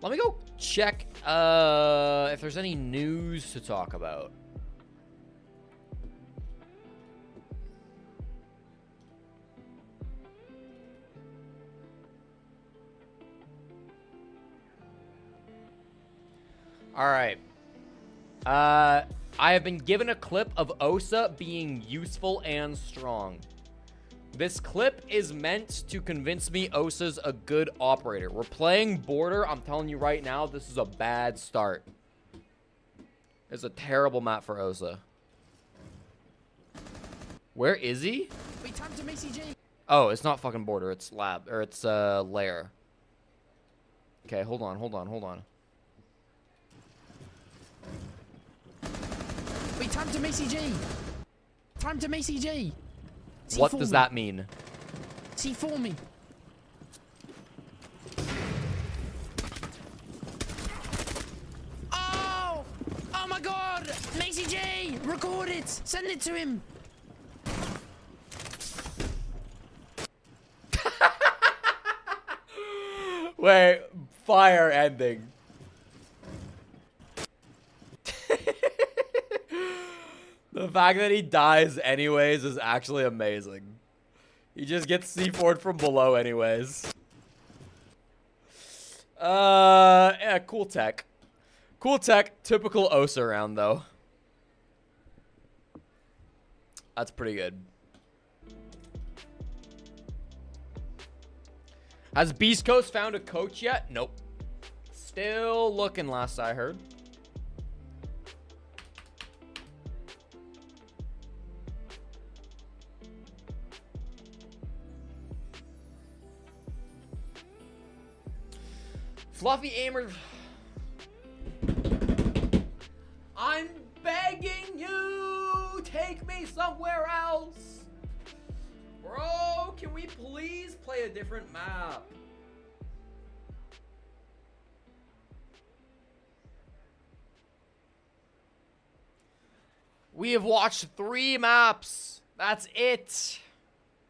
Let me go check if there's any news to talk about. All right. I have been given a clip of Osa being useful and strong. This clip is meant to convince me Osa's a good operator. We're playing Border. I'm telling you right now, this is a bad start. It's a terrible map for Osa. Where is he? Wait, time to Macy J. Oh, it's not fucking Border. It's lab, or it's lair. Okay, hold on. Wait, time to Macy J. Time to Macy J. What does that mean? C4 me. Oh! Oh my god! Macy J! Record it! Send it to him! Wait, fire ending. The fact that he dies anyways is actually amazing. He just gets C4'd from below anyways. Yeah, cool tech. Cool tech, typical Osa round though. That's pretty good. Has Beast Coast found a coach yet? Nope. Still looking last I heard. Fluffy Aimer. I'm begging you, take me somewhere else. Bro, can we please play a different map? We have watched 3 maps. That's it.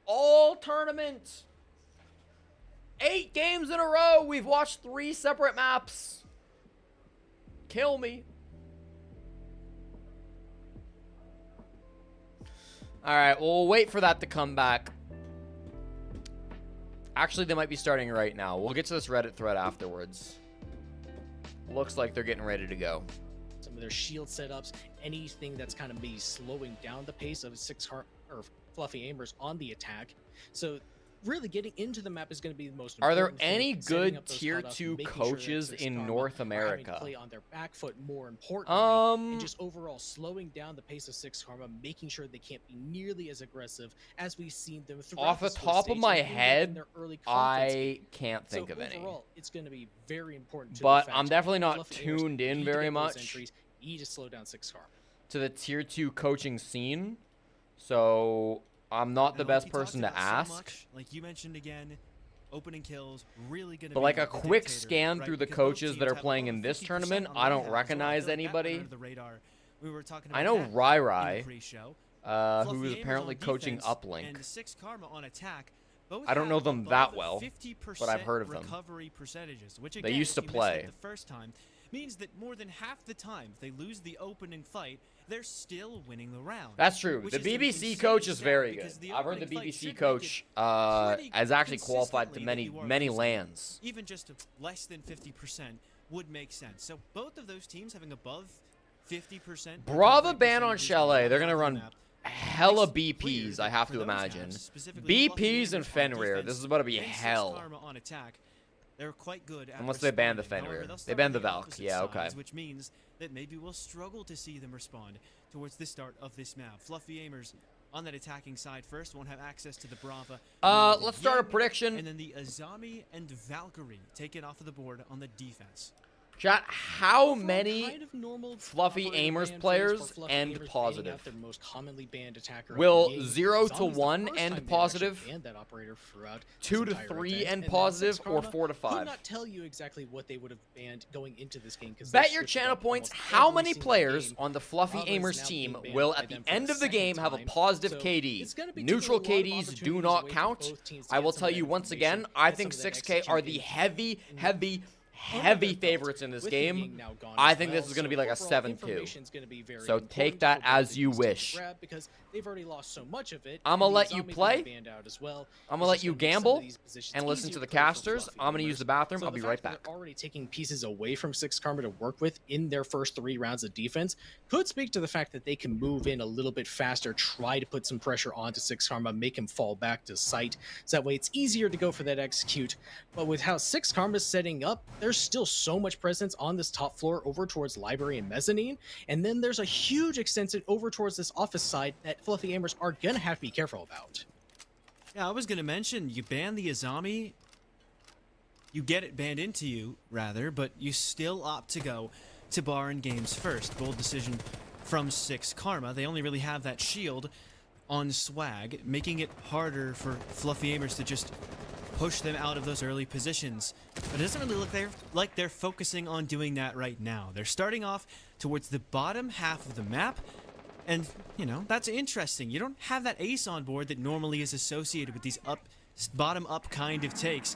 All tournament. 8 games in a row. We've watched 3 separate maps. Kill me. All right, we'll wait for that to come back. Actually, they might be starting right now. We'll get to this Reddit thread afterwards. Looks like they're getting ready to go. Some of their shield setups, anything that's kind of maybe slowing down the pace of Fluffy Aimers on the attack. So really getting into the map is going to be the most important. Are there any thing, setting good up those tier cutoffs, 2 making sure that coaches Six in Karma North are having America? play on their back foot more importantly, and just overall slowing down the pace of Six Karma, making sure they can't be nearly as aggressive as we've seen them throughout Off the Swiss top of stage my and even in head, their early conference I game. can't think So of any. overall, it's going to be very important. But the fact I'm definitely not Fluffy Aimers tuned in need to very get those much entries, need to slow down Six Karma. to the tier 2 coaching scene. So I'm not the best person to ask. So much, like you mentioned again, opening kills really gonna But be like a the quick dictator, scan right? through the Because both coaches teams that are have playing about in this 50% tournament, on I don't the half, recognize so I feel like that went anybody. under the radar. We were talking I about know that Rai in Rai, the pre-show. who Fluffy is Aimers apparently on coaching defense Uplink. and Six Karma on attack. Both I don't know have them above that well, 50% but I've heard of them. recovery percentages, which They again, used to if you missed it play. the first time, means that more than half the time if they lose the opening fight, they're still winning the round. That's true. Which The is an BBC insane coach is stat very good. because the I've heard the opening fight BBC should make coach it pretty has actually qualified to consistently that you are many losing. lands. Even just less than 50% would make sense. So both of those teams having above 50%. Brava ban on percentages Chalet. They're on gonna the run map. hella Makes it clear BPs, I that have for to those imagine. halves, specifically Fluffy BPs and Aimers on Fenrir. defense This is about to be and Six hell. Karma on attack. They're quite good at Unless they ban the responding. However, Fenrir. they'll They start ban on the Valk. opposite Yeah, okay. sides, which means that maybe we'll struggle to see them respond towards the start of this map. Fluffy Aimers on that attacking side first won't have access to the Brava. Let's start a prediction. And then the Azami and Valkyrie take it off of the board on the defense. Chat, how Overall, many kind of normal Fluffy operator Aimers ban players phase for Fluffy end Aimers banning positive? out their most commonly banned attacker of Will the game. 0 to Zami's the 1 first end time they positive? actually banned that operator throughout 2 this to entire 3 event. end And then positive, Six or Karma 4 to could 5? not tell you exactly what they would have banned going into this game. Bet your channel points how many single players game. on the Fluffy Brava is Aimers now team being will banned at by the them for end a of the game second have a time. positive So KD. it's gonna be taking Neutral a lot of KDs do opportunities not away from count. both teams to I get will some tell of you that once again, information, I get think some of that 6K are the execution. heavy heavy favorites in this game. I think this is going to be like a 7-2. So take that as you wish. Because they've already lost so much of it. I'm going to let you play. Well. I'm going to let you gamble and listen to the casters. I'm going to use the bathroom. So I'll be right back. They're already taking pieces away from Six Karma to work with in their first 3 rounds of defense could speak to the fact that they can move in a little bit faster, try to put some pressure onto Six Karma, make him fall back to sight. So that way it's easier to go for that execute. But with how Six Karma's setting up, there's still so much presence on this top floor over towards library and mezzanine. And then there's a huge extension over towards this office side that Fluffy Aimers are going to have to be careful about. Yeah, I was going to mention, you ban the Azami, you get it banned into you, rather, but you still opt to go to Baron Games first. Bold decision from Six Karma. They only really have that shield on swag, making it harder for Fluffy Aimers to just push them out of those early positions. But it doesn't really look like they're focusing on doing that right now. They're starting off towards the bottom half of the map, and, you know, that's interesting. You don't have that ace on board that normally is associated with these bottom-up kind of takes.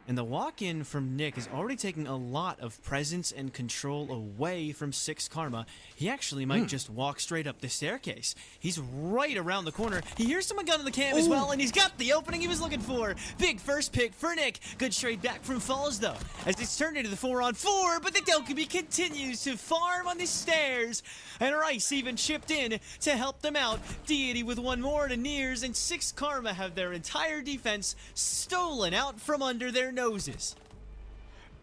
And the walk-in from Nick is already taking a lot of presence and control away from Six Karma. He actually might just walk straight up the staircase. He's right around the corner. He hears someone gun on the cam as well, and he's got the opening he was looking for. Big first pick for Nick. Good trade back from Falls, though, as it's turned into the 4-on-4, but the Dokkaebi continues to farm on the stairs. And Rice even chipped in to help them out. Deity with one more to Nears, and Six Karma have their entire defense stolen out from under their noses.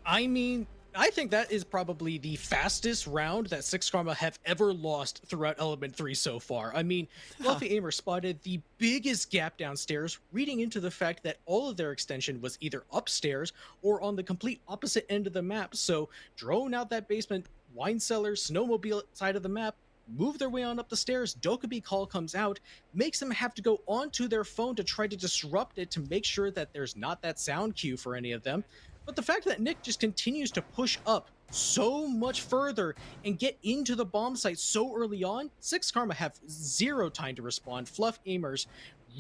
I mean, I think that is probably the fastest round that Six Karma have ever lost throughout Element 3 so far. I mean, Fluffy Aimer spotted the biggest gap downstairs, reading into the fact that all of their extension was either upstairs or on the complete opposite end of the map. So, drone out that basement, wine cellar, snowmobile side of the map, move their way on up the stairs. Dokkaebi call comes out, makes them have to go onto their phone to try to disrupt it to make sure that there's not that sound cue for any of them. But the fact that Nick just continues to push up so much further and get into the bomb site so early on, Six Karma have zero time to respond. Fluff Aimers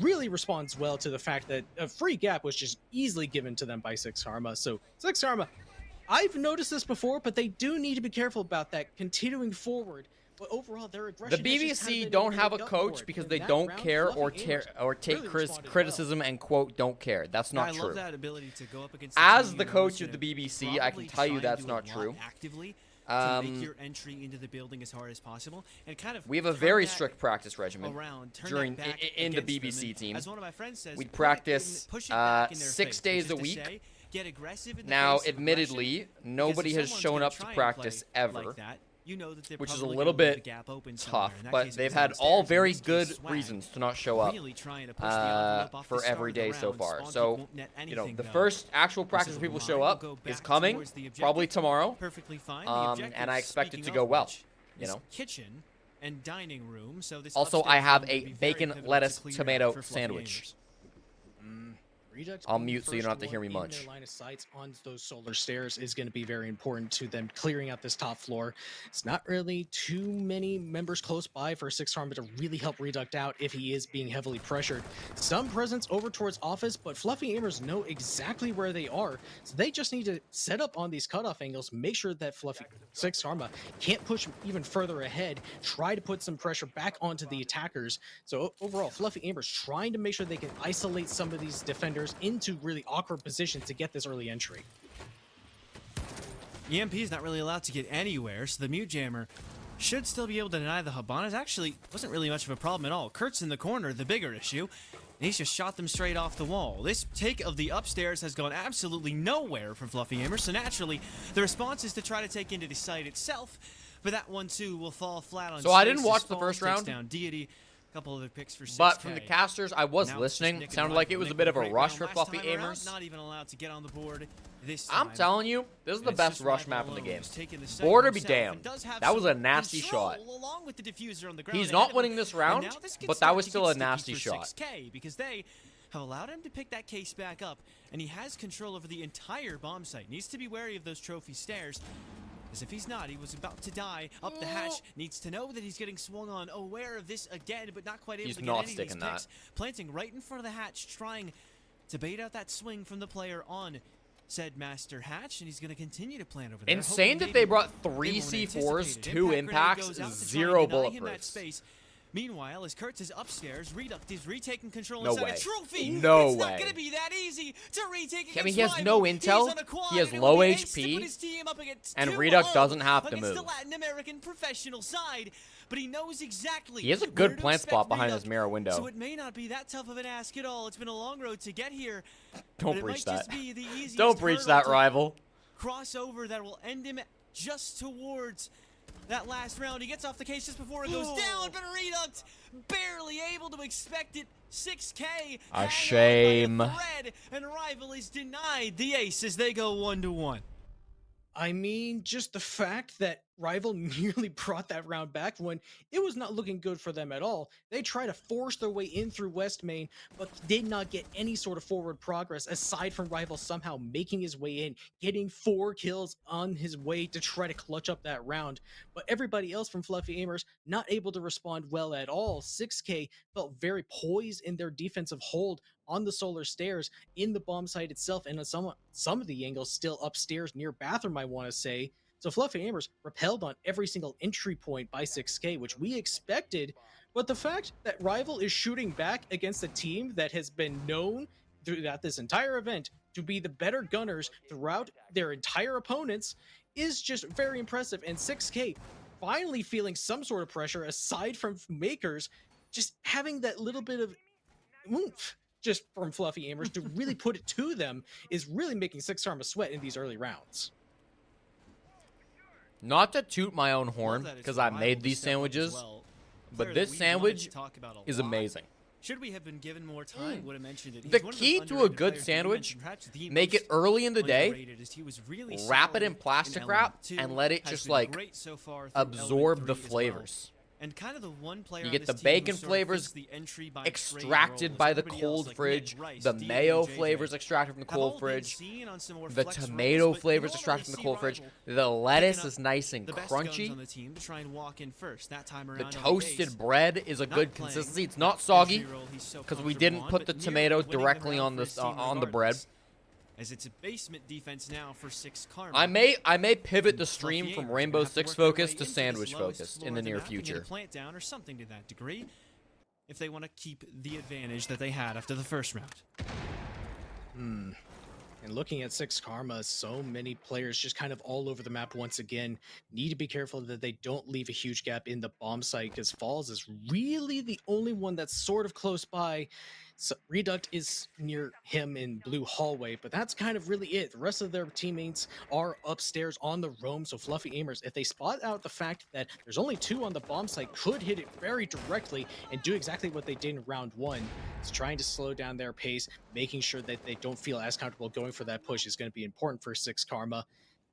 really responds well to the fact that a free gap was just easily given to them by Six Karma. So Six Karma, I've noticed this before, but they do need to be careful about that continuing forward. But overall, their aggression. The BBC don't have a coach because they don't care or take criticism and quote don't care. That's not true. I love that ability to go up against As the coach of the BBC, I can tell you that's not true. Actively to make your entry into the building as hard as possible, and kind of we have a very strict practice regimen during in the BBC team. As one of my friends says, we practice 6 days a week. Get aggressive in the now, face of admittedly, nobody has shown up to practice ever. Like that, you know that which is a little bit tough, but they've had all very good reasons to not show up for every day so far. So, you know, the first actual practice where people show up is coming, probably tomorrow, and I expect it to go well, you know. Kitchen and dining room. So this also, I have a bacon, lettuce, tomato sandwich. I'll mute so you don't have to hear me much. Their line of sights on those solar stairs is going to be very important to them clearing out this top floor. It's not really too many members close by for Six Karma to really help Reduct out if he is being heavily pressured. Some presence over towards office, but Fluffy Aimers know exactly where they are, so they just need to set up on these cutoff angles, make sure that Six Karma can't push even further ahead, try to put some pressure back onto the attackers. So overall, Fluffy Aimers trying to make sure they can isolate some of these defenders into really awkward positions to get this early entry. EMP is not really allowed to get anywhere, so the Mute Jammer should still be able to deny the Habanas. Actually, wasn't really much of a problem at all. Kurt's in the corner, the bigger issue. And he's just shot them straight off the wall. This take of the upstairs has gone absolutely nowhere from Fluffy Aimers, so naturally, the response is to try to take into the site itself, but that one too will fall flat on. So I didn't watch the first round. Down Deity. Couple other picks for 6K. But from the casters, I was listening. It sounded like it was a bit of a rush for Fluffy Aimers. Not even allowed to get on the board this I'm telling you, this is the best rush map in the game. Border be damned. That was a nasty shot. He's not winning this round, but that was still a nasty shot. Because they have allowed him to pick that case back up, and he has control over the entire bomb site. Needs to be wary of those trophy stairs. As if he's not, he was about to die up the hatch, needs to know that he's getting swung on, aware of this again, but not quite able to get any of these picks. Planting right in front of the hatch, trying to bait out that swing from the player on said Master Hatch, and he's going to continue to plan over there. Insane that they brought 3 C4s, 2 impacts, 0 bulletproofs. Meanwhile, as Kurtz is upstairs, Reduct is retaking control No inside way. a trophy. No it's way. not going to be that easy to retake against I mean, he has Rival. no He's intel, on a quad, he has and it low would be ace to HP, put his team up against and 2-0 Reduct doesn't have to against move. the Latin American professional side, but he knows exactly. He has a where good to plant expect spot behind Reduct. his mirror window. So it may not be that tough of an ask at all. It's been a long road to get here. Don't but breach it might that. Just be the easiest Don't breach hurdle that, to Rival. crossover that will end him just towards that last round. He gets off the case just before it goes down, but Reduct barely able to expect it. 6K. A shame. Thread, and Rival is denied the ace as they go 1-1. I mean, just the fact that Rival nearly brought that round back when it was not looking good for them at all. They tried to force their way in through West Main, but did not get any sort of forward progress aside from Rival somehow making his way in, getting 4 kills on his way to try to clutch up that round. But everybody else from Fluffy Aimers not able to respond well at all. 6K felt very poised in their defensive hold on the solar stairs, in the bomb site itself, and on some of the angles still upstairs near bathroom, I want to say. So Fluffy Aimers repelled on every single entry point by 6K, which we expected, but the fact that Rival is shooting back against a team that has been known throughout this entire event to be the better gunners throughout their entire opponents is just very impressive. And 6K finally feeling some sort of pressure aside from Makers, just having that little bit of oomph just from Fluffy Aimers to really put it to them is really making 6 Karma sweat in these early rounds. Not to toot my own horn, Love that it's because I Rival made to these step up as sandwiches, well. but Player this that we wanted sandwich to talk about a is lot. amazing. Should we have been given more time, would have mentioned it. He's The one of those key to a underrated good players that you sandwich, mentioned, perhaps the make it most early in the day, underrated, as he was really wrap it solid in plastic in wrap, element two, and let it has just been like great so far through absorb element the three as well. flavors. And kind of the one player You on get this the team who bacon sort of flavors fits the entry by extracted trade by role, the as everybody cold else, like fridge, Nick Rice, the Steve, mayo and JJ flavors extracted from the have all cold been fridge, seen on some more the flex roles, tomato but flavors you extracted from the normally cold see fridge, Rival the lettuce picking is nice and the best guns crunchy, on the team to try and walk in first. That time around the on the toasted ace. bread is a Not good playing consistency. It's not that soggy, entry role he's so because we comfortable didn't on, put but the nearly tomato winning the directly round on for his the team on the bread. regardless, as it's a basement defense now for 6 Karma. I may pivot the stream Fluffy from Aimers Rainbow will have to Six work their way focus to into this sandwich lowest focused floor in the of near map and get a future. plant down or something to that degree, if they want to keep the advantage that they had after the first round. And looking at 6 Karma, so many players just kind of all over the map once again. Need to be careful that they don't leave a huge gap in the bomb site, because Falls is really the only one that's sort of close by. So Reduct is near him in blue hallway, but that's kind of really it. The rest of their teammates are upstairs on the roam, so Fluffy Aimers, if they spot out the fact that there's only 2 on the bomb site, could hit it very directly and do exactly what they did in round 1. It's trying to slow down their pace, making sure that they don't feel as comfortable going for that push is going to be important for 6 Karma.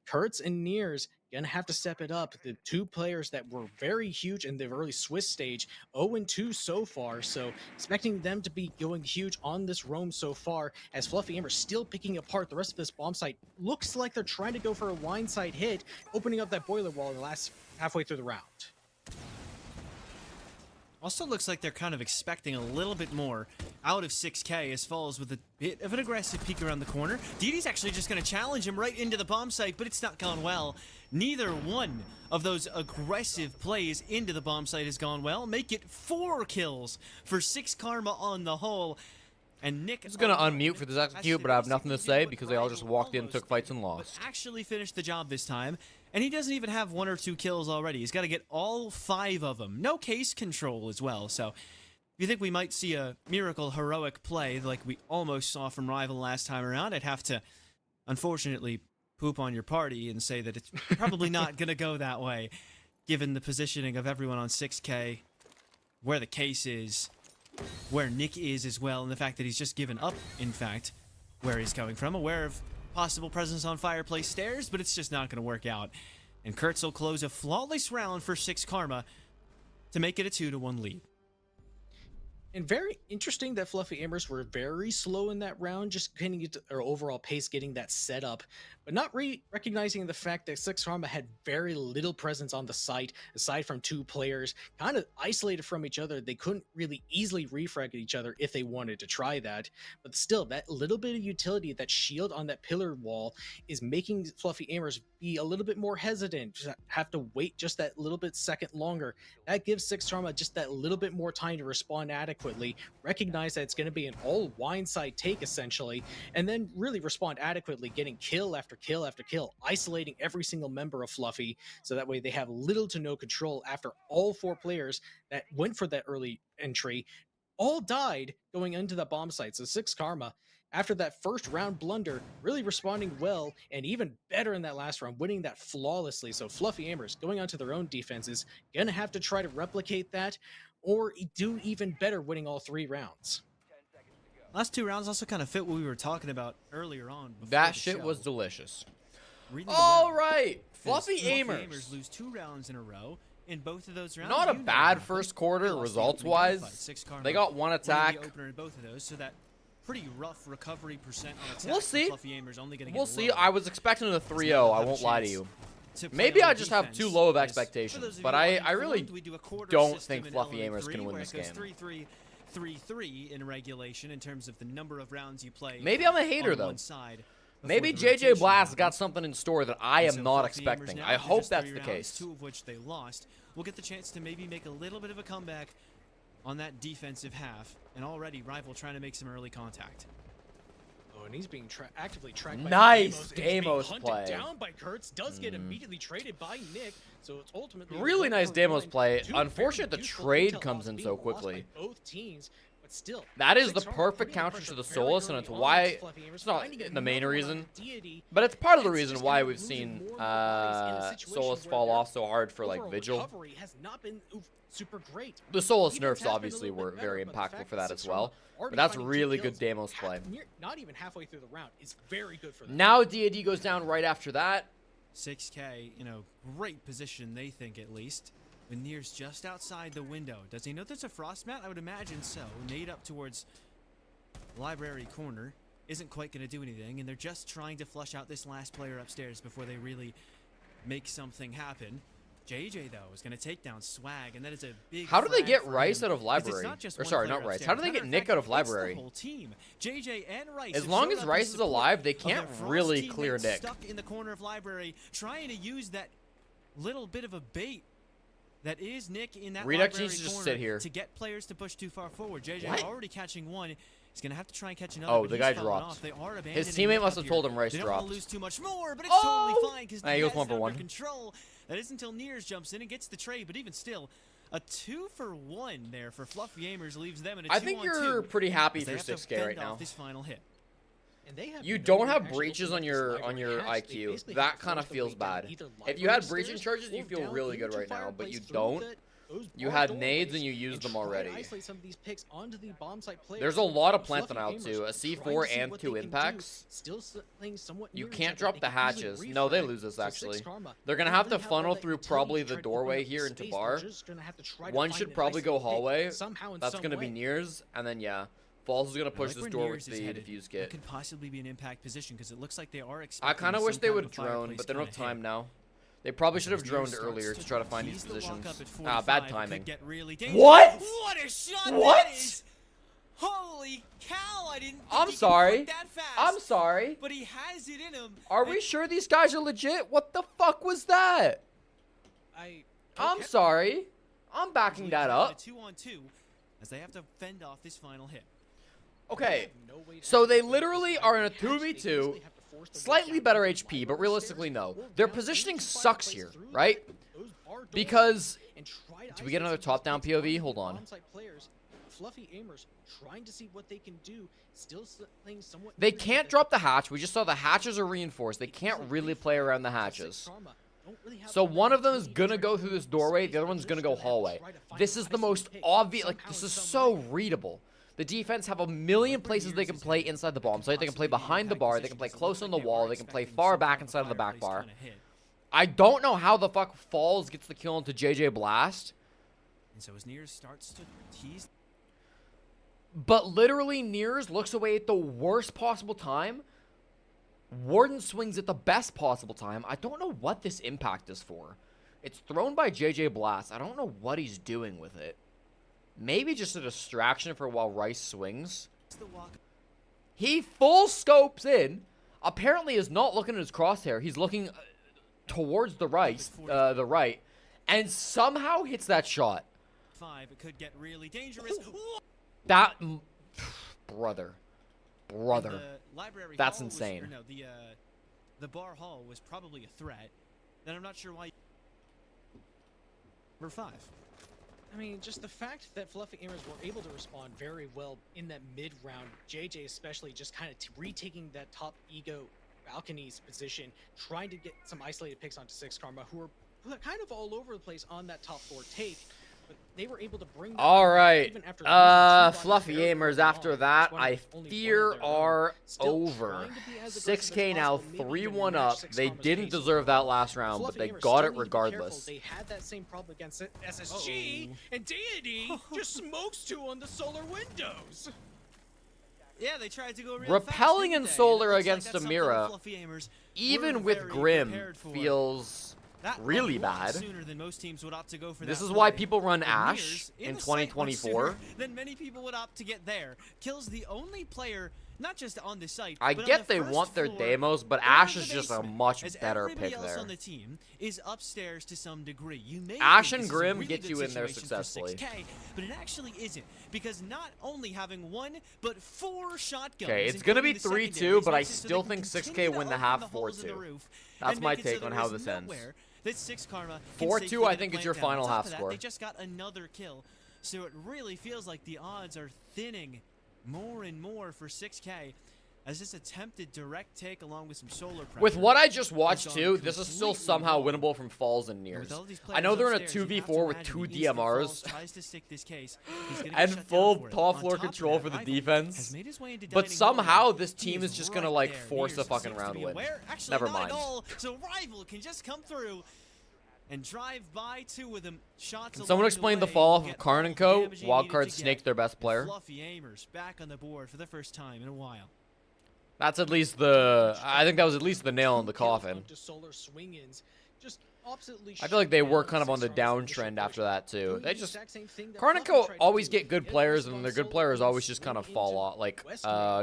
Kurtz and Nears gonna have to step it up. The 2 players that were very huge in the early Swiss stage, 0-2 so far, so expecting them to be going huge on this roam so far, as Fluffy Amber still picking apart the rest of this bomb site. Looks like they're trying to go for a line side hit, opening up that boiler wall in the last halfway through the round. Also looks like they're kind of expecting a little bit more out of 6K, as Falls with a bit of an aggressive peek around the corner. DD's actually just going to challenge him right into the bomb site, but it's not gone well. Neither one of those aggressive plays into the bomb site has gone well. Make it 4 kills for 6 Karma on the whole. And Nick is going to unmute for this execute, but I have nothing to say because they all just walked in, took fights, and lost. Actually finished the job this time, and he doesn't even have 1 or 2 kills already. He's got to get all 5 of them. No case control as well, so if you think we might see a miracle heroic play like we almost saw from Rival last time around, I'd have to, unfortunately, poop on your party and say that it's probably not going to go that way, given the positioning of everyone on 6K, where the case is, where Nick is as well, and the fact that he's just given up, in fact, where he's coming from, aware of possible presence on Fireplace Stairs, but it's just not going to work out. And Kurtz will close a flawless round for 6 Karma to make it a 2-1 lead. And very interesting that Fluffy Amers were very slow in that round, just getting it or overall pace, getting that set up, but not recognizing the fact that Six Karma had very little presence on the site aside from 2 players, kind of isolated from each other. They couldn't really easily refrag each other if they wanted to try that, but still, that little bit of utility, that shield on that pillar wall, is making Fluffy Amers be a little bit more hesitant, have to wait just that little bit second longer. That gives Six Karma just that little bit more time to respond adequately, recognize that it's going to be an all wine side take essentially, and then really respond adequately, getting kill after kill after kill, isolating every single member of Fluffy, so that way they have little to no control after all 4 players that went for that early entry all died going into the bomb site. So Six Karma, after that first round blunder, really responding well, and even better in that last round, winning that flawlessly. So Fluffy Amers going onto their own defenses, gonna have to try to replicate that, or do even better, winning all 3 rounds. Last 2 rounds also kind of fit what we were talking about earlier on. That shit was delicious. Reading All the right, well, Fluffy Amers Amers. lose 2 rounds in a row. In both of those rounds, Not a you know bad what happened. first quarter They lost the results-wise. opening gunfight. Six Karma They got 1 winning attack. the opener in both of those, so that pretty rough recovery percent on attack We'll for see. Fluffy Amers only gonna get We'll see. lower. I was expecting a 3-0. I won't lie to you. To play Maybe on I just have defense, too low of as for expectations, those of but you I uninformed, really we do a quarter don't system think in Fluffy LMN3 Amers can win where this it goes game. 3-3, 3-3 in regulation in terms of the number of rounds you play. Maybe I'm a hater, on though. one side Maybe before the JJ rotation Blast happens. got something in store that I am So not Fluffy Amers expecting. now, I after hope just that's 3 the rounds, case. 2 of which they lost, will get the chance to maybe make a little bit of a comeback on that defensive half, and already Rival trying to make some early contact. Oh, and he's being actively tracked by Nice Damos. Being Damos hunted play. down by Kurtz, does get immediately traded by Nick, so it's ultimately Really nice Damos play. 2 Unfortunate the very useful trade intel comes loss in being so lost quickly. by both teams, but still, That is the Six Karma perfect putting counter pressure to the very Solus, and early it's on why against Fluffy Amers, it's not finding the main another one reason, on Deity. but it's part of the It's reason just why gonna we've lose seen more bodies in a situation Solus where fall their off so hard for like overall Vigil. recovery has not been super great. The Solus Defense nerfs has been a obviously little were bit better, very but the impactful fact for that that Six as well. Karma already But that's finding 2 really good kills Damos play. not even halfway through the round is very good for them. Now DAD goes down right after that. 6K, great position, they think at least. Veneer's just outside the window. Does he know there's a frost mat? I would imagine so. Nade up towards library corner. Isn't quite going to do anything, and they're just trying to flush out this last player upstairs before they really make something happen. JJ, though, is going to take down Swag, and that is a big How do they flag get for Rice him, out of 'cause library? it's not just Or one sorry, player not Rice. upstairs. How do they Matter get of Nick fact, out of it's library? The whole team. JJ and Rice As have long showed as up in Rice is support alive, they of their can't Frost really clear teammates Nick. Stuck in the corner of library, trying to use that little bit of a bait that is Nick in that Redux library needs to just corner sit here. to get players to push too far forward. JJ What? already catching one. He's gonna have to try and catch another. Oh, but the he's guy falling dropped. off. They are His abandoning teammate Nick must up have told here. him Rice They don't dropped. want to lose too much more, but it's Oh! totally fine because Nah, he goes the 1 for 1. control. That is until Nears jumps in and gets the trade, but even still, a 2-for-1 there for Fluffy Amers leaves them in a 2-on-2. I think you're pretty happy as they for have to 6K fend right off now. This final hit. And they have You no don't have actual breaches on opening your this library hatch. They IQ. basically That have to kind of force their feels way down bad. either If you library had breaching stairs charges, you or feel down really good into right now, but fireplace you through don't. those You bar had nades doorways and you used them try to already. isolate some of these picks onto the bomb site players. There's a lot of Fluffy planting out Gamers too. A trying to C4 see and what 2 they can do, impacts. still playing somewhat You near each can't other. drop They the can easily hatches. No, they refrag. lose this So actually. Six Karma They're gonna don't have really to all funnel that through utility probably to the try to open doorway up here the into space. bar. They're just gonna have to try to One find should an probably go isolated pick hallway. somehow in That's some gonna be way. Nears, and then yeah, Falls is gonna push I like this where door Nears with is the headed. defuse That kit. could possibly be an impact position because it looks like they are expecting. I kind of wish some they kind would of a drone, fireplace but they don't have kinda hit. time now. They probably should have Nears droned starts earlier to try to find these tease the lock positions. up at Ah, 45, bad could timing. get really dangerous. What? What a shot What? that is! Holy cow! I didn't. Think I'm he could sorry. put that fast. I'm sorry. But he has it in him. Are we sure these guys are legit? What the fuck was that? I'm Okay. sorry. I'm backing that up. 2-on-2 as they have to fend off this final hit. Okay, so they literally are in a 2v2, slightly better HP, but realistically no. Their positioning sucks here, right? Because, do we get another top-down POV? Hold on. Fluffy Amers trying to see what they can do, still playing somewhat. They can't drop the hatch. We just saw the hatches are reinforced. They can't really play around the hatches. So one of them is gonna go through this doorway, the other one's gonna go hallway. This is the most obvious, like, this is so readable. The defense have a million places they can play inside the bomb site. They can play behind the bar, they can play close on the wall, they can play far back inside of the back bar. I don't know how the fuck Falls gets the kill into JJ Blast. And so as Nears starts to tease. But literally, Nears looks away at the worst possible time. Warden swings at the best possible time. I don't know what this impact is for. It's thrown by JJ Blast. I don't know what he's doing with it. Maybe just a distraction for while Rice swings. He full scopes in. Apparently is not looking at his crosshair. He's looking towards the right, and somehow hits that shot. It could get really dangerous. That, brother. The library That's hall was, insane. or no, the bar hall was probably a threat. Then I'm not sure why. Number 5. I mean, just the fact that Fluffy Aimers were able to respond very well in that mid-round, JJ especially just kind of retaking that top ego balcony's position, trying to get some isolated picks onto Six Karma, who are kind of all over the place on that top floor take. But they were able to bring that All right. even after losing 2 bodies Fluffy very Aimers early after on. that, It's one of I only one of fear their own. are Still over. trying to be as aggressive 6K as now, possible, maybe even 3-1 match up. Six They Karma's didn't pace deserve that overall. last round, but Fluffy they Aimers got still it need to be careful. regardless. They had that same problem against SSG, and Deity just smokes 2 on the solar windows. Yeah, they tried to go real Repelling fast, in didn't they? Solar It looks against like that's something Amira, Fluffy Aimers even were with very Grim, prepared for. feels That really went a lot bad. sooner than most teams would opt to go for This that is why play. people run And Ashe Mears, in the sight much 2024. sooner than many people would opt to get there. Kills the only player, not just on the site. I but on get the they first want their floor demos, but or Ashe the is just a basement, much as better everybody pick else there. on the team is upstairs to some degree. You may Ashe think and this is a Grim really get good you in there situation for successfully. 6K, but it actually isn't, because not only having 1 but 4 shotguns. Okay, it's gonna be including the 3-2, secondaries, but I makes it so still they think can 6K continue to win the open half the holes in the 4-2. roof That's and my make it so take on there how is this ends. nowhere that 6 Karma 4-2, I think, is your final half that, score. They just got another kill, so it really feels like the odds are thinning more and more for 6K as this attempted direct take along with some solar pressure. With what I just watched gone too, this is still completely somehow wrong. winnable from Falls and And Nears. with all these I know players they're in a upstairs, you have to 2v4 with imagine 2 the instant Falls DMRs. tries to stick this case, he's gonna get And shut down full for it. top On floor top of control that, for the Ivan defense. has made his way into But dining somehow hall. this He team is just gonna right like there. force a Mears fucking seems to round be win. aware. Actually, Never not at mind. all. So Rival can just come through and drive by 2 of them. Shots Can someone along explain the way fall will of get Karn all and Co? the damage he WildCard needed to snaked get. their best And player. Fluffy Aimers back on the board for the first time in a while. That's at least the. I think that was at least the nail in the coffin. I feel like they were kind of on the downtrend after that too. They just Karn and Co always get good players, and then their good players always just kind of fall off, like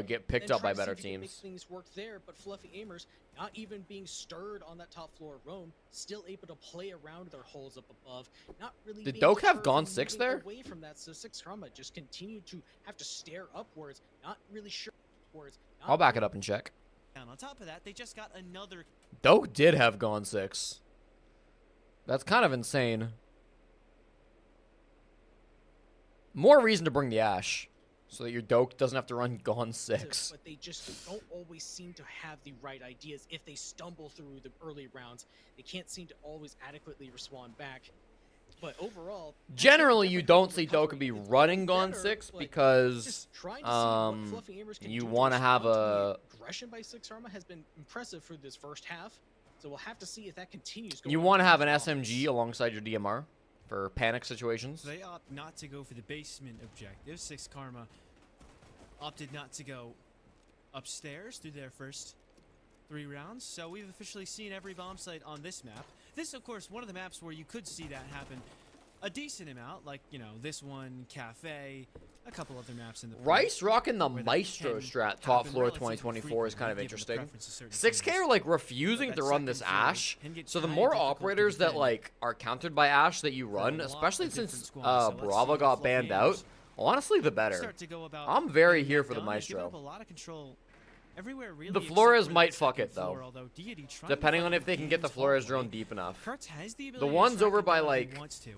get picked up by better teams. Things work there, but Fluffy Aimers, not even being stirred on that top floor roam, still able to play around their holes up above. Not really. Did being Doak have deterred gone from 6 moving there? Away from that, so 6 Karma just continued to have to stare upwards, not really sure upwards. I'll back it up and check. And on top of that, they just got another. Doak did have gone 6. That's kind of insane. More reason to bring the Ashe, so that your Doak doesn't have to run Gone 6. But they just don't always seem to have the right ideas. If they stumble through the early rounds, they can't seem to always adequately respond back. But overall, Generally, you don't see Doak be running Gone 6 because just trying to see what Fluffy Aimers can you do want to have respond a. the aggression by 6 Arma has been impressive for this first half. So we'll have to see if that continues. You want to have an SMG alongside your DMR for panic situations. They opt not to go for the basement objective. 6 Karma opted not to go upstairs through their first 3 rounds. So we've officially seen every bomb site on this map. This, of course, one of the maps where you could see that happen a decent amount, like, you know, this one, Cafe, a couple other maps in the Rice rocking the where that Maestro can strat top happen floor relatively 2024 is kind of frequently, given the interesting. preference of certain 6K teams. are like refusing But to that run this second floor Ashe. can get So the kinda more difficult to operators that defend. like are countered by Ashe that you For a run, lot especially of different since squads. So let's see Bravo what got Fluffy banned Aimers out, honestly the better. start to go about I'm very getting here that for the done. They've given Maestro. up a lot of control everywhere, really, The except Flores for might that fuck second it, though. floor, although Deity trying to Depending find on if they can get the games Flores all drone way. deep enough. Kurtz has the ability to ones track over him by down if he like, wants to,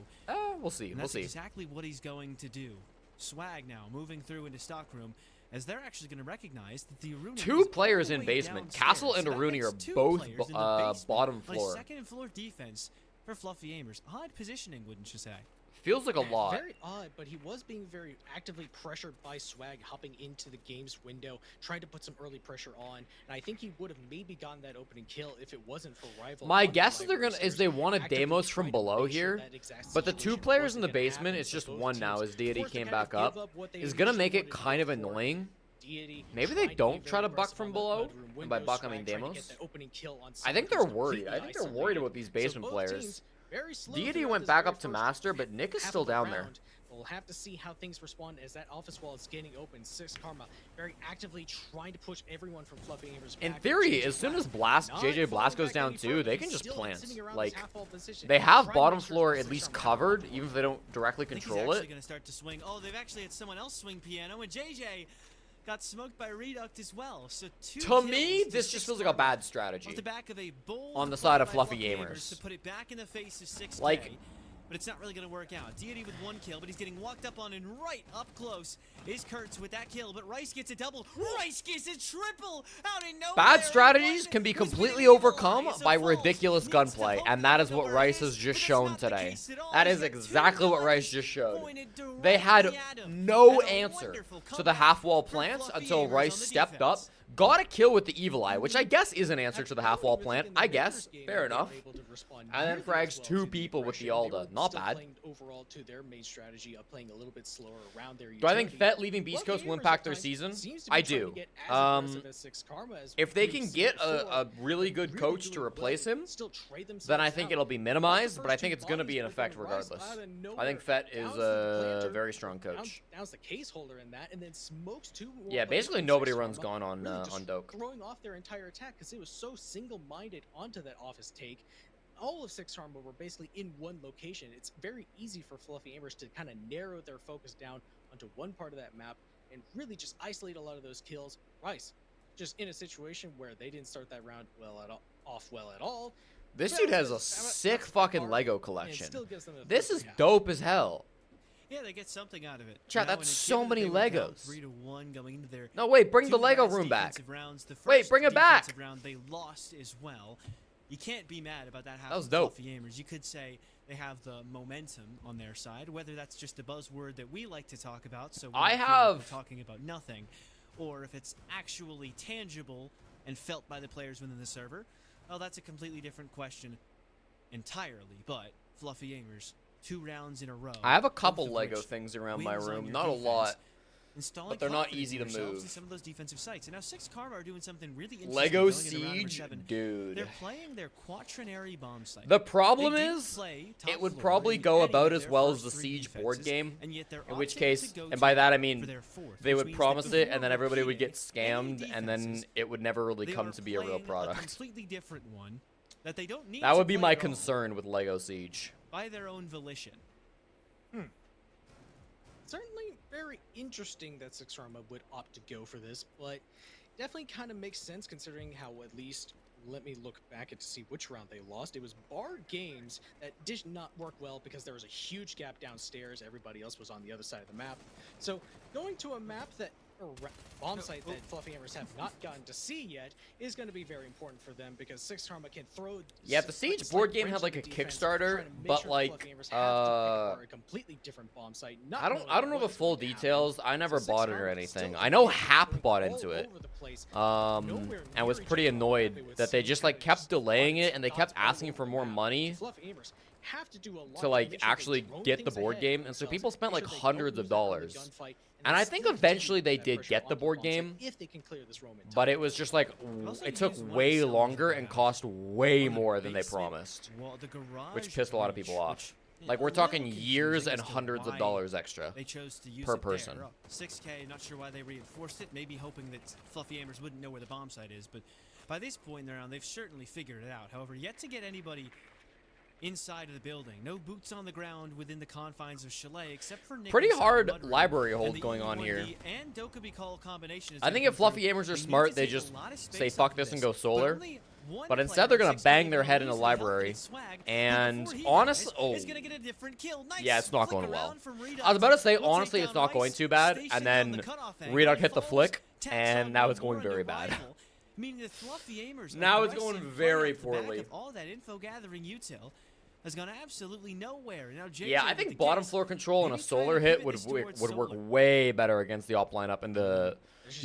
we'll see, and we'll that's see. exactly what he's going to do. Swag now moving through into stockroom, as they're actually going to recognize that the Aruna Two is players all in the way basement. downstairs. Castle and So that Aruna makes are 2 both players in the basement bottom on a floor. second floor defense for Fluffy Aimers. Odd positioning, wouldn't you say? Feels like a lot. Very odd, but he was being very actively pressured by Swag, hopping into the game's window, trying to put some early pressure on. And I think he would have maybe gotten that opening kill if it wasn't for Rival. My guess is they want a Deimos from below here, but the 2 players in the basement, it's just 1 now as Deity came back up, is going to make it kind of annoying. Maybe they don't try to buck from below, and by buck I mean Deimos. I think they're worried. I think they're worried about these basement players. Deity went back up to Master, but Nick is still down there. We'll have to see how things respond as that office wall is getting open. 6 Karma very actively trying to push everyone from Fluffy Amber's back. In theory, as soon as JJ Blast goes down too, they can just plant. Like, they have bottom floor at least covered, even if they don't directly control it. Going to start to swing. Oh, they've actually had someone else swing piano, and JJ got smoked by Reduct as well. So to me, this just feels like a bad strategy. The back of a on the side of Fluffy Gamers. To put it back in the face of 6K. Like, but it's not really going to work out. Deity with 1 kill, but he's getting walked up on, and right up close is Kurtz with that kill, but Rice gets a double. Rice gets a triple out in nowhere. Bad strategies can be completely overcome by ridiculous gunplay, and that is what Rice has just shown today. That is exactly what Rice just showed. They had no answer to the half-wall plants until Rice stepped up, got a kill with the Evil Eye, which I guess is an answer to the half-wall plant. I guess. Fair enough. And then frags 2 people with the Alda. Not bad. Do I think Fett leaving Beast Coast will impact their season? I do. If they can get a really good coach to replace him, then I think it'll be minimized, but I think it's going to be an effect regardless. I think Fett is a very strong coach. Yeah, basically nobody runs Gone on Doke. Throwing off their entire attack because it was so single-minded onto that office take. All of 6 Karma were basically in one location. It's very easy for Fluffy Ambers to kind of narrow their focus down onto one part of that map and really just isolate a lot of those kills. Rice, just in a situation where they didn't start that round off well at all. This dude has a sick fucking Lego collection. This is dope as hell. Yeah, they get something out of it. Chat, that's so many Legos. 3-1 going into their no, wait, bring the Lego room back. Wait, bring it back. Round they lost as well. You can't be mad about that. That was dope. Fluffy Gamers. You could say they have the momentum on their side, whether that's just a buzzword that we like to talk about. So we're talking about nothing, or if it's actually tangible and felt by the players within the server. Oh, that's a completely different question entirely. But Fluffy Gamers, 2 rounds in a row. I have a couple Lego things around my room, not a lot, but they're not easy to move. Some of those defensive sites. And now 6 Karma are doing something really interesting. Lego Siege, dude. They're playing their quaternary bomb site. The problem is, it would probably go about as well as the Siege board game, in which case, and by that I mean, they would promise it and then everybody would get scammed and then it would never really come to be a real product. Completely different one that they don't need. That would be my concern with Lego Siege. By their own volition. Certainly very interesting that 6 Karma would opt to go for this, but definitely kind of makes sense considering how, at least, let me look back at to see which round they lost. It was Bar Games that did not work well because there was a huge gap downstairs. Everybody else was on the other side of the map. So going to a map that, or bomb site that Fluffy Ambers have not gotten to see yet is going to be very important for them because 6 Karma can throw. Yeah, the Siege board game had like a Kickstarter, but like a completely different bomb site. I don't know the full details. I never bought it or anything. I know Hap bought into it, and was pretty annoyed that they just like kept delaying it and they kept asking for more money to like actually get the board game, and so people spent like hundreds of dollars. And I think eventually they did get the board game, but it was just like, it took way longer and cost way more than they promised, which pissed a lot of people off. Like, we're talking years and hundreds of dollars extra per person. 6K, not sure why they reinforced it, maybe hoping that Fluffy Ambers wouldn't know where the bomb site is, but by this point in the round, they've certainly figured it out. However, yet to get anybody inside of the building. No boots on the ground within the confines of Chalet, except for Nick. Pretty hard library hold going on here. I think if Fluffy Gamers are smart, they just say fuck this and go solar. But instead, they're going to bang their head in a library. And honestly, yeah, it's not going well. I was about to say, honestly, it's not going too bad. And then Reduct hit the flick, and now it's going very bad. Meaning the Fluffy Gamers now it's going very poorly. All that info gathering util. has gone absolutely nowhere. Now, JJ Yeah, I with think the bottom guess. floor control and a Maybe trying to solar hit pivot would this towards work solar. way better against the op lineup and the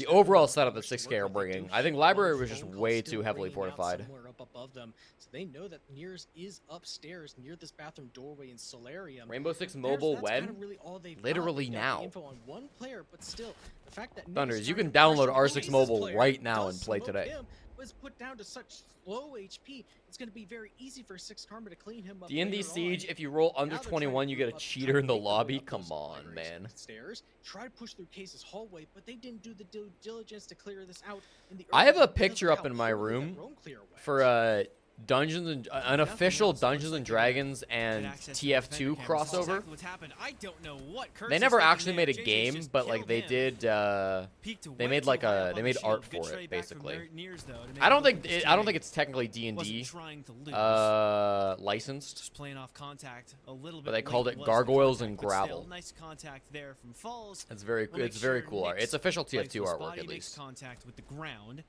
overall setup that 6K are bringing. I think library was just way too heavily fortified. Up above them, so they know that Nears is upstairs near this bathroom doorway in Solarium. Rainbow Six Mobile That's when? kind of really all they've got. Literally They got now. the info on one player, but still, the fact that Thunders, Nears you trying can to download pressure R6 Oasis Mobile player right now does and play smoke today. him, was put down to such low HP. It's going to be very easy for 6 Karma to clean him up. D&D later Siege, on. if you roll under Now they're trying to 21, you get a move up, cheater trying in to the make their way lobby. up Come those on, libraries man. Stairs, try to push through Case's hallway, but they didn't do the due diligence to clear this out. In the I have early a game picture because up of in how my poorly that room roam clear went. for Dungeons and unofficial Nothing else. Dungeons Looks and like Dragons Get and access to the defender TF2 cameras. That's crossover. exactly what's happened. I don't know what Kurtz They is never thinking actually there. made a JJ's game, just but like killed they him. did. Peeked They way made too like high a up they on made the art shield. Good for trade it back from basically. Nears, though, to make I it don't look think like I don't Stray think it's technically D&D wasn't trying to lose. licensed. Just playing off contact a little bit. But they called late it was the Gargoyles contact, and but still, Gravel. nice contact there from Falls. It's very We'll make very sure cool art. Nyx It's official plays TF2 with artwork body, at makes least. contact with the ground.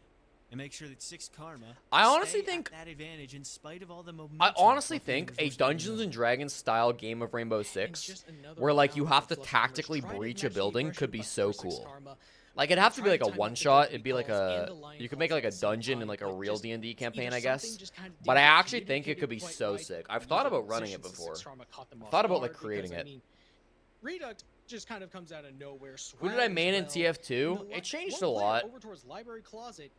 And make sure that 6 Karma I honestly stay think- at that advantage in spite of all the momentum. I honestly Fluffy think Gamers a were starting Dungeons to and build. Dragons style game of Rainbow And Six, just another where like you round have of to Fluffy Gamers tactically tried to breach a match the building, aggression, could be but so for 6 cool. Karma, Like it'd have to be like a tried to time one out the shot. Donkey It'd be like calls and a the line you could make like a calls at the same dungeon in time, like a but real just D&D campaign, either I guess. something just kinda But I didn't actually think it could be communicate so quite sick. right I've in thought the about running it positions, before. 6 Karma caught them off Thought about like guard creating because, it. I mean, Reduct just kind of comes out of nowhere. Who did I Swag main in as well. TF2? And It changed one a player lot. over towards Library Closet,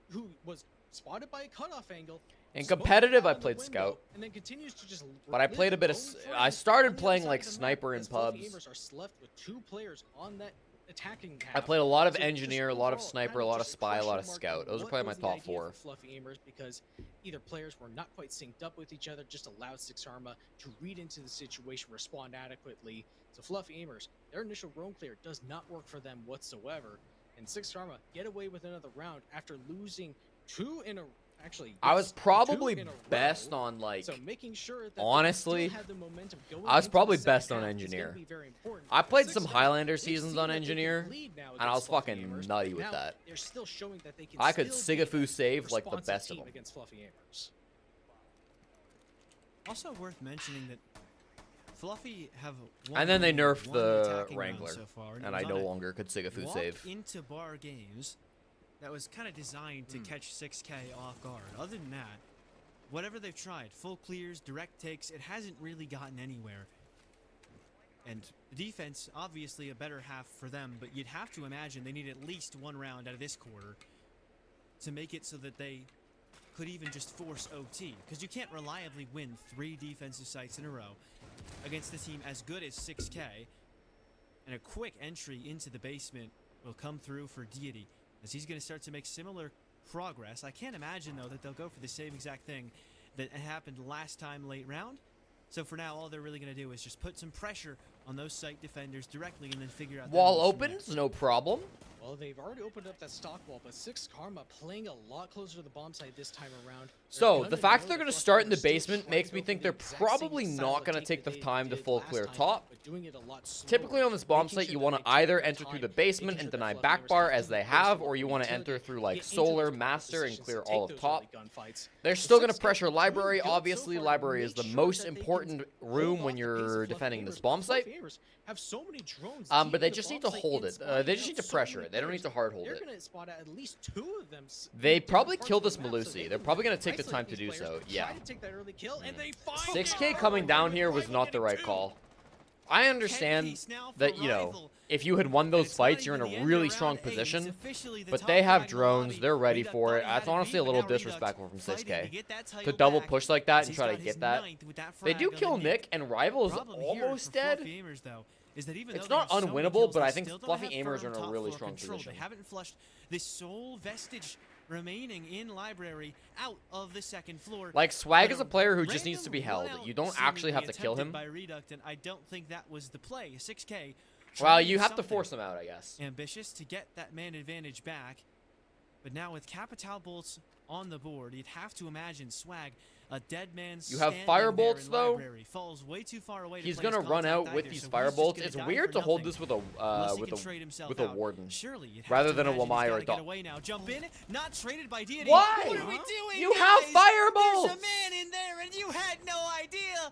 who was spotted by a cutoff angle. In smoked competitive, out I in the played window, Scout. and then continues to just But I live played a bit of his own s- frame I started on the other playing, side like, of the map Sniper in as Fluffy pubs. Gamers are left with 2 players on that attacking I half. played a lot of So just engineer, a lot of overall, sniper, kind a of lot of just spy, a lot of question scout. mark Those are what probably my was the top idea 4. for Fluffy Gamers, because either players were not quite synced up with each other, just allowed 6 Karma to read into the situation, respond adequately. So Fluffy Gamers, their initial roam clear does not work for them whatsoever, and 6 Karma get away with another round after losing 2 in a actually. I was yes, 2 probably in a best row. on like So making sure that they honestly, still had the momentum going I was into probably the best second on half is gonna engineer. be very important. I played 6 some Karma, Highlander they've seasons seen on that they can engineer, lead now and I against was Fluffy fucking Gamers. nutty with Now that. They're still showing that they can I could still be Sigafu a save like the responsive best of team them. against Fluffy Gamers. Also worth mentioning that Fluffy have won And then they only nerfed one the attacking round Wrangler, so far, and it I was no on a longer could Sigafu walk save. into bar games that was kind of designed to catch 6K off guard. Other than that, whatever they've tried, full clears, direct takes, it hasn't really gotten anywhere. And the defense, obviously a better half for them, but you'd have to imagine they need at least 1 round out of this quarter to make it so that they could even just force OT. Because you can't reliably win 3 defensive sites in a row against a team as good as 6K. And a quick entry into the basement will come through for Deity, as he's going to start to make similar progress. I can't imagine, though, that they'll go for the same exact thing that happened last time late round. So for now, all they're really going to do is just put some pressure on those site defenders directly and then figure out... their Wall moves from there. opens, no problem. Well, they've already opened up that stock wall, but 6 Karma playing a lot closer to the bomb site this time around. So, the fact that they're going to start in the basement makes me think they're probably not going to take the time to full clear top. Typically on this bomb site, you want to either enter through the basement and deny back bar as they have, or you want to enter through like solar, master, and clear all of top. They're still going to pressure library. Obviously, library is the most important room when you're defending this bomb site. But they just need to hold it. They just need to pressure it. They don't need to hard hold it. They probably kill this Malusi. They're probably going to take the time to do so. Yeah. 6K coming down here was not the right call. I understand that, you know, if you had won those fights, you're in a really strong position. But they have drones. They're ready for it. That's honestly a little disrespectful from 6K. To double push like that and try to get that. They do kill Nick, and Rival is almost dead. It's not unwinnable, but I think Fluffy Aimers are in a really strong position. They haven't flushed this sole vestige remaining in library out of the second floor. Like, Swag is a player who just needs to be held. You don't actually have to kill him. By Reduct, and I don't think that was the play. 6K. Well, you have to force him out, I guess. Ambitious to get that man advantage back. But now with Capital Bolts on the board, you'd have to imagine Swag, a dead man. You have Firebolts, though. Library, falls way too far away He's to play gonna his run contact out with either, these so Firebolts. he's just It's gonna die weird for to hold nothing. this with a Unless he can trade himself out. warden, Surely you'd have rather to than a imagine he's Wamai or a gotta get Dot. away now. Jump in, not traded by Deity. Why? What are we doing, You have guys? Firebolts! There's a man in there, and you had no idea.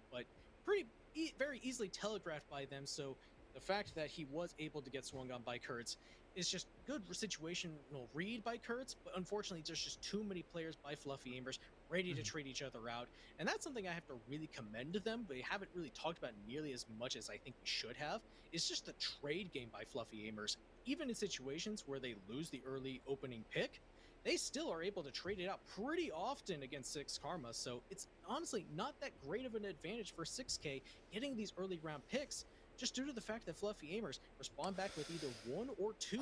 but very easily telegraphed by them. So the fact that he was able to get swung on by Kurtz is just good situational read by Kurtz, but unfortunately there's just too many players by Fluffy Aimers ready to trade each other out, and that's something I have to really commend them, but we haven't really talked about nearly as much as I think we should have. It's just the trade game by Fluffy Aimers. Even in situations where they lose the early opening pick, they still are able to trade it out pretty often against 6 Karma, so it's honestly not that great of an advantage for 6K getting these early round picks, just due to the fact that Fluffy Aimers respond back with either 1 or 2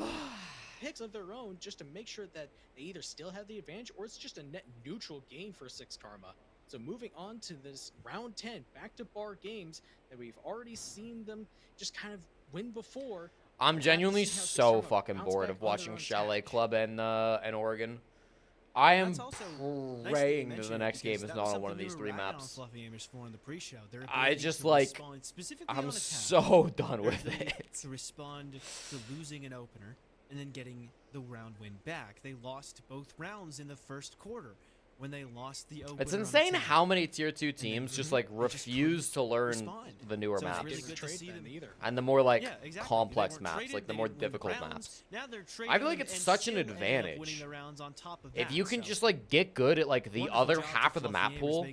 picks of their own, just to make sure that they either still have the advantage or it's just a net neutral game for 6 Karma. So moving on to this round 10 back-to-bar games that we've already seen them just kind of win before. I'm genuinely so fucking bored of watching Chalet Club and Oregon. I am praying that the next game is not on one of these 3 maps. I just like, I'm so done with it. To respond to losing an opener and then getting the round win back. They lost both rounds in the first quarter when they lost the opener. It's insane how many tier 2 teams just like refuse to learn the newer maps. And the more like complex maps, like the more difficult maps. I feel like it's such an advantage. If you can just like get good at like the other half of the map pool,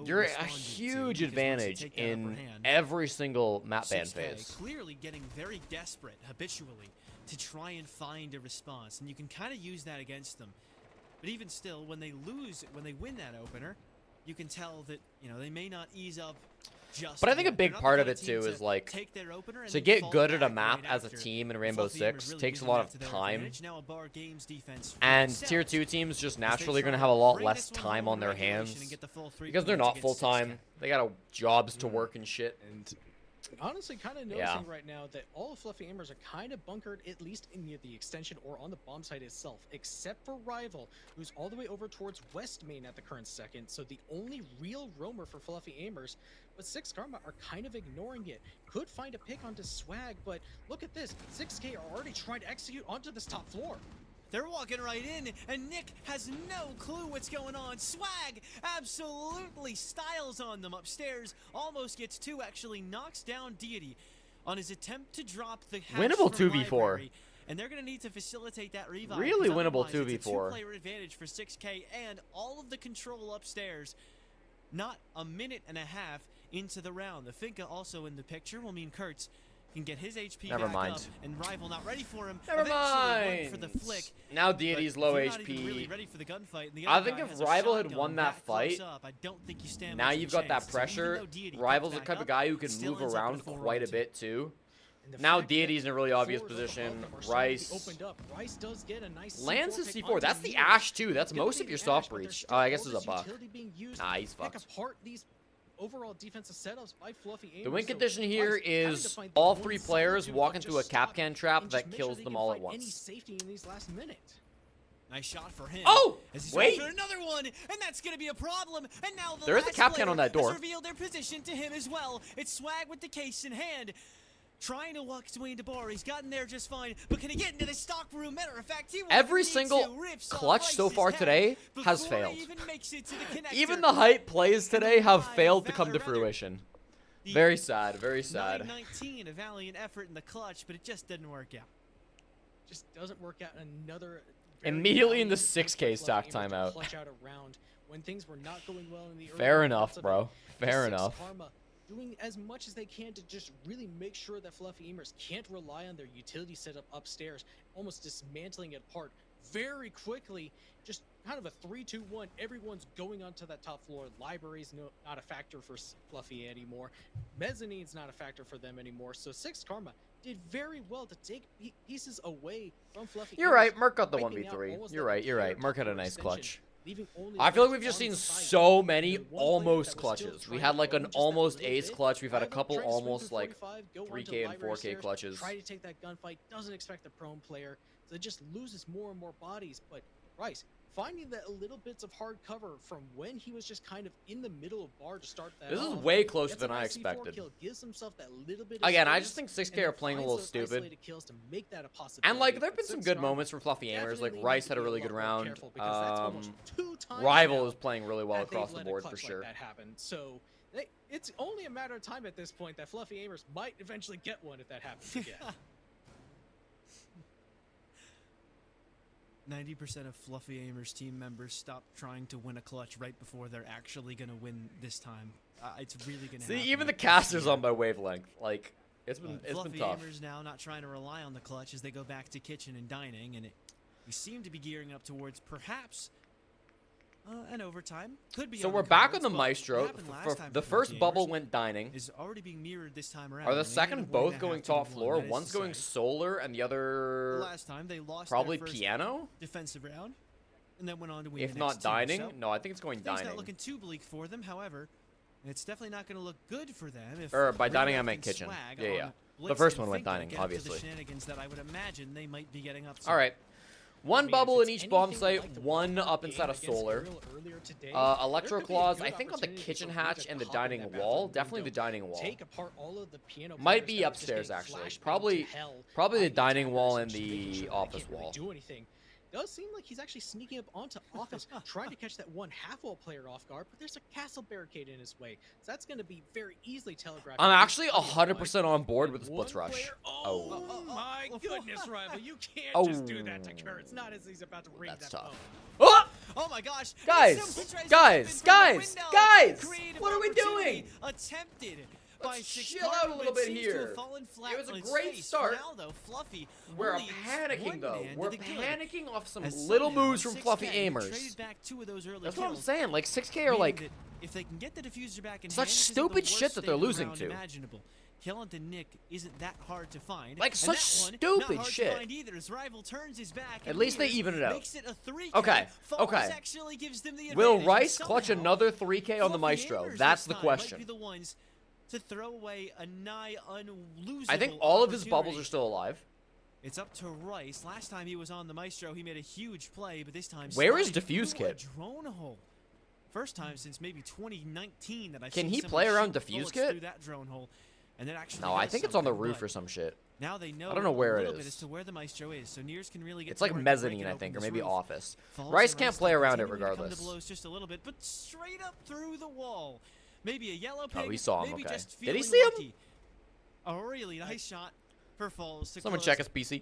you're a huge advantage in every single map ban phase. Clearly getting very desperate habitually to try and find a response, and you can kind of use that against them. But even still, when they win that opener, you can tell that, you know, they may not ease up just. But I think a big part of it too is like to get good at a map as a team in Rainbow Six takes a lot of time. And tier 2 teams just naturally going to have a lot less time on their hands because they're not full time. They got jobs to work and shit. And honestly, kind of noticing right now that all of Fluffy Aimers are kind of bunkered, at least in near the extension or on the bomb site itself, except for Rival, who's all the way over towards West Main at the current second. So the only real roamer for Fluffy Aimers, but 6 Karma are kind of ignoring it. Could find a pick onto Swag, but look at this. 6K are already trying to execute onto this top floor. They're walking right in, and Nick has no clue what's going on. Swag absolutely styles on them upstairs. Almost gets 2, actually knocks down Deity on his attempt to drop the hatch winnable from 2v4. Library, and they're going to need to facilitate that revive. Really winnable 2v4. It's a 2-player advantage for 6K and all of the control upstairs. Not a minute and a half into the round. The Finka also in the picture will mean Kurtz can get his HP back up, and Rival not ready for him. Never mind. For the flick. Now Deity's low HP. Really ready for the gunfight, and the I think if Rival had won that fight, I don't think you stand now much you've of a got that chance. pressure. So Rival's the type of guy who can move around quite a bit too. Now Deity's in a really obvious position. Rice does get a nice lands his C4. That's the Ash too. That's most of your soft breach. I guess it's a buck. Nah, he's fucked. Overall defensive setups by Fluffy Aimers. The win condition here is all 3 players walk into a Kapkan trap that kills them all at once. Safety in these last minute. Nice shot for him. Oh, wait! For another one, and that's gonna be a problem. And now there is a Kapkan on that door. Revealed their position to him as well. It's Swag with the case in hand. Trying to walk his way into bar. He's gotten there just fine. But can he get into the stock room? Matter of fact, every single clutch so far today has failed. Even the hype plays today have failed to come to fruition. Very sad, very sad. 19, a valiant effort in the clutch, but it just didn't work out. Just doesn't work out. Another immediately in the 6K stock timeout. Clutch out a round when things were not going well in the fair enough, bro. Fair enough. Doing as much as they can to just really make sure that Fluffy Aimers can't rely on their utility setup upstairs, almost dismantling it apart very quickly. Just kind of a 3-2-1. Everyone's going onto that top floor. Library's not a factor for Fluffy anymore. Mezzanine's not a factor for them anymore. So 6 Karma did very well to take pieces away from Fluffy. You're right. Merc got the 1v3. You're right. You're right. Merc had a nice clutch. I feel like we've just seen so many almost clutches. We had like an almost ace clutch. We've had a couple almost like 3K and 4K clutches. Try to take that gunfight. Doesn't expect the prone player. So it just loses more and more bodies. But Rice finding that little bits of hard cover from when he was just kind of in the middle of bar to start that. This is way closer than I expected. Again, I just think 6K are playing a little stupid. And like, there've been some good moments for Fluffy Aimers. Like Rice had a really good round. Rival is playing really well across the board for sure. So It's only a matter of time at this point that Fluffy Aimers might eventually get one if that happens again. 90% of Fluffy Aimers team members stop trying to win a clutch right before they're actually gonna win this time. It's really gonna happen. See, even the caster's on my wavelength. Like, it's been Fluffy tough. Aimers now not trying to rely on the clutch as they go back to kitchen and dining, and we seem to be gearing up towards perhaps an overtime. Could be. So on we're the back cards, on the but Maestro. what happened last time The for first Fluffy bubble Aimers went dining. is already being mirrored this time around. Are the and they second ended up both winning that going half top 2-1. floor? That is One's to going say, solar, and the the other last time they lost probably their first piano. defensive round, and then went on to win. If the not next two. dining, So, no, I think it's going things dining. not looking too bleak for them. However, it's definitely not going to look good for them if. Or by dining, I Red meant and kitchen. Swag Yeah, on yeah. Blitz The first and one went Finkel dining, get up to the obviously. shenanigans that I would imagine they might be getting up to. All right. One If bubble in it's each bomb anything site, like the one WildCard up game inside of against solar. Ariel earlier today, Electro there could be a claws, good I think on the opportunity kitchen for hatch Rita and to the hop in dining that wall. bathroom Definitely the window, dining wall. Take apart all of the piano Might players be that are just upstairs, getting actually. flashbanged Probably- to hell probably by the dining attackers wall and and just making the sure they office can't really wall. do anything. Does seem like he's actually sneaking up onto office, trying to catch that one half-wall player off guard, but there's a castle barricade in his way, so that's going to be very easily telegraphed. I'm actually Plenty of 100% on board with the one Splits Rush. player- Oh. Oh my goodness, Rival! You can't Oh. just do that to Kurt. It's not as he's about to ring That's that tough. phone. Oh! Oh my gosh! Guys, Simple tries to guys, open from the guys, window. guys, Creative what are we opportunity doing? Attempted by Let's Six chill out a Cardinal, little but bit seems here. to have fallen flat It was a on its great face. start. For now, though, Fluffy We're only panicking one though. man We're to the good. panicking off some As little somehow moves from 6K Fluffy traded Aimers. back two of those early That's what I'm kills, saying. Like 6K are meaning like that if they can get the diffuser back in such hand, this isn't stupid the shit worst that state they're of the losing round to. Imaginable. Killing the Nick isn't that hard to find. Like, and such that one, stupid not hard shit. To find either. His rival turns his back. At and least they Weird even it out. Makes it a 3K. Okay, Falls okay. actually gives them the Will advantage, and Rice clutch somehow another 3K on the Fluffy Maestro? Aimers That's this the time question. Might be the ones to throw away a nigh unlosable I think all of his bubbles opportunity. are still alive. It's up to Rice. Last time he was on the Maestro, he made a huge play, but this time Where is sliding Diffuse through a Kit? drone hole. First time since maybe 2019 that I've Can seen he someone play around shoot Diffuse bullets Kit? through that drone hole, and then actually No, I does think it's on the something, roof but or some shit. now they know I don't know where a it little bit is. as to where the Maestro is, so Nears can really get It's to like work and mezzanine, break I open think, or this maybe roof. office. Falls Rice and can't Rice play still around it continuing to come to regardless. blows just a little bit, but straight up through the wall. Maybe a yellow Oh, pig. he saw him, Maybe okay. just Did he feeling see him? lucky. A really nice shot for Falls to Someone close. check his PC.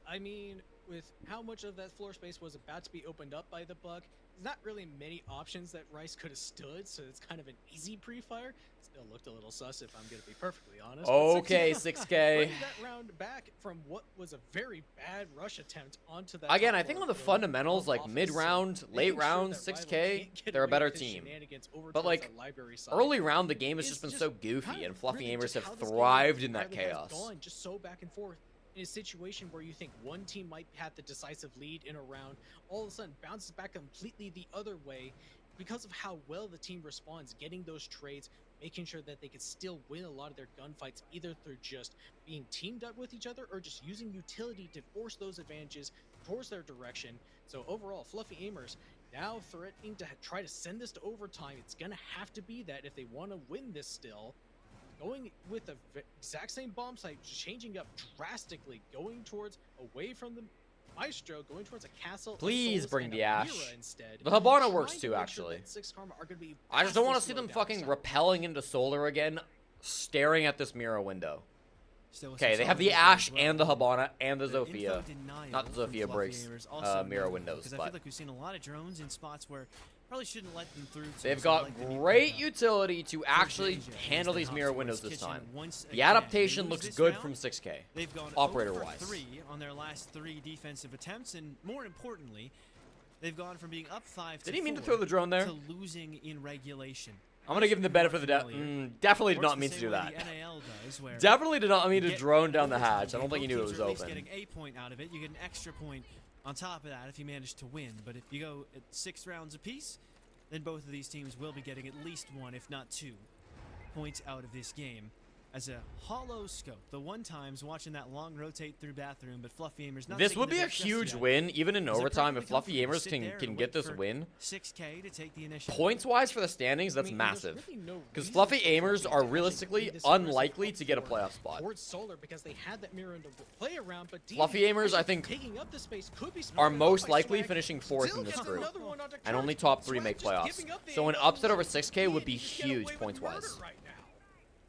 I mean, with how much of that floor space was about to be opened up by the bug, there's not really many options that Rice could have stood, so it's kind of an easy pre-fire. Still looked a little sus, if I'm going to be perfectly honest. but Okay, 6K. bring that round back from what was a very bad rush attempt onto that. Again, top I think floor on the building fundamentals, of like office, mid-round, so late making sure round, that Rival 6K, can't get they're a away better with his team. shenanigans over But, towards like, our library side. Early round, the game has It's just been just so goofy, kind and of Fluffy really Aimers just have how this game thrived in that rather has chaos. gone just so back and forth in a situation where you think one team might have the decisive lead in a round, all of a sudden bounces back completely the other way because of how well the team responds, getting those trades, making sure that they could still win a lot of their gunfights, either through just being teamed up with each other or just using utility to force those advantages towards their direction. So overall, Fluffy Aimers now threatening to try to send this to overtime. It's gonna have to be that if they want to win this still. Going with the exact same bomb site, changing up drastically, going towards away from the Maestro, going towards a castle. Please Solus, bring and the a Ash. Mira instead. The Habana Trying works to too, make sure actually. that Six Karma are gonna be I just don't want to vastly see them slowed down. fucking repelling into solar again, staring at this mirror window. Still with Okay, some they have solid the defense Ash as well. and the Habana and the The info Zofia. denial Not the from Zofia Fluffy breaks Aimers also mirror notable, windows, because I but feel like we've seen a lot of drones in spots where probably shouldn't let them through. to, they've so I got like the new great pickup. utility to actually JJ as handle they these hop mirror towards windows this kitchen time. once The again. adaptation They lose looks this good round. from 6K. They've gone operator-wise. 0 for 3 on their last 3 defensive attempts, and more importantly, they've gone from being up 5 Did to he mean to 4 throw the drone there? to losing in regulation. I'm gonna give him the benefit of the doubt. Familiar. Definitely did Works not the mean to same do way that. the NAL does, where Definitely did not mean you to get drone down the overtime hatch. I don't game. think he knew it Both was teams are at least open. getting a point out of it. You get an extra point on top of that if you manage to win. But if you go at 6 rounds apiece, then both of these teams will be getting at least 1, if not 2, points out of this game. as a hollow scope. The one times watching that long rotate through bathroom, but Fluffy Aimers not This taking would the be a bet just huge yet. win, even in As they're overtime, if perfectly Fluffy comfortable to Aimers sit there can and get wait this for win. 6K to take the initiative. Points-wise for the standings, that's I mean, and there's massive. really no Because reason Fluffy for Aimers Fluffy to are actually realistically lead this series unlikely up to get a for playoff spot. towards Solar because they had that mirror into play around, but Fluffy DD Aimers, I actually think, taking up the space could be are smarted up most by likely Swag. finishing 4th Still in this gets group. another one onto And only Kurtz. top 3 Swag make just playoffs. giving up the So an angle. upset over 6K would be He's getting away huge with points-wise. murder right now.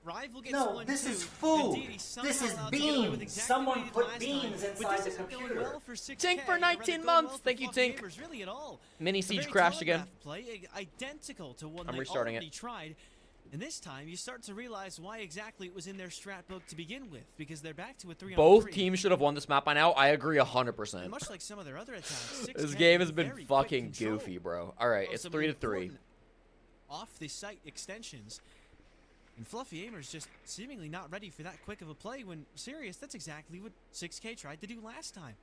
Rival gets No, one, this too, is and food. DD somehow This is allowed to get away with beans. exactly Someone what he did put last beans time. But inside this the isn't going computer. well for 6K, Tink for or rather 19 going months. well for Thank you, Fluffy Tink. Aimers, really at all. Mini A Siege very crashed again. telegraphed play, identical to one I'm they restarting already it. tried. And this time, you start to realize why exactly it was in their strat book to begin with, because they're back to a 3-on-3. Both teams should have won this map by now. I agree And 100%. much like some of their other attacks, This 6K game has been very quick fucking control goofy, bro. All right, of it's some 3-3. important off the site extensions. And Fluffy Aimers just seemingly not ready for that quick of a play when, serious, that's exactly what 6K tried to do last time.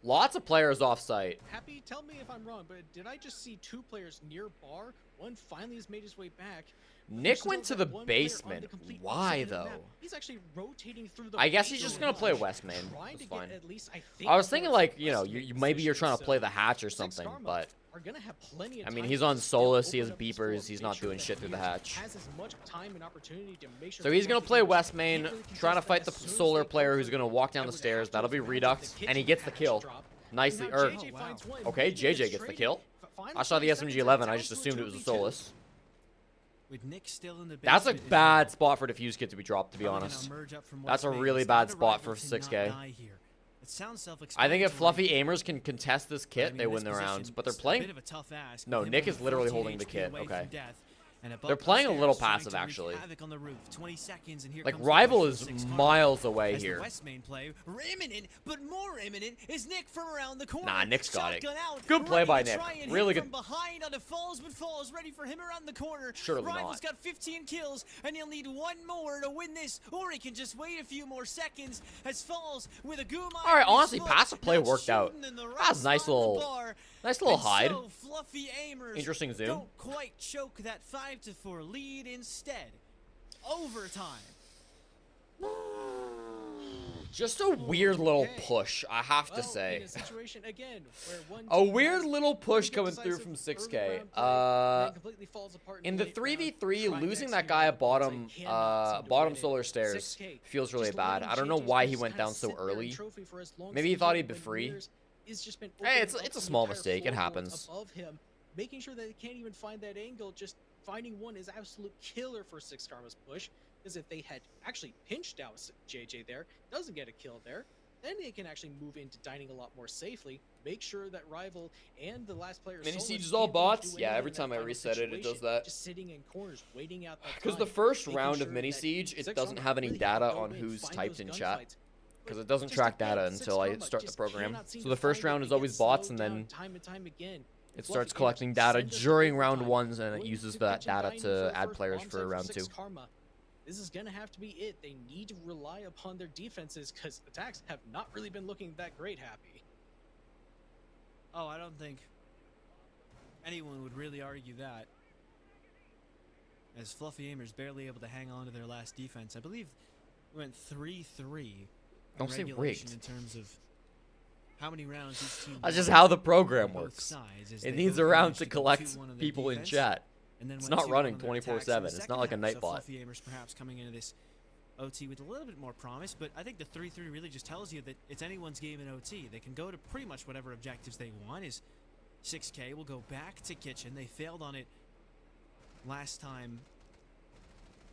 Lots of players off site. Happy, tell me if I'm wrong, but did I just see 2 players near bar? One finally has made his way back. Nick Still went to that the one player on basement. the complete Why, opposite of the though? map. He's actually rotating through the I guess base he's just so gonna play much, West main. trying That's to fine. get at least, I think, I was thinking, towards like, the you know, West main maybe you're trying to position, play so the hatch or Six something, Karma but are gonna have plenty of I mean, time he's to on still Solus, he open has up the beepers, score, he's make not sure doing that shit through the Fear hatch. has as much time and opportunity to make sure So that he's gonna Fluffy play Aimers West can't main, really trying to contest fight them the as soon as Solar they player go who's for gonna it. walk down And the with stairs. Outlaws That'll be rounding the Redux, kitchen and he gets the hatch kill. drop, Nicely, now or JJ finds one. okay, Maybe they're JJ gets the trading. kill. Final I saw the 20 seconds, SMG-11, I down just to a assumed it was a 2v2. Solus. With Nick still in the That's a basement, bad spot for Diffuse Kit to be dropped, to be probably gonna honest. emerge up from That's West a main. really It's bad not a spot rival for to 6K. not die here. It sounds I think if self-explanatory. Fluffy Aimers can contest this I kit, mean, they in win this the rounds. position, But they're it's a playing. bit of a tough ask, No, with him Nick only is literally 14 holding the HP kit, away okay. from death, and above They're the playing a little stairs, trying passive, to wreak actually. havoc on the roof. 20 seconds, and here Like, comes the Rival push is for 6 Karma. miles away As the here. West main play, imminent, but more imminent is Nick from around the corner. Nah, Nick's got it. Shotgun out, Good play ready by to Nick. try and Really hit good. From behind onto Falls, but Falls ready for him around the corner. Surely Rival's not. got 15 kills, and he'll need one more to win this, or he can just wait a few more seconds as Falls with a goom. All right, honestly, passive play worked out. That's a nice little hide. So Fluffy Aimers Interesting zoom. don't quite choke that 5-4 lead. Instead, overtime. Just a weird little Okay. push, I have to Well, say. in a situation again where one A team weird has little push pretty coming good through decisive from early 6K. round play, and then completely falls apart In the late round, 3v3, trying to losing that execute guy on at it, bottom, but they cannot seem to bottom win it. solar stairs 6K, feels really just bad. letting I don't know JJ why he just went kinda down so sit there and early. trophy for as long Maybe as he thought can he'd be when free. Mears has just been Hey, opening it's a up the small entire mistake, it floor happens. above him, making sure that they can't even find that angle. Just finding one is absolute killer for 6 Karma's push. Because if they had actually pinched out JJ there, doesn't get a kill there, then they can actually move into dining a lot more safely. Make sure that Rival and the last player. Mini Solus Siege is can't all really bots? do Yeah, anything every in that time I final reset it, it does situation, that. Just sitting in corners, waiting out that Because the time, first making round of sure Mini that Siege, it 6 doesn't Karma have any really data have to go on in, who's find typed those in chat. gunfights. Because But it doesn't just track again, data 6 until I Karma start the just program. cannot seem So to the first find it. round They is get always bots, slowed and down then time and time again. it Fluffy starts Aimers collecting data send us during overtime, round ones, and it going uses to that kitchen data dining for to the add first players bomb for site round 6 2. Karma. This is going to have to be it. They need to rely upon their defenses because attacks have not really been looking that great, Happy. Oh, I don't think anyone would really argue that. As Fluffy Aimers barely able to hang on to their last defense. I believe we went 3-3 Don't in say regulation rigged. in terms of how many rounds each team That's just won how the on program both works. sides, as It they needs both a round managed to go collect 2-1 on their people in defense, chat. and then It's went not 2-1 running on their attacks in the 24/7. It's second not like a half. night So bot. Fluffy Aimers perhaps coming into this OT with a little bit more promise, but I think the 3-3 really just tells you that it's anyone's game in OT. They can go to pretty much whatever objectives they want. Is 6K will go back to kitchen. They failed on it last time.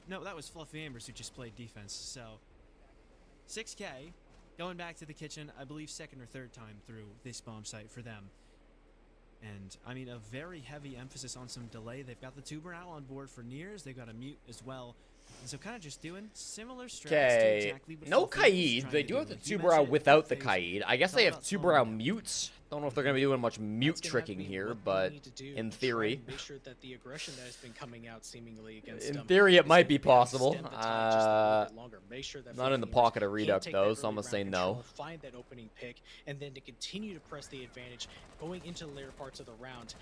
No, that was Fluffy Aimers who just played defense. So 6K going back to the kitchen, I believe second or third time through this bomb site for them. And I mean, a very heavy emphasis on some delay. They've got the tuber out on board for Nears. They've got a mute as well. And so kind of just doing similar strats to Okay, exactly what no Fluffy Aimers is Kaid. trying They to do have the Like you Tuber out mentioned, without the phase, Kaid. I guess it's they all have about Tuber slowing out down. mutes. Don't know if they're going to be doing much mute That's gonna have tricking to be here, what they but need to do in to try theory, and make sure that the aggression that has been coming out seemingly against in them theory it is might gonna be be able to possible. stem the tide just a little bit longer. Make sure that Not in the Fluffy Aimers pocket of can Redux take though, that so I'm early gonna say round no. control, find that opening pick, and then to continue to press the advantage going into later parts of the round.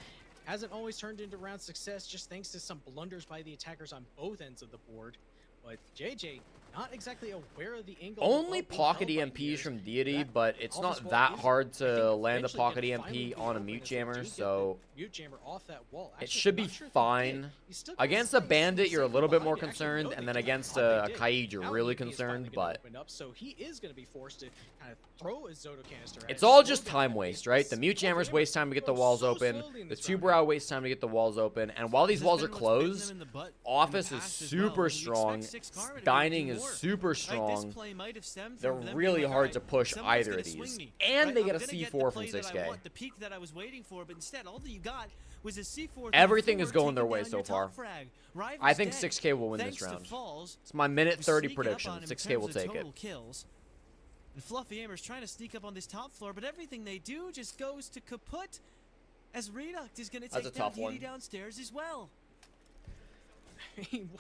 Hasn't always turned into round success just thanks to some blunders by the attackers on both ends of the board. But JJ not exactly aware of the angle. Only above being pocket held by EMPs Nears. from Deity, That but it's office not wall that is, hard I think, to land a eventually pocket gonna finally EMP be on a open mute as they do jammer, get so that mute jammer off that wall. it Actually, should I'm be not sure if they did. fine. He's still got Against a a slight bandit, you're a safe little bit behind more it. Actually, concerned, no, and they then did. against Oh, a they did. Kaid, you're Now really EMP is concerned, finally gonna but open up, so he is going to be forced to kind of throw his Zoto canister at it's it, all slow just down time that waste, pace. right? The mute jammers waste time to get the walls open. The two brow waste time to get the walls open. And while these walls are closed, Office is super strong. Dining is super strong. They're really hard to push either of these. And they get a C4 from 6K. The peak that I was waiting for, but instead all that you got was a C4. Everything is going their way so far. I think 6K will win this round. It's my minute 30 prediction. 6K will take it. Kills. And Fluffy Aimers trying to sneak up on this top floor, but everything they do just goes to kaput, as Reduct is going to take down Deity downstairs as well.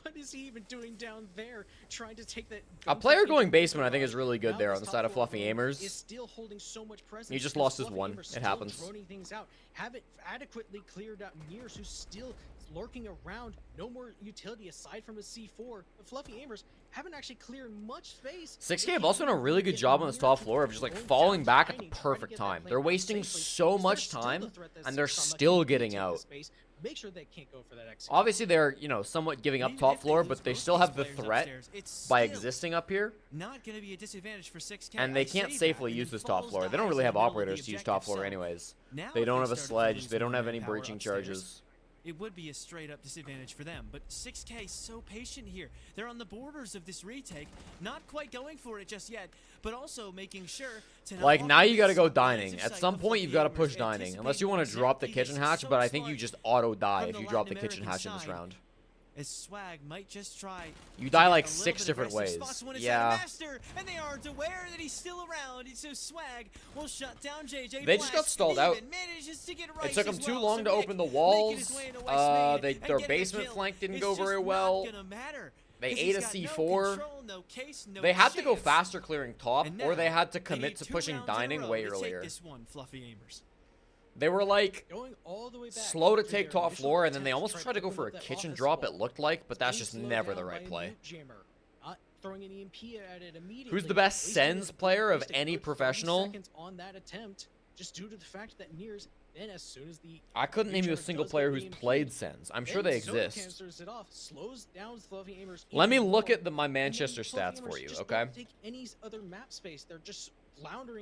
What is he even doing down there, trying to take that? A player going basement, I think, is really good there on the side of Fluffy Aimers. Is still holding so much presence. He just lost his one. Aimers It happens. Droning things out. Haven't adequately cleared out Nears, who's still lurking around. No more utility aside from his C4. The Fluffy Aimers haven't actually cleared much space. 6K have also done a really good job on this top floor of just like falling back at the perfect time. They're wasting so much time, and they're still getting out. Make sure they can't go for that exit. Obviously, they're, you know, somewhat giving up top floor, but they still have the threat by existing up here. Not going to be a disadvantage for 6K. And they can't safely use this top floor. They don't really have operators to use top floor anyways. They don't have a sledge. They don't have any breaching charges. It would be a straight-up disadvantage for them, but 6K is so patient here. They're on the borders of this retake, not quite going for it just yet, but also making sure to like, now you gotta go dining. At some point, you've got to push dining. Unless you want to drop the kitchen hatch, but I think you just auto-die if you drop the kitchen hatch in this round. As Swag might just try. You die like 6 different ways. Yeah. And they aren't aware that he's still around. So Swag will shut down JJ. They just got stalled out. It took them too long to open the walls. Their basement flank didn't go very well. They ate a C4. They had to go faster clearing top, or they had to commit to pushing dining way earlier. They were like slow to take top floor, and then they almost tried to go for a kitchen drop, it looked like, but that's just never the right play. Who's the best Sens player of any professional? Just due to the fact that Nears, then as soon as the I couldn't name you a single player who's played Sens. I'm sure they exist. Let me look at my Manchester stats for you, okay?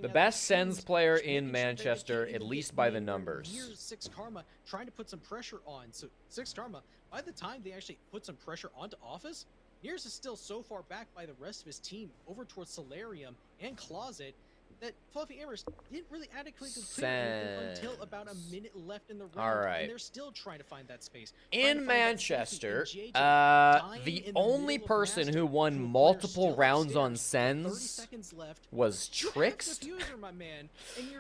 The best Sens player in Manchester, at least by the numbers. Here's 6 Karma trying to put some pressure on. So 6 Karma, by the time they actually put some pressure onto Office, Nears is still so far back by the rest of his team over towards Solarium and Closet that Fluffy Aimers didn't really adequately clear anything until about a minute left in the round. All right. And they're still trying to find that space. In Manchester, the only person who won multiple rounds on Sens was Trixt.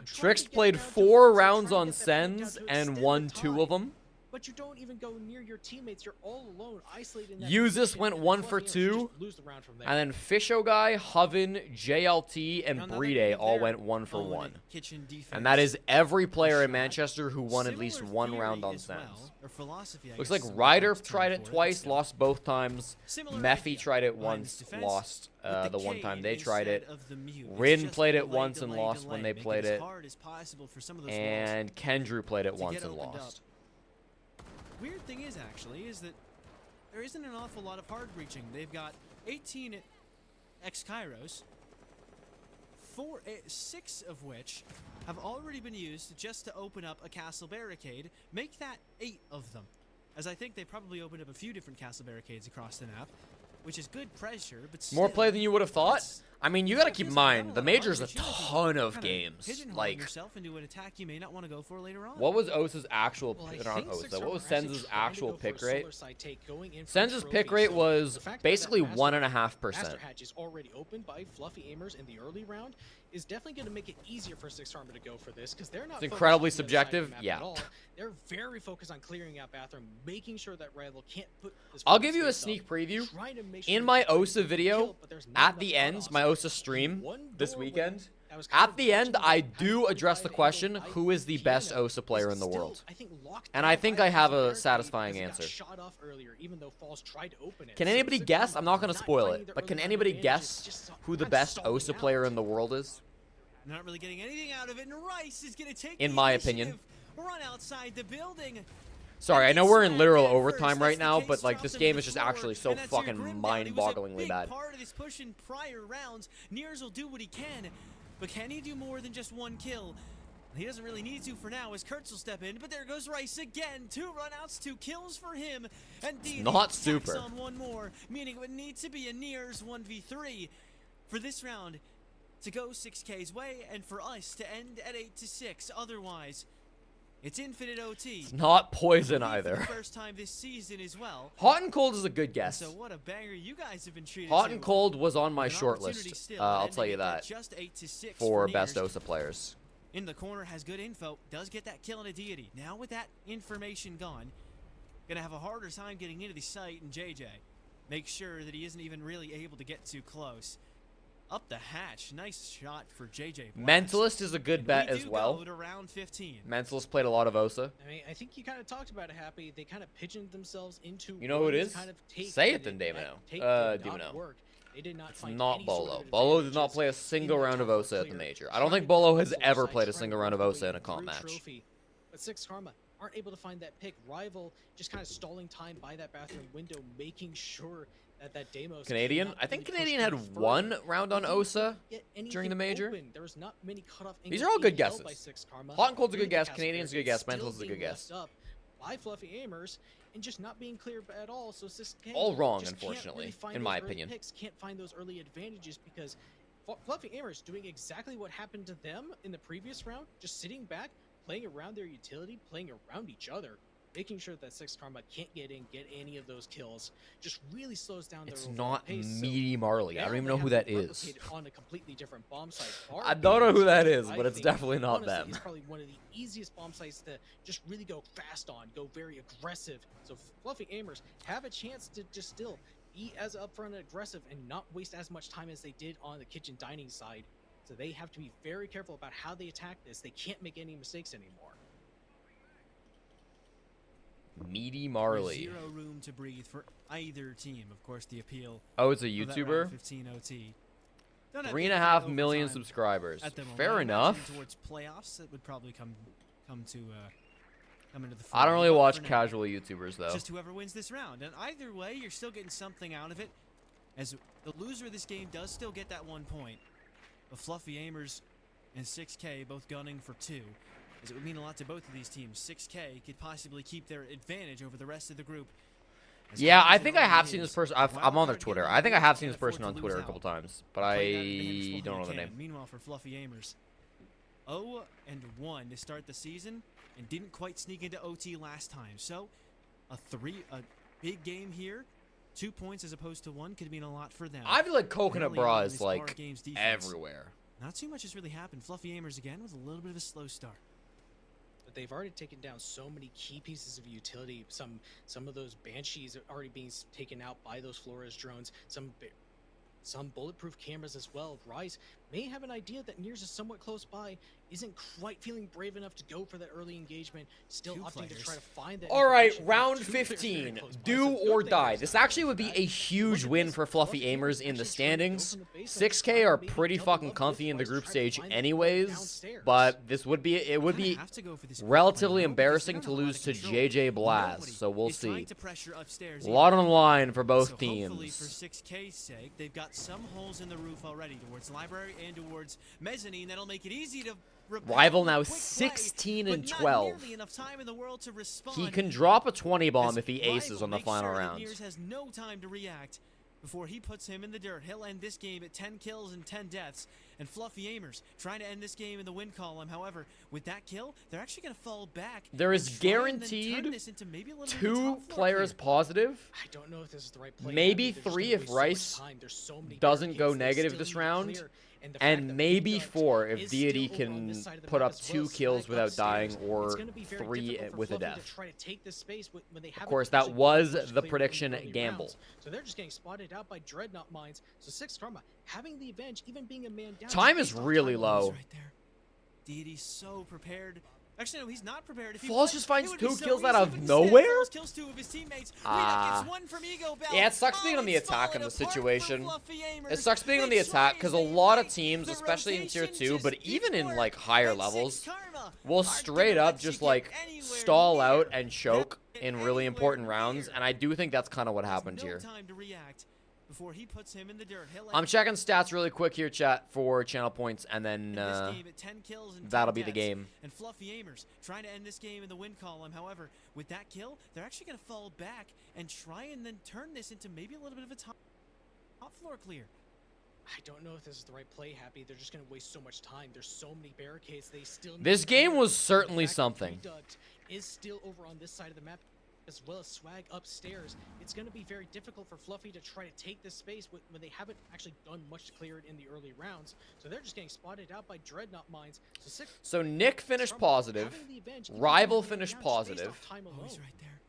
Trixt played 4 rounds on Sens and won 2 of them. But you don't even go near your teammates. You're all alone, isolated. Usus went 1 for 2, and then Fisho Guy, Hoven, JLT, and Brede all went 1 for 1. And that is every player in Manchester who won at least 1 round on Sens. Looks like Ryder tried it twice, lost both times. Mephi tried it once, lost the one time they tried it. Rin played it once and lost when they played it. And Kendrew played it once and lost. Weird thing is that there isn't an awful lot of hard breaching. They've got 18 X-Kairos, 6 of which have already been used just to open up a castle barricade. Make that 8 of them, as I think they probably opened up a few different castle barricades across the map, which is good pressure, but still, more play than you would have thought. I mean, you got to keep in mind, the Major's a ton of games. Like, yourself into an attack you may not want to go for later on. What was Osa's actual, not Osa, what was Sens' actual pick rate? Sens' pick rate was basically 1.5%. Hatch is already opened by Fluffy Aimers in the early round. Is definitely going to make it easier for 6 Karma to go for this, because they're not. It's incredibly subjective, yeah. They're very focused on clearing out bathroom, making sure that rival can't put this. I'll give you a sneak preview. In my Osa video, at the end, my Osa stream this weekend, that was kind At of the end, watching I that kind do of address the 45 question, angle who is the best piano OSA player is in the still, world? I think, locked And I down think by I have Barricade a satisfying because it got answer. shot off earlier, even though Falls tried to open it. Can So anybody Six guess? Karma I'm not going to not spoil finding it, the but can early round anybody advantage is guess just who the kind of best stalling OSA out. player in the world is? Not really getting anything out of it, and Rice is going to take In the my initiative, opinion. run outside the building. Sorry, I And know gets we're in smacked literal at overtime first. right That's the now, case, but like drops this him game to is the just floor, actually so and that's your fucking Grim down. He was a mind-bogglingly big bad. part of this push in prior rounds. Nears will do what he can, but can he do more than just one kill? He doesn't really need to for now as Kurtz will step in, but there goes Rice again. 2 runouts, 2 kills for him. And Deity not tacks super. on one more, meaning it would need to be a Nears 1v3 for this round to go 6K's way and for us to end at 8-6. Otherwise, it's infinite OT. It's not Poison For the either. first time this season as well. Hot and Cold is a good guess. So what a banger you guys have been treated Hot to. and Cold was on my An short opportunity list. still, I'll ending tell you it at that. Just 8-6 For Nears. best OSA players. In the corner, has good info, does get that kill on a Deity. Now with that information gone, gonna have a harder time getting into the site, and JJ makes sure that he isn't even really able to get too close. Up the hatch, nice shot for JJ Blast. Mentalist is a good And bet we as do well. go to round 15. Mentalist played a lot of OSA. I mean, I think you kind of talked about it, Happy. They kind of pigeoned themselves into. You know who it one is? Kind of take Say that it then, that Damino. take did not Dimino. work. They did not It's find not any sort Bolo. of Bolo did not advantages play a in single the round of top OSA at the clear. major. I don't think Tried Bolo to has pull ever sides, played a tried single to round of run OSA in away a comp through match. trophy. But Six Karma aren't able to find that pick. Rival just kind of stalling time by that bathroom window, making sure that Deimos Canadian? cannot I think really push Canadian had any further. one round on They didn't OSA get during the anything major. open. There was not many cutoff These angles are all good being held by guesses. Six Karma. Hot and Cold's a good Really guess. cast Canadian's a barrier good guess. still Mental's a good being guess. left up by Fluffy Aimers and just not being clear at all. So 6K All wrong, just can't unfortunately, really find in those my early opinion. Picks, can't find those early advantages because Fluffy Aimers doing exactly what happened to them in the previous round, just sitting back, playing around their utility, playing around each other, making sure that Six Karma can't get any of those kills, just really slows down their It's overall not pace. So Meaty Marley. I now don't even they know have who to that is. replicate it on a completely different bomb site. I don't know who that is, I but it's think, definitely not honestly, them. It's probably one of the easiest bomb sites to just really go fast on, go very aggressive. So Fluffy Aimers have a chance to just still be as upfront and aggressive and not waste as much time as they did on the kitchen dining side. So they have to be very careful about how they attack this. They can't make any mistakes anymore. Meaty There's Marley. zero room to breathe for either team. Of course, the appeal Oh, it's a of that round YouTuber? 15 OT. Don't have 3.5 infinite million overtime subscribers. at the moment. Fair I imagine enough. Towards playoffs, it would probably come into the. I don't fray, really but watch for now, casual YouTubers though. Just whoever wins this round, and either way, you're still getting something out of it. As the loser of this game does still get that 1 point. But Fluffy Aimers and 6K both gunning for 2. As it would mean a lot to both of these teams. 6K could possibly keep their advantage over the rest of the group. As Yeah, hard I as it think I have already seen is, this person. I'm on their WildCard Twitter. getting I think I have seen can't this person afford on to lose Twitter a out. couple times, but Play that into the hands I while don't know you the can. name. Meanwhile, for Fluffy Aimers, 0-1 to start the season, and didn't quite sneak into OT last time. So, a big game here. 2 points as opposed to 1 could mean a lot for them. I feel like Coconut Early Bra on in is this like Power Games defense. everywhere. Not too much has really happened. Fluffy Aimers again with a little bit of a slow start. But they've already taken down so many key pieces of utility. Some of those Banshees are already being taken out by those Flores drones. Some bulletproof cameras as well. Rise may have an idea that Nears is somewhat close by, isn't quite feeling brave enough to go for that early engagement, still 2 opting to players. try to find that. All right, information. round 2 players very 15. close by, Do so good or thing die. there's This not actually would be that. a huge Look at win this, for Fluffy Aimers in the actually trying to go standings. from the basement, 6K trying are to maybe pretty double fucking up comfy with in the Rice, group try to stage find that way anyways, downstairs. but this would be Kinda be have to go for this relatively play now, because they embarrassing don't to have a lot lose of to control. JJ Blast, Nobody so we'll is trying see. to pressure upstairs A lot either. on the line for both So hopefully teams. for 6K's sake, they've got some holes in the roof already towards library and towards mezzanine. That'll make it easy to repel Rival the now quick play, 16 but and not 12. nearly enough time in the world to respond. He can drop a 20 bomb As if he aces Rival on the makes final sure that round. Nears has no time to react before he puts him in the dirt. He'll end this game at 10 kills and 10 deaths. And Fluffy Aimers trying to end this game in the win column. However, with that kill, they're actually going to fall back. There and is try and then guaranteed turn this into maybe a little bit of a 2 top floor players here. positive. I don't know if this is the right play. Maybe They're just gonna 3 if waste so much Rice time. There's so many doesn't go barricades they negative still this need to round, clear, and the fact and that maybe Windut 4 if is Deity still over on this can side of the put map up as 2 well, kills snag without upstairs. dying, It's or gonna be very 3 difficult for with a Fluffy death. to try to take this space when they haven't Of course, that actually was much the clear in prediction early gamble. rounds. So they're just getting spotted out by Dreadnought mines. So 6 Karma having the advantage, even being a man down. Time is really He's low. right there. Deity's so prepared. Actually, no, he's not prepared. If he Falls was, just finds it would be 2 so kills easy, out of but instead, nowhere? Falls kills 2 of his teammates. Rita gets 1 from Ego Bell. Yeah, it sucks being on the it's attack in falling this apart for situation. Fluffy Aimers. It sucks being on They the attack try because a as they lot of might. teams, The especially in tier rotation 2, just but even in didn't like work. higher And Six levels, Karma will aren't straight gonna up let just you like get anywhere stall near out and choke that- in really anywhere important rounds, near. and I do think that's kind of what There's happened no here. time to react before he puts him in the dirt. He'll I'm checking stats really quick here, chat, for channel points, and then end this game at 10 kills and 10 that'll be the deaths. game. And Fluffy Aimers trying to end this game in the win column. However, with that kill, they're actually going to fall back and try and then turn this into maybe a little bit of a top floor clear. I don't know if this is the right play, Happy. They're just going to waste so much time. There's so many barricades. They still need This to game clear. was The certainly fact that something. Reduct is still over on this side of the map, as well as Swag upstairs. It's going to be very difficult for Fluffy to try to take this space when they haven't actually done much to clear it in the early rounds. So they're just getting spotted out by Dreadnought mines. So Nick finished positive. Having the advantage, even Rival when they're finished down just based positive. off time Oh, alone. he's right there.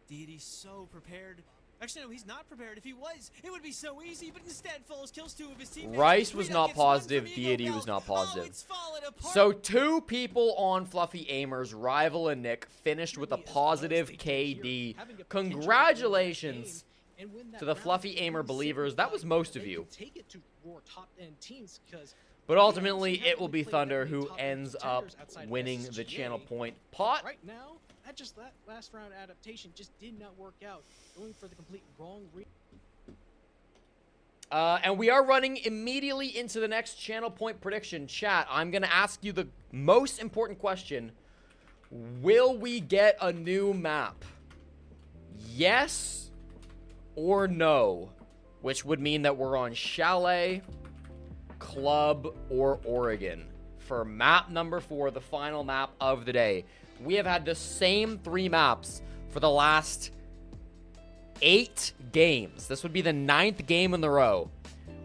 Deity's so prepared. Actually, no, he's not prepared. If he was, it would be so easy, but instead Falls kills 2 of his teammates. Rice was Rita not gets 1 from positive, Ego Deity Bell. was not Oh, positive. it's fallen apart. So 2 people on Fluffy Aimers, Rival and Nick, finished with a Really, as positive well as they did KD. here, having a potential Congratulations game and win that to the round Fluffy Aimer pretty believers. That was most of they you. can take it to more top-end teams, 'cause But ultimately, we it will be haven't played Thunder that many who top ends up contenders outside of winning the SSGA. channel point pot. right now, that last round adaptation just did not work out, going for the complete wrong read. And we are running immediately into the next channel point prediction. Chat, I'm going to ask you the most important question. Will we get a new map? Yes or no? Which would mean that we're on Chalet, Club, or Oregon for map number 4, the final map of the day. We have had the same 3 maps for the last 8 games. This would be the 9th game in the row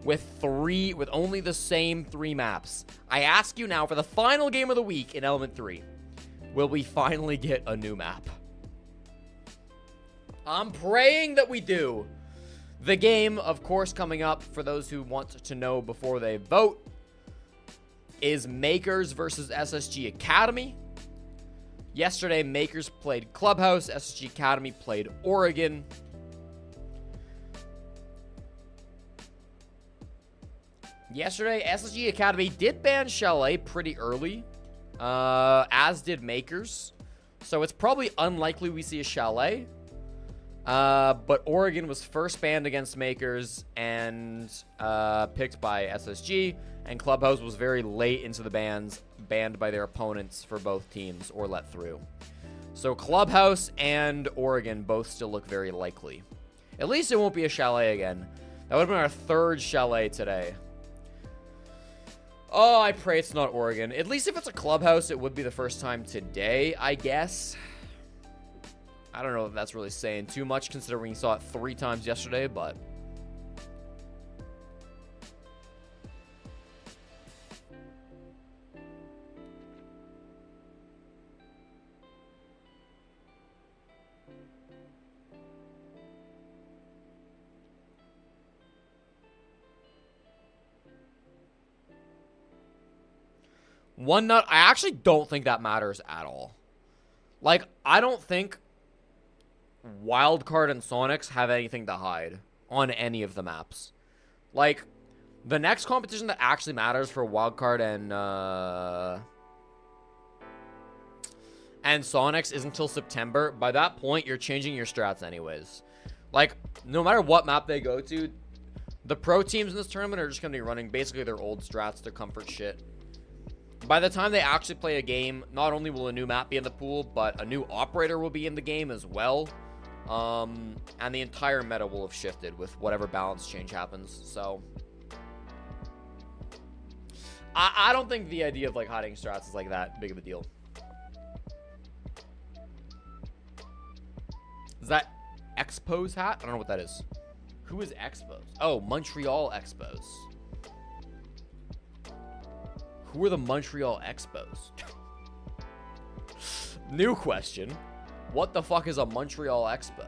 with only the same 3 maps. I ask you now for the final game of the week in Element 3, will we finally get a new map? I'm praying that we do. The game, of course, coming up for those who want to know before they vote is Makers versus SSG Academy. Yesterday, Makers played Clubhouse, SSG Academy played Oregon. Yesterday, SSG Academy did ban Chalet pretty early, as did Makers. So it's probably unlikely we see a Chalet. But Oregon was first banned against Makers and picked by SSG, and Clubhouse was very late into the bans, banned by their opponents for both teams or let through. So Clubhouse and Oregon both still look very likely. At least it won't be a Chalet again. That would have been our 3rd Chalet today. Oh, I pray it's not Oregon. At least if it's a Clubhouse, it would be the first time today, I guess. I don't know if that's really saying too much considering we saw it 3 times yesterday, but... One nut, I actually don't think that matters at all. Like, I don't think WildCard and Sonics have anything to hide on any of the maps. Like, the next competition that actually matters for WildCard and Sonics is until September. By that point, you're changing your strats anyways. Like, no matter what map they go to, the pro teams in this tournament are just going to be running basically their old strats, their comfort shit. By the time they actually play a game, not only will a new map be in the pool, but a new operator will be in the game as well. And the entire meta will have shifted with whatever balance change happens. So I don't think the idea of like hiding strats is like that big of a deal. Is that Expos hat? I don't know what that is. Who is Expos? Oh, Montreal Expos. Who are the Montreal Expos? New question. What the fuck is a Montreal Expo?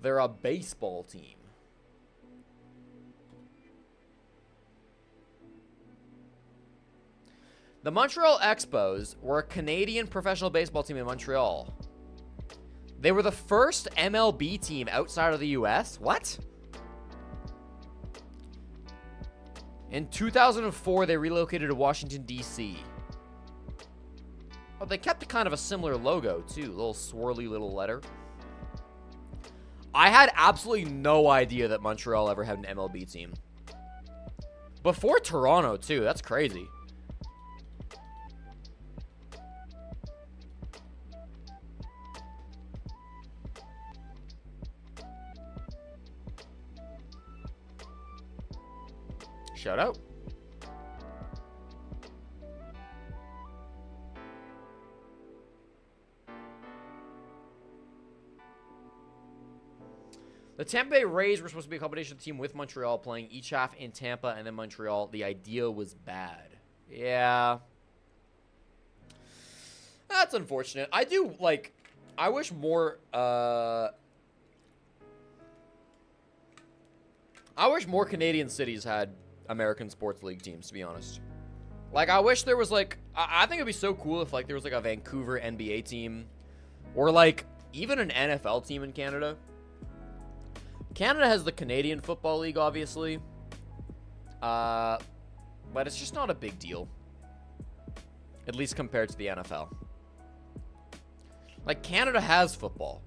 They're a baseball team. The Montreal Expos were a Canadian professional baseball team in Montreal. They were the first MLB team outside of the US. What? In 2004, they relocated to Washington, D.C. Oh, they kept kind of a similar logo, too. A little swirly little letter. I had absolutely no idea that Montreal ever had an MLB team. Before Toronto, too. That's crazy. Shout out. The Tampa Bay Rays were supposed to be a combination team with Montreal, playing each half in Tampa and then Montreal. The idea was bad. Yeah. That's unfortunate. I do, like, I wish more, I wish more Canadian cities had American sports league teams, to be honest. Like, I wish there was, like, I think it'd be so cool if, like, there was, like, a Vancouver NBA team or, like, even an NFL team in Canada. Canada has the Canadian Football League, obviously. But it's just not a big deal. At least compared to the NFL. Like, Canada has football.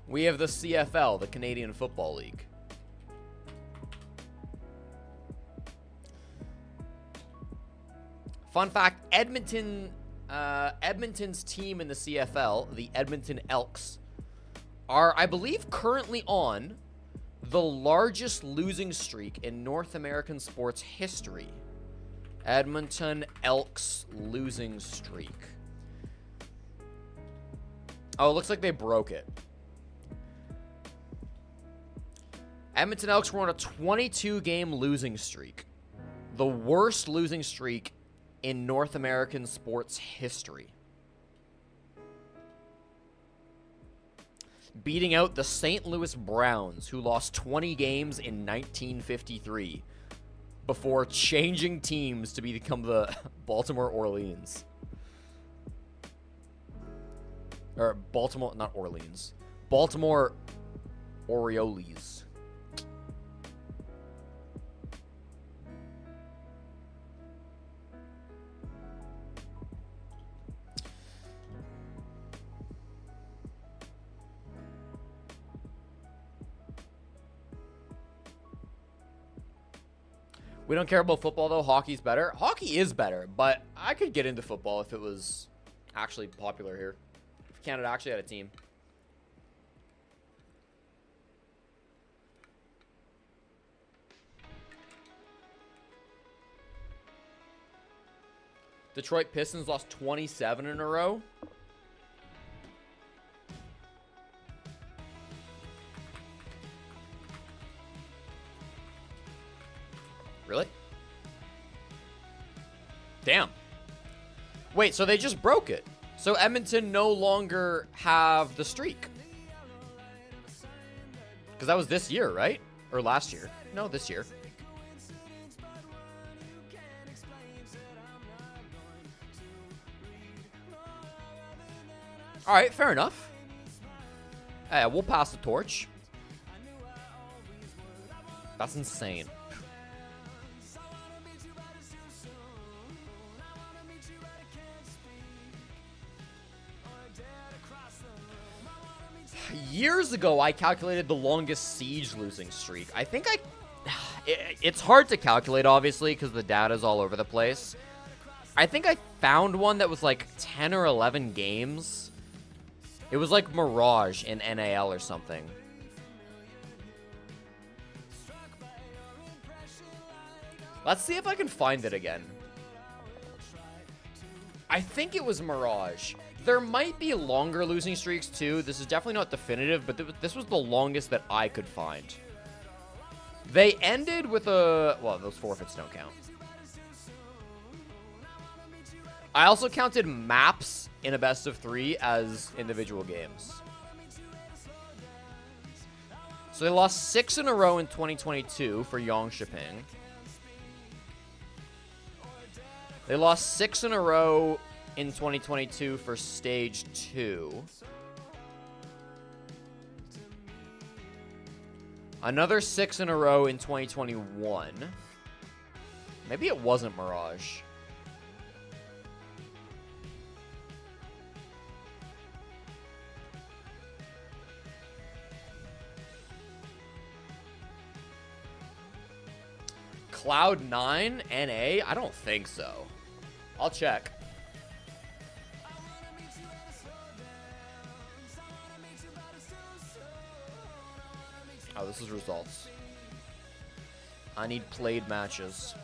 We have the CFL, the Canadian Football League. Fun fact, Edmonton's team in the CFL, the Edmonton Elks, are, I believe, currently on the largest losing streak in North American sports history. Edmonton Elks losing streak. Oh, it looks like they broke it. Edmonton Elks were on a 22-game losing streak. The worst losing streak in North American sports history. Beating out the St. Louis Browns, who lost 20 games in 1953 before changing teams to become the Baltimore Orleans. Or Baltimore, not Orleans. Baltimore Orioles. We don't care about football, though. Hockey's better. Hockey is better, but I could get into football if it was actually popular here. If Canada actually had a team. Detroit Pistons lost 27 in a row. Really? Damn. Wait, so they just broke it. So Edmonton no longer have the streak. Because that was this year, right? Or last year. No, this year. All right, fair enough. We'll pass the torch. That's insane. Years ago, I calculated the longest siege losing streak. I think it's hard to calculate, obviously, because the data's all over the place. I think I found one that was like 10 or 11 games. It was like Mirage in NAL or something. Let's see if I can find it again. I think it was Mirage. There might be longer losing streaks, too. This is definitely not definitive, but this was the longest that I could find. They ended with a... Well, those forfeits don't count. I also counted maps in a best of 3 as individual games. So they lost 6 in a row in 2022 for Yongshiping. They lost 6 in a row in 2022 for stage 2. Another 6 in a row in 2021. Maybe it wasn't Mirage. Cloud9 NA? I don't think so. I'll check. Oh, this is results. I need played matches.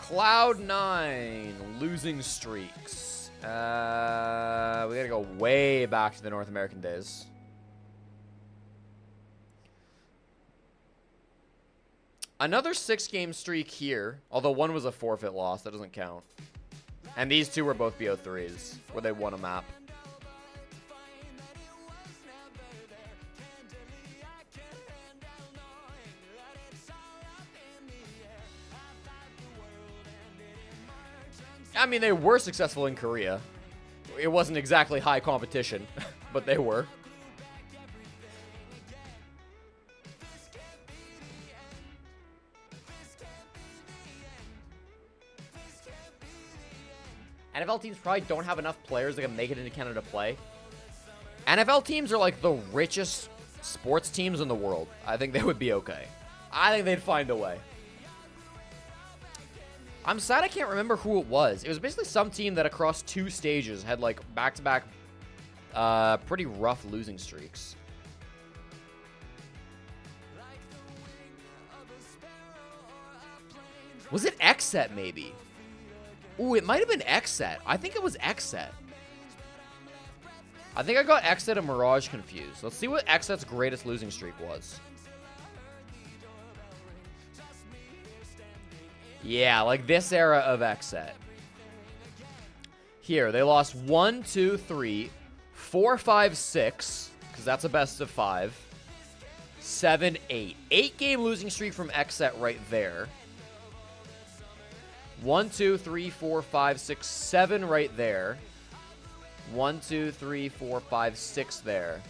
Cloud9 losing streaks. We gotta go way back to the North American days. Another 6-game streak here, although one was a forfeit loss. That doesn't count. And these two were both BO3s, where they won a map. I mean, they were successful in Korea. It wasn't exactly high competition, but they were. NFL teams probably don't have enough players that can make it into Canada to play. NFL teams are like the richest sports teams in the world. I think they would be okay. I think they'd find a way. I'm sad I can't remember who it was. It was basically some team that across 2 stages had like back-to-back pretty rough losing streaks. Was it Xset maybe? Ooh, it might have been Xset. I think it was Xset. I think I got Xset and Mirage confused. Let's see what Xset's greatest losing streak was. Yeah, like this era of Xset. Here, they lost 1, 2, 3, 4, 5, 6, because that's a best of 5, 7, 8. 8-game losing streak from Xset right there. 1, 2, 3, 4, 5, 6, 7 right there. 1, 2, 3, 4, 5, 6 there,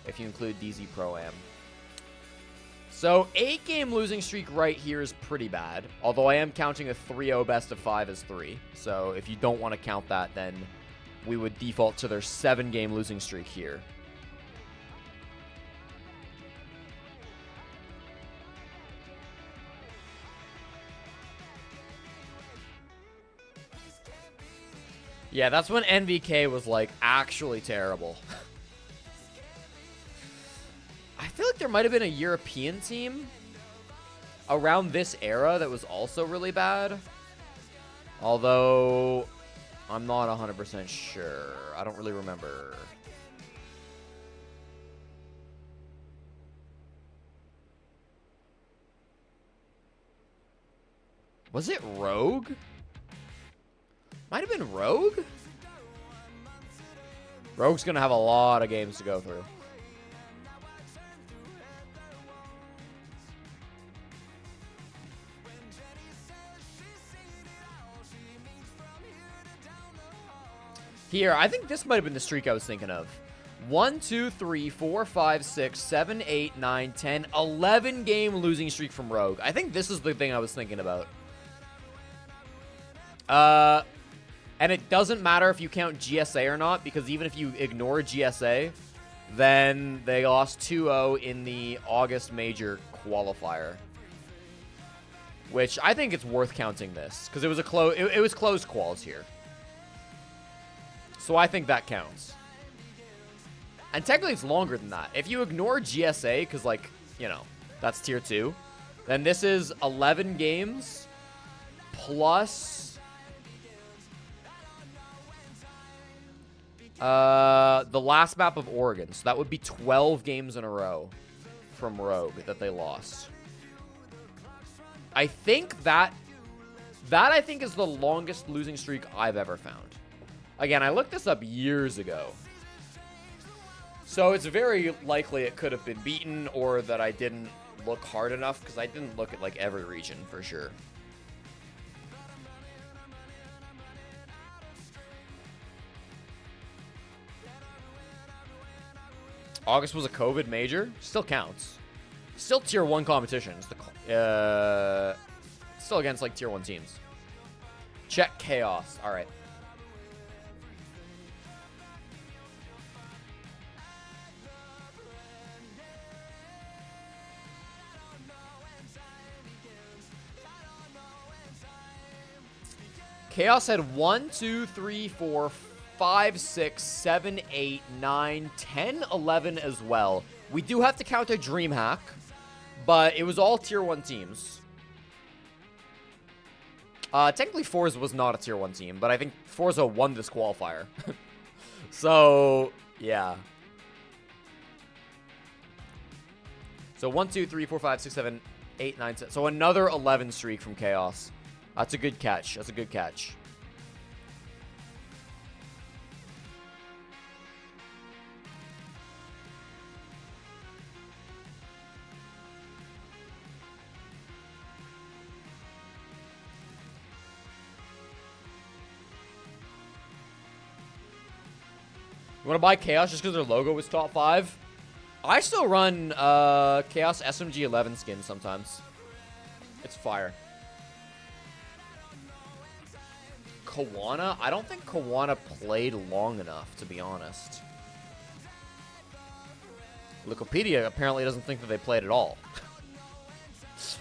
if you include DZ Pro-Am. So 8-game losing streak right here is pretty bad, although I am counting a 3-0 best of 5 as 3. So if you don't want to count that, then we would default to their 7-game losing streak here. Yeah, that's when NVK was, like, actually terrible. I feel like there might have been a European team around this era that was also really bad. Although, I'm not 100% sure. I don't really remember. Was it Rogue? Might have been Rogue? Rogue's gonna have a lot of games to go through. Here, I think this might have been the streak I was thinking of. 1, 2, 3, 4, 5, 6, 7, 8, 9, 10, 11 game losing streak from Rogue. I think this is the thing I was thinking about. And it doesn't matter if you count GSA or not, because even if you ignore GSA, then they lost 2-0 in the August Major qualifier. Which I think it's worth counting this, because it was it was close quals here. So I think that counts. And technically it's longer than that. If you ignore GSA, because, like, you know, that's tier 2, then this is 11 games plus the last map of Oregon. So that would be 12 games in a row from Rogue that they lost. I think that I think is the longest losing streak I've ever found. Again, I looked this up years ago. So it's very likely it could have been beaten, or that I didn't look hard enough, because I didn't look at like every region for sure. August was a COVID major. Still counts. Still tier 1 competitions. Still against like tier 1 teams. Check chaos. All right. Chaos had 1, 2, 3, 4, 5, 6, 7, 8, 9, 10, 11 as well. We do have to count a DreamHack, but it was all tier 1 teams. Technically Forza was not a tier 1 team, but I think Forza won this qualifier. So, yeah. So 1, 2, 3, 4, 5, 6, 7, 8, 9, 10. So another 11 streak from Chaos. That's a good catch. That's a good catch. You want to buy Chaos just because their logo was top 5? I still run Chaos SMG 11 skins sometimes. It's fire. Kawana? I don't think Kawana played long enough, to be honest. Wikipedia apparently doesn't think that they played at all.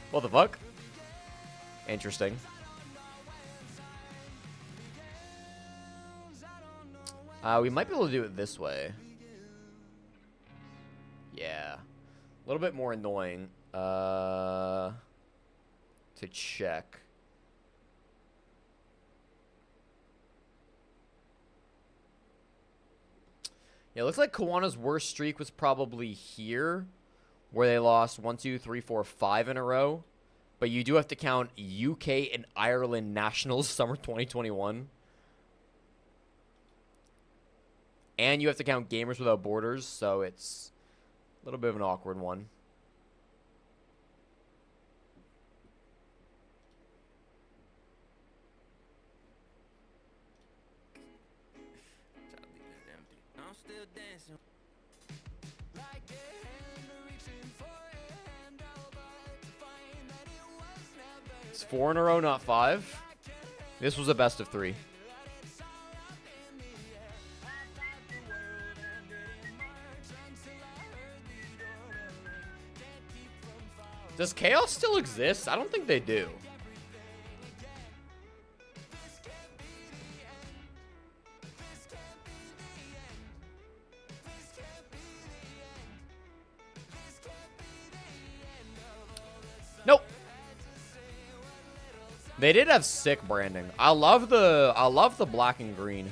What the fuck? Interesting. We might be able to do it this way. Yeah. A little bit more annoying. To check. Yeah, it looks like Kawana's worst streak was probably here, where they lost 1, 2, 3, 4, 5 in a row. But you do have to count UK and Ireland Nationals Summer 2021. And you have to count Gamers Without Borders, so it's a little bit of an awkward one. It's 4 in a row, not 5. This was a best of 3. Does Chaos still exist? I don't think they do. Nope. They did have sick branding. I love the black and green.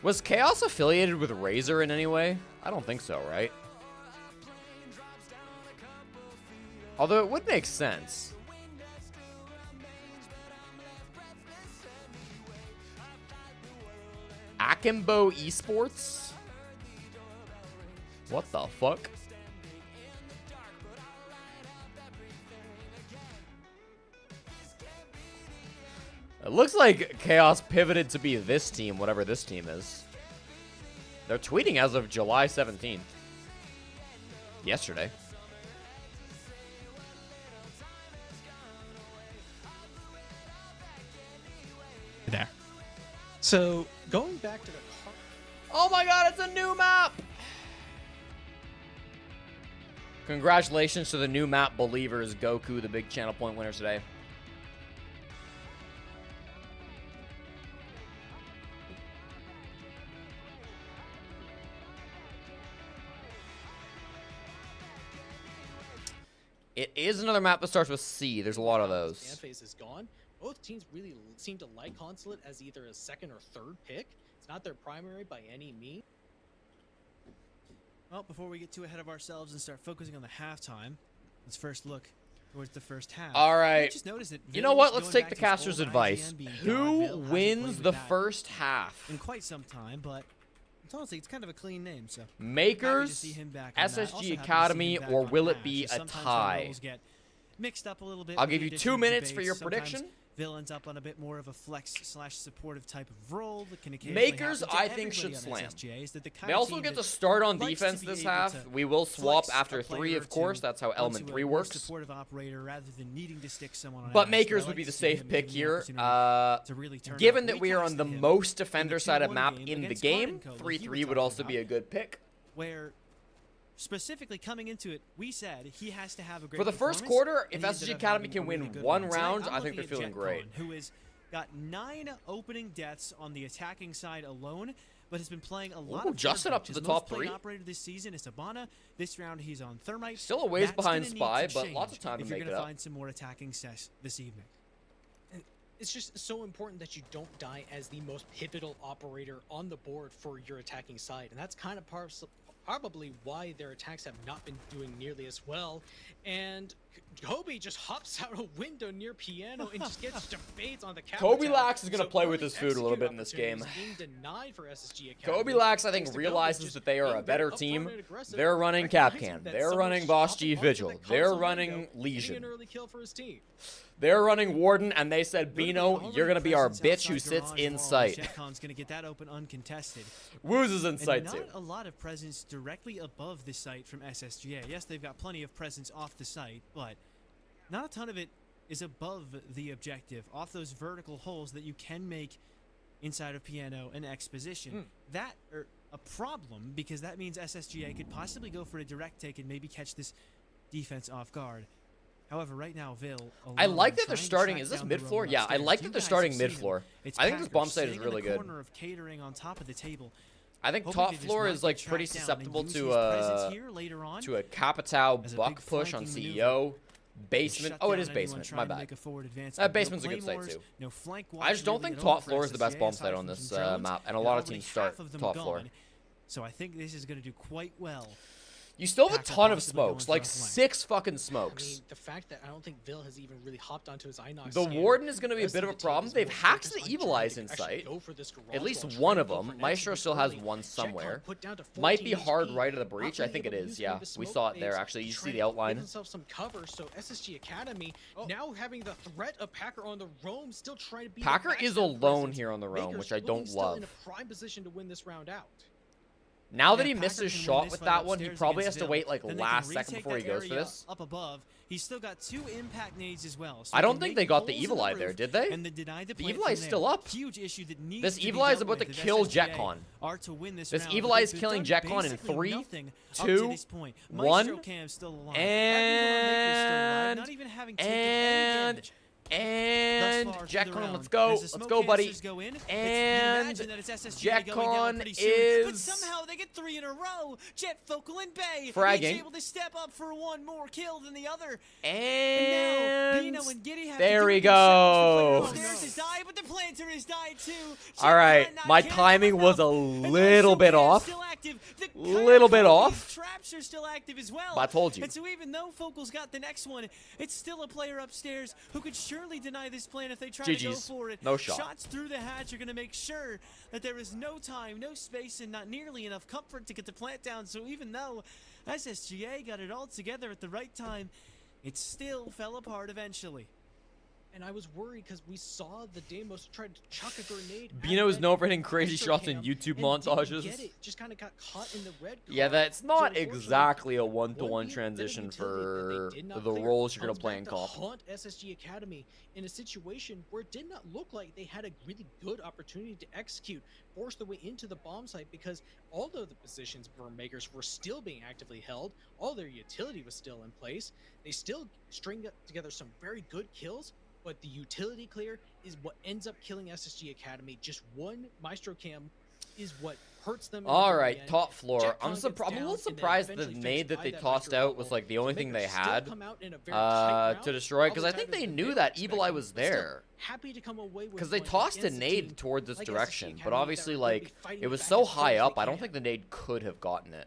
Was Chaos affiliated with Razer in any way? I don't think so, right? Although it would make sense. Akimbo Esports? What the fuck? It looks like Chaos pivoted to be this team, whatever this team is. They're tweeting as of July 17th. Yesterday. There. So, going back to the... Oh my god, it's a new map! Congratulations to the new map believers, Goku, the big channel point winners today. It is another map that starts with C. There's a lot of those. Fan phase is gone. Both teams really seem to like Consulate as either a second or third pick. It's not their primary by any means. Well, before we get too ahead of ourselves and start focusing on the halftime, let's first look towards the first half. All right. I just noticed that You know Vill's what? Let's going take back the to his caster's old advice. IGN being God. Who Vill hasn't wins played with the that first half? in quite some time, but it's honestly, it's kind of a clean name, so happy to Makers, see him back on that. Also happy to SSG see him Academy, back or on will it Ash, be as a sometimes the tie? roles get mixed up a little bit I'll with give the you addition 2 of minutes for debates. your Sometimes prediction. Vill ends up on a bit more of a flex/supportive type of role that can occasionally Makers, happen to I think, should everybody on slam. SSGA, is that the kind They of also team get to that start on likes to defense be this able half. to We will swap flex after a 3, player of course. to That's how onto Element a 3 more works. supportive operator rather than needing to stick someone on But Ash. Makers I would like be to the see safe him pick given the here. opportunity to really turn Given up. that we are on the Recasted him most in the defender side of 2-1 map game in the against game, Card & Co, like 3-3 you were would also talking be a about, good pick. where specifically coming into it, we said he has to have a great For the first performance, quarter, if and he ended SSG up Academy having can a really win good one Tonight, round, I'm I think looking they're at feeling great. JetCon, who has got 9 opening deaths on the attacking side alone, but has been playing a lot of Justin hard up to pitch. the His top most played 3. operator this season is Sabana. This round he's on Thermite. Still a ways That's behind gonna need Spy, to but lots of change time to if you're make it gonna up. find some more attacking cess this evening. It's just so important that you don't die as the most pivotal operator on the board for your attacking side, and that's kind of probably why their attacks have not been doing nearly as well. And Kobe just hops out a window near piano and just gets debates on the cap. Kobe Lax is going to So play with early his food a little bit in execute this game. opportunities being denied for SSG Academy. Kobe Lax, I think, Thanks to Kobe realizes just that they are being a very better upfront team. and aggressive, They're running recognizing Capcan. that They're someone's running Boss shopping G onto the Vigil. They're console running window, getting Legion. an early kill for his team. They're running Warden, and they said, Literally Bino, already you're going to be our presence bitch who outside sits garage in walls. sight. JetCon's going to get that open uncontested. Woos is in And sight, not too. a lot of presence directly above the site from SSGA. Yes, they've got plenty of presence off the site, but not a ton of it is above the objective, off those vertical holes that you can make inside of piano and exposition. That are a problem, because that means SSGA could possibly go for a direct take and maybe catch this defense off guard. However, right now, Vill I alone like that they're trying to starting. track Is this down the mid floor? roam Yeah, I upstairs. like You that they're guys starting have seen mid floor. him. It's I think this Packers bomb site is sitting in really the good. corner of catering on top of the table. I think Hoping top to just floor not is get like tracked pretty down and susceptible use to his presence here later on a Capitao as a buck big push on flanking CEO. Basement. shut Oh, it down is anyone basement. trying My to bad. make a forward advance. Basement's a No good site, claymores, too. no flank I just don't watch think really at all top for floor is the best SSGA, bomb aside site on from this some drones, map, and a lot of already teams start half of them top floor. gone. So I think this is going to do quite well. You still have a Packer ton of possibly going smokes, for like a flank. 6 fucking I smokes. mean, the fact that I don't think Vill has even really hopped onto his Inox The scanner, Warden is going to be a rest bit of a the team problem. is They've more hacked focused the on Evil trying Eyes to in actually sight. go for this garage At least wall, one trying of to go them. for Maestro execute still has early. one JetCon somewhere. put down to Might 14 be hard HP, right of the breach. I not think it being able is, to yeah. use We the saw smoke it there, base actually. You to see try the to outline. give themselves some cover, so SSG Academy now having the threat of Packer on the roam, still trying to be the Packer is backstep alone presence. here on the roam, Makers which I looking don't still love. in a prime position to win this round out. Now that Yeah, he missed Packer his can win shot this with fight that one, he upstairs probably has against to Vill. wait like Then they can last second retake before he that goes for area this. up above. He's still got 2 impact nades as well. So I he don't can think make they got the holes in Evil Eye there, roof did they? and then deny the The plant Evil from Eye's there. still up. Huge issue that needs This to be Evil Eye is dealt about to with if kill SSGA JetCon. are to win this This round, Evil Eye is because killing they've done JetCon in basically 3, nothing up 2, to this point. 1, Maestro Cam's still alive. Everyone on Maker's still alive, not even having taken any damage. And Thus far through the JetCon, round. let's go. As the Let's smoke go, buddy. canisters go in, And imagine that it's SSGA going down JetCon pretty soon, but is somehow they get 3 in a row. Jet, Focal, and Bay fragging. each able to step up for one more kill than the other. And now, Bino and Giddy have there to do we it themselves. go. The player upstairs has died, but the planter has died too. All right, JetCon my not timing was a careful enough. little And bit Maestro off. Cam's still active. The Little bit Coyote's off. Traps are still active as well. I told you. And so even though Focal's got the next one, it's still a player upstairs who could surely deny this plan if they try to go GG's. for it. No shot. Shots through the hatch are going to make sure that there is no time, no space, and not nearly enough comfort to get the plant down. So even though SSGA got it all together at the right time, it still fell apart eventually. And I was worried because we saw the Deimos try to chuck a grenade. at Bino is that known for hitting crazy Maestro shots in Cam YouTube and didn't montages. get it, just kind of got caught in the red. Yeah, car. that's not So unfortunately, exactly a one one-to-one bit of transition utility for that they did not the clear roles you're going comes to play back in to comp. haunt SSG Academy in a situation where it did not look like they had a really good opportunity to execute, force their way into the bomb site, because all of the positions for Makers were still being actively held, all their utility was still in place, they still stringed together some very good kills, but the utility clear is what ends up killing SSG Academy. Just one Maestro Cam is what hurts them. in the All very right, end. top floor. JetCon I'm gets a little down and then surprised the eventually nade finished that by they that tossed Maestro out was bubble. like the only thing they Makers still had come out in a very tight round. to destroy, because All I the think time they that knew were that Evil Eye expecting, was but still there. happy to come away with Because they one tossed a against a nade team toward this like SSG direction, but Academy obviously, that are really like, fighting it was back so as hard high as up, they I don't can. think the nade could have gotten it.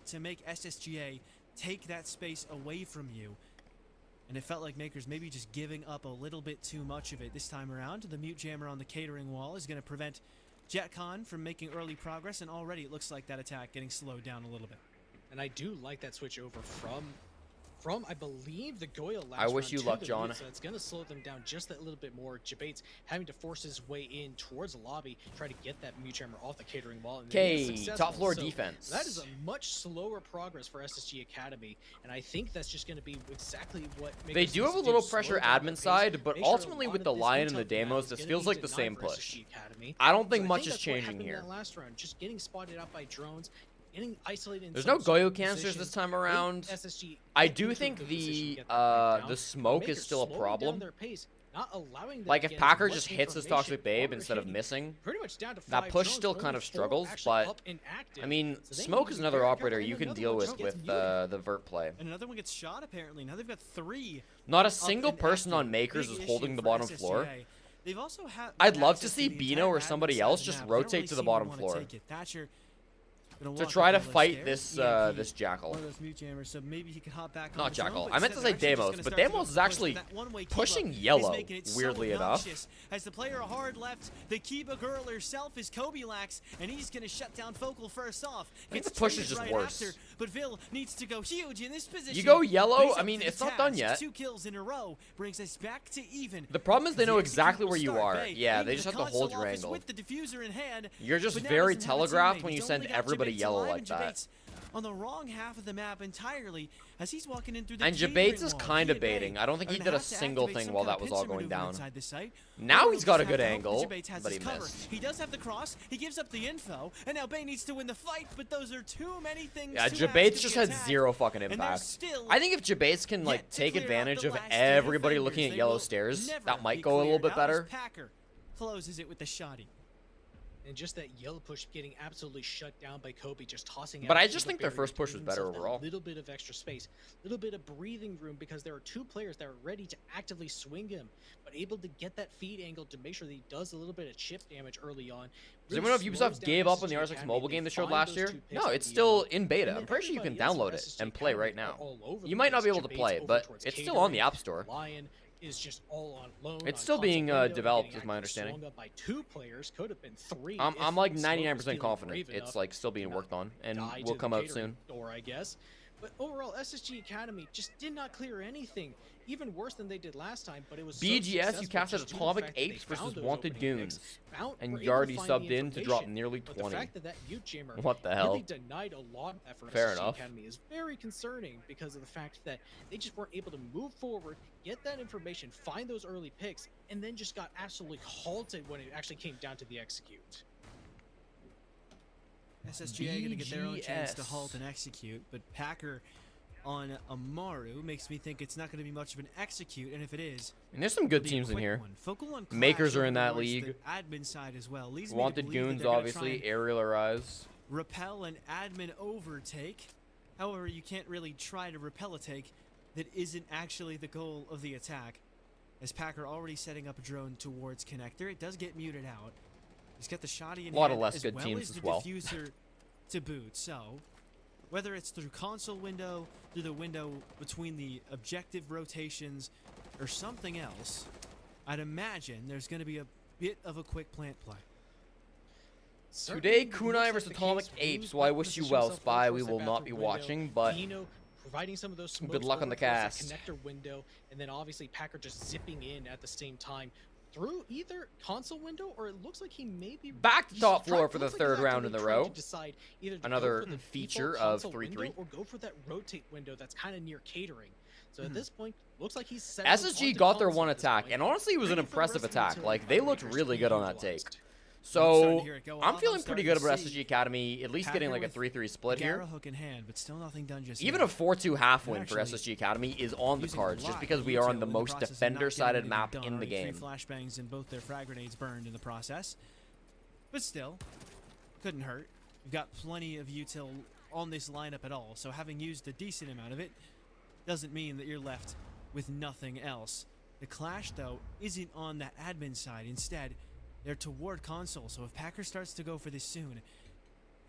lot to make SSGA take that space away from you. And it felt like Maker's maybe just giving up a little bit too much of it this time around. The mute jammer on the catering wall is going to prevent JetCon from making early progress, and already it looks like that attack getting slowed down a little bit. And I do like that switch over from from, I believe, the Goya last I wish round you to luck, the John. mute, so it's going to slow them down just that little bit more. Jabate's having to force his way in towards the lobby, try to get that mute jammer off the catering wall. Okay, top floor defense. That is a much slower progress for SSG Academy, and I think that's just going to be exactly what They do have a little pressure admin side, but ultimately with the Lion and the Demos, this feels like the same push. I don't think much is changing here. Last round, just getting spotted out by drones, getting isolated in There's some no Goyo certain canisters positions. this time around. SSG I get do into a think good position to the get that back down, the but smoke is Maker's still a slowing problem. down their pace, not allowing them Like to if get Packer as just much hits his information Toxic Babe or instead of hitting missing, pretty much down to that 5 push drones, still only kind of 4 struggles, actually but up and active. I mean, So they Smoke need is to be another very operator careful, you and can another deal one with just gets with muted. the vert play. And another one gets shot apparently. Now they've got 3. Not a up single and person on active. Makers Big is issue holding the for bottom SSGA. floor. They've also had I'd love to access see the Bino or entire somebody admin side else of the just map. They don't rotate really to the seem bottom wanna floor take it. Thatcher gonna to walk try up to the left fight stairs. this EMP, this Jackal. one of those mute jammers, so maybe he could hop back on Not the drone, Jackal. but I meant to instead say they're actually Demos, just but gonna start Demos to is push actually that one-way pushing keep up yellow, is making it so weirdly enough. obnoxious. As the player hard left, the Kiba girl herself is Kobe Lax, and he's gonna shut down Focal first off. I think Gets the push is traded just right worse. after, but Vil needs to go huge in this position. You go yellow, He's I up mean, to it's the not done task. yet. 2 kills in a row brings us back to even. The problem is they know The execute exactly will where you start are. Bay Yeah, into they just the have to hold console your office angle. with the diffuser in hand, You're just but now very doesn't have a telegraphed teammate. when you He's send only got everybody Jabates yellow alive, like and that. Jabates on the wrong half of the map entirely as he's walking in through the And catering Jabates is wall. kind He of and Bay baiting. I don't think are he gonna did a have to single activate thing some while kind that of was all pincer going maneuver down. inside the site. Now Or he's just got a have good to hope angle, that Jabates has but his he cover. missed. He does have the cross. He gives up the info, and now Bay needs to win the fight. But those are too many things. Yeah, to Jabates ask just of had the attack, zero fucking and they're impact. still I think if Jabates can like yet to take clear out advantage the of last two everybody defenders. looking at They yellow will stairs, never that might be go a little cleared bit out as better. Packer closes it with the shoddy. And just that yellow push getting absolutely shut down by Kobe, just tossing But out I a just single think their barrier first to push give was better themselves overall. A little bit of extra space, a little bit of breathing room, because there are 2 players that are ready to actively swing him, but able to get that feed angle to make sure that he does a little bit of chip damage early on. Does anyone know if Ubisoft gave up on the R6 mobile game they showed last year? No, it's still in beta. I'm pretty sure you can download it and play right now. You might not be able to play it, but it's still on the App Store. Lion is just all on loan. It's on still console being window, developed, getting is my actually understanding. swung up by 2 players, could have been 3. I'm if like Smoke was 99% feeling confident brave it's enough like still being to worked on and die will to come the out catering soon. door, I guess. But overall, SSG Academy just did not clear anything, even worse than they did last time. But it was so BGS, you successful casted just due to the Atomic fact that they Apes found versus those Wanted opening Goons, picks, and were able to Yardy find subbed the in to drop information. nearly But the 20. fact that mute jammer What the hell? really denied a lot of that for Fair SSG enough. Academy is very concerning, because of the fact that they just weren't able to move forward, get that information, find those early picks, and then just got absolutely halted when it actually came down to the execute. SSGA gonna get their own chance to BGS. halt and execute, but Packer on Amaru makes me think it's not going to be much of an execute, and if it is, And there's some good it'll be a teams in quick here. one. Focal on Makers Clash are in that towards league. the admin side as well. Leads me to Wanted believe that Goons, they're gonna obviously. try and Aerial Arise. repel an admin overtake. However, you can't really try to repel a take that isn't actually the goal of the attack. As Packer already setting up a drone towards connector, it does get muted out. He's got the shoddy in A lot of hand, less as good well teams as as the well. diffuser to boot. So, whether it's through console window, through the window between the objective rotations, or something else, I'd imagine there's going to be a bit of a quick plant play. Today, Kunai versus Atomic Apes. Well, I wish you well, Spy. We will not be watching, but Dino providing some of those good luck on the cast. Connector window, and then obviously Packer just zipping in at the same time through either console window, or it looks like he may be Back to he's top try- floor for the looks like third he's round in the actively trying row. to decide either to Another go for the feature default of console 3-3. window or go for that rotate window that's kind of near catering. So at this point, looks like he's set SSG got their one attack, and honestly, it was an impressive attack. Like, they looked really good on that take. So, I'm feeling pretty good about SSG Academy, at least getting like a 3-3 split here. Garra hook in hand, but still nothing done just Even yet. a 4-2 half win for Actually, SSG Academy is on the using cards, a just lot because of we are on util the in most process of not getting defender-sided anything map done. in the Already game. 3 flashbangs and both their frag grenades burned in the process. But still, couldn't hurt. You've got plenty of util on this lineup at all, so having used a decent amount of it doesn't mean that you're left with nothing else. The clash, though, isn't on that admin side. Instead, they're toward console, so if Packer starts to go for this soon,